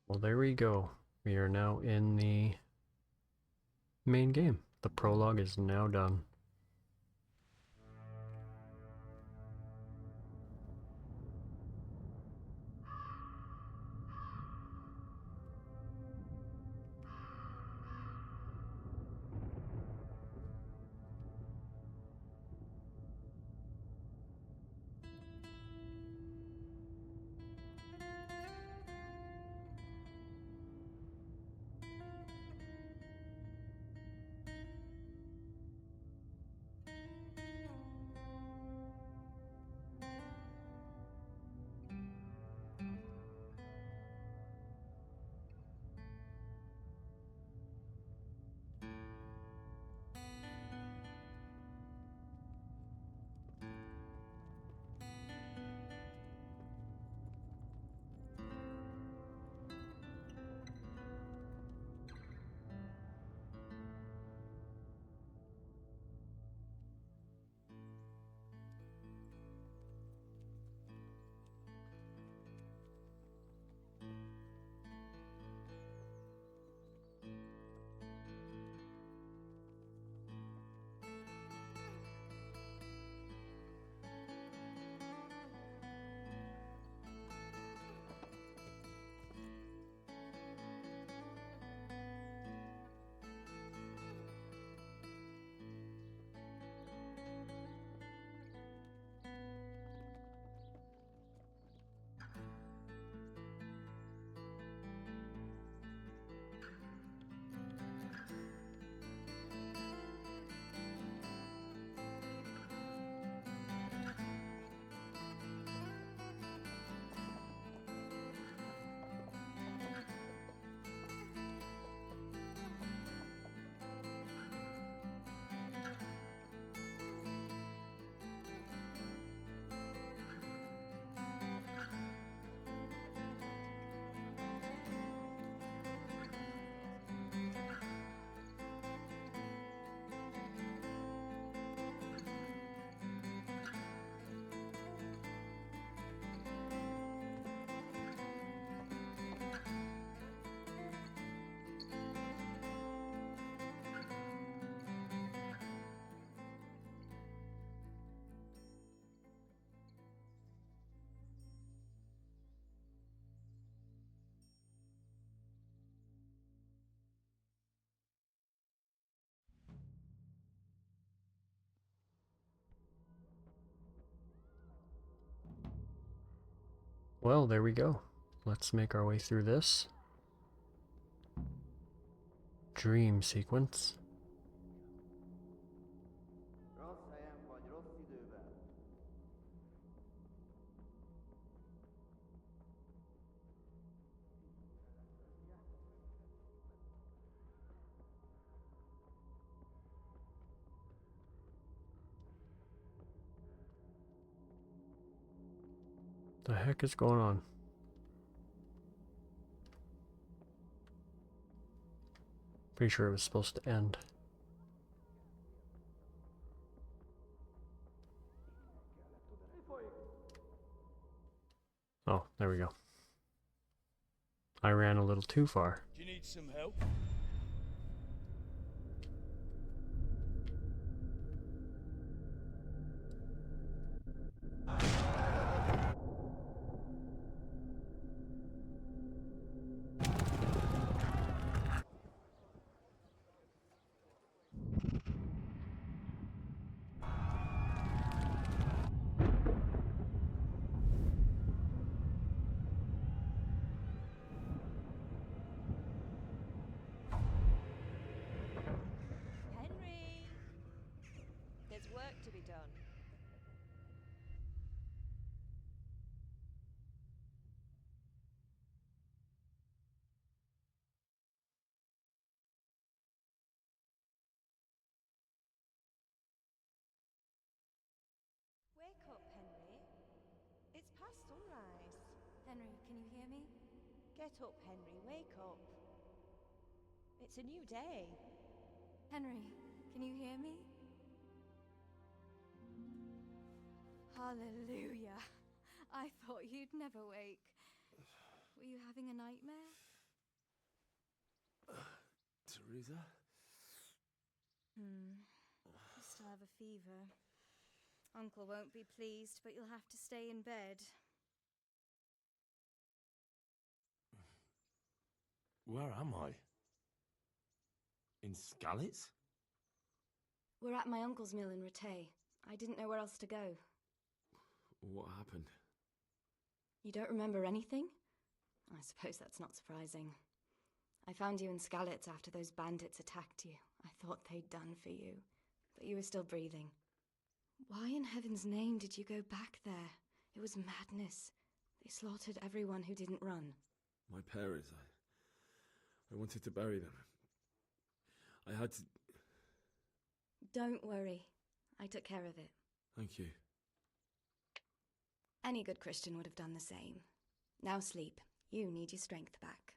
Well, there we go. We are now in the main game. The prologue is now done. Well, there we go. Let's make our way through this dream sequence. The heck is going on? Pretty sure it was supposed to end. Oh, there we go. I ran a little too far. Do you need some help? Henry! There's work to be done. Wake up, Henry. It's past sunrise. Henry, can you hear me? Get up, Henry. Wake up. It's a new day. Henry, can you hear me? Hallelujah. I thought you'd never wake. Were you having a nightmare? Teresa? You still have a fever. Uncle won't be pleased, but you'll have to stay in bed. Where am I? In Skalitz? We're at my uncle's mill in Rattay. I didn't know where else to go. What happened? You don't remember anything? I suppose that's not surprising. I found you in Skalitz after those bandits attacked you. I thought they'd done for you, but you were still breathing. Why in heaven's name did you go back there? It was madness. They slaughtered everyone who didn't run. My parents, I wanted to bury them. I had to... Don't worry. I took care of it. Thank you. Any good Christian would have done the same. Now sleep. You need your strength back.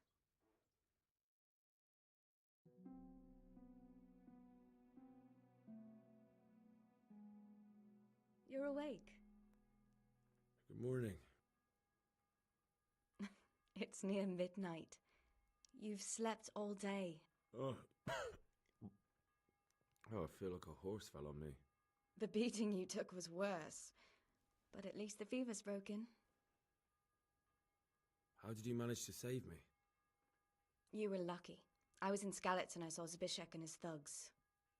You're awake. Good morning. It's near midnight. You've slept all day. Oh. Oh, I feel like a horse fell on me. The beating you took was worse. But at least the fever's broken. How did you manage to save me? You were lucky. I was in Skalitz and I saw Zbyszek and his thugs.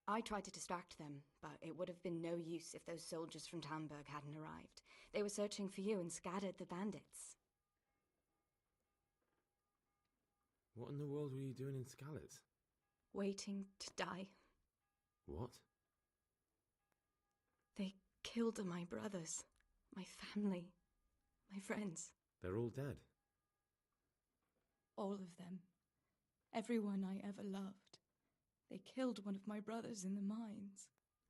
I tried to distract them, but it would have been no use if those soldiers from Tamburg hadn't arrived. They were searching for you and scattered the bandits. What in the world were you doing in Skalitz? Waiting to die. What? They killed my brothers, my family, my friends. They're all dead. All of them. Everyone I ever loved. They killed one of my brothers in the mines.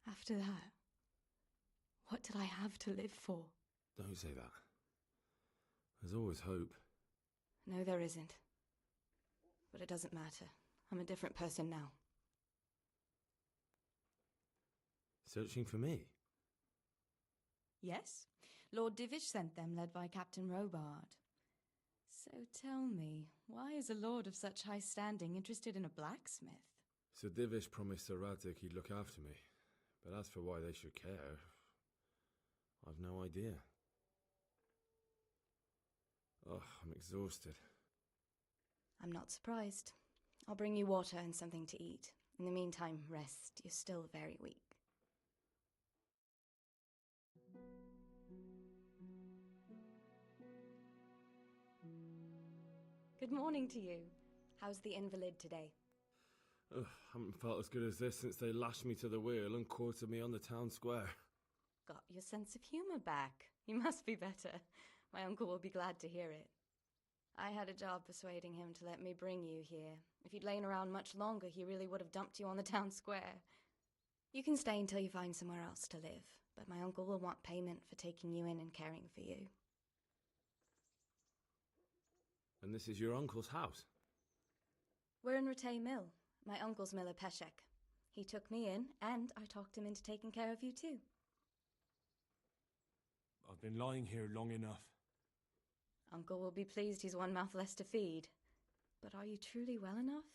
After that, what did I have to live for? Don't say that. There's always hope. No, there isn't. But it doesn't matter. I'm a different person now. Searching for me? Yes. Lord Divish sent them, led by Captain Robard. So tell me, why is a lord of such high standing interested in a blacksmith? Sir Divish promised Sir Radek he'd look after me. But as for why they should care, I've no idea. Oh, I'm exhausted. I'm not surprised. I'll bring you water and something to eat. In the meantime, rest. You're still very weak. Good morning to you. How's the invalid today? Ugh, haven't felt as good as this since they lashed me to the wheel and quartered me on the town square. Got your sense of humour back. You must be better. My uncle will be glad to hear it. I had a job persuading him to let me bring you here. If you'd lain around much longer, he really would have dumped you on the town square. You can stay until you find somewhere else to live, but my uncle will want payment for taking you in and caring for you. And this is your uncle's house? We're in Rattay Mill, my uncle's mill at Peshek. He took me in, and I talked him into taking care of you too. I've been lying here long enough. Uncle will be pleased he's one mouth less to feed. But are you truly well enough?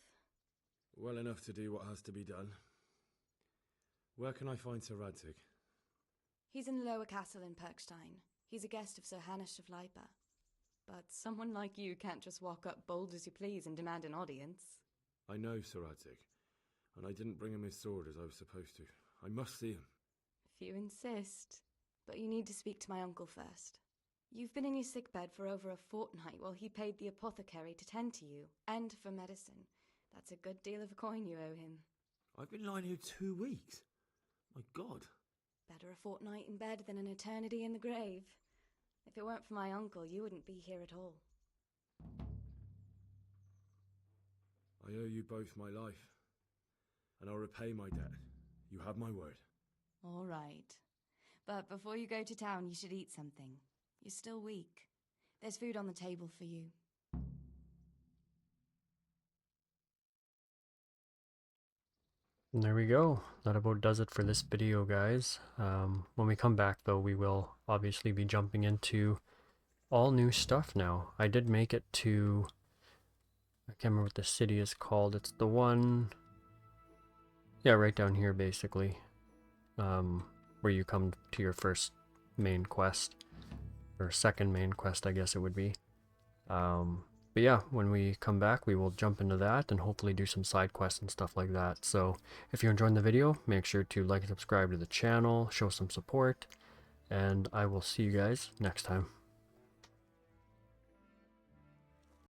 Well enough to do what has to be done. Where can I find Sir Radzig? He's in the lower castle in Perkstein. He's a guest of Sir Hanush of Leipa. But someone like you can't just walk up bold as you please and demand an audience. I know Sir Radzig, and I didn't bring him his sword as I was supposed to. I must see him. If you insist. But you need to speak to my uncle first. You've been in your sickbed for over a fortnight while he paid the apothecary to tend to you, and for medicine. That's a good deal of coin you owe him. I've been lying here 2 weeks. My God. Better a fortnight in bed than an eternity in the grave. If it weren't for my uncle, you wouldn't be here at all. I owe you both my life, and I'll repay my debt. You have my word. All right. But before you go to town, you should eat something. You're still weak. There's food on the table for you. And there we go. That about does it for this video, guys. When we come back, though, we will obviously be jumping into all new stuff now. I did make it to... I can't remember what the city is called. It's the one... Yeah, right down here, basically. Where you come to your first main quest. Or second main quest, I guess it would be. But yeah, when we come back, we will jump into that and hopefully do some side quests and stuff like that. So if you're enjoying the video, make sure to like and subscribe to the channel, show some support, and I will see you guys next time.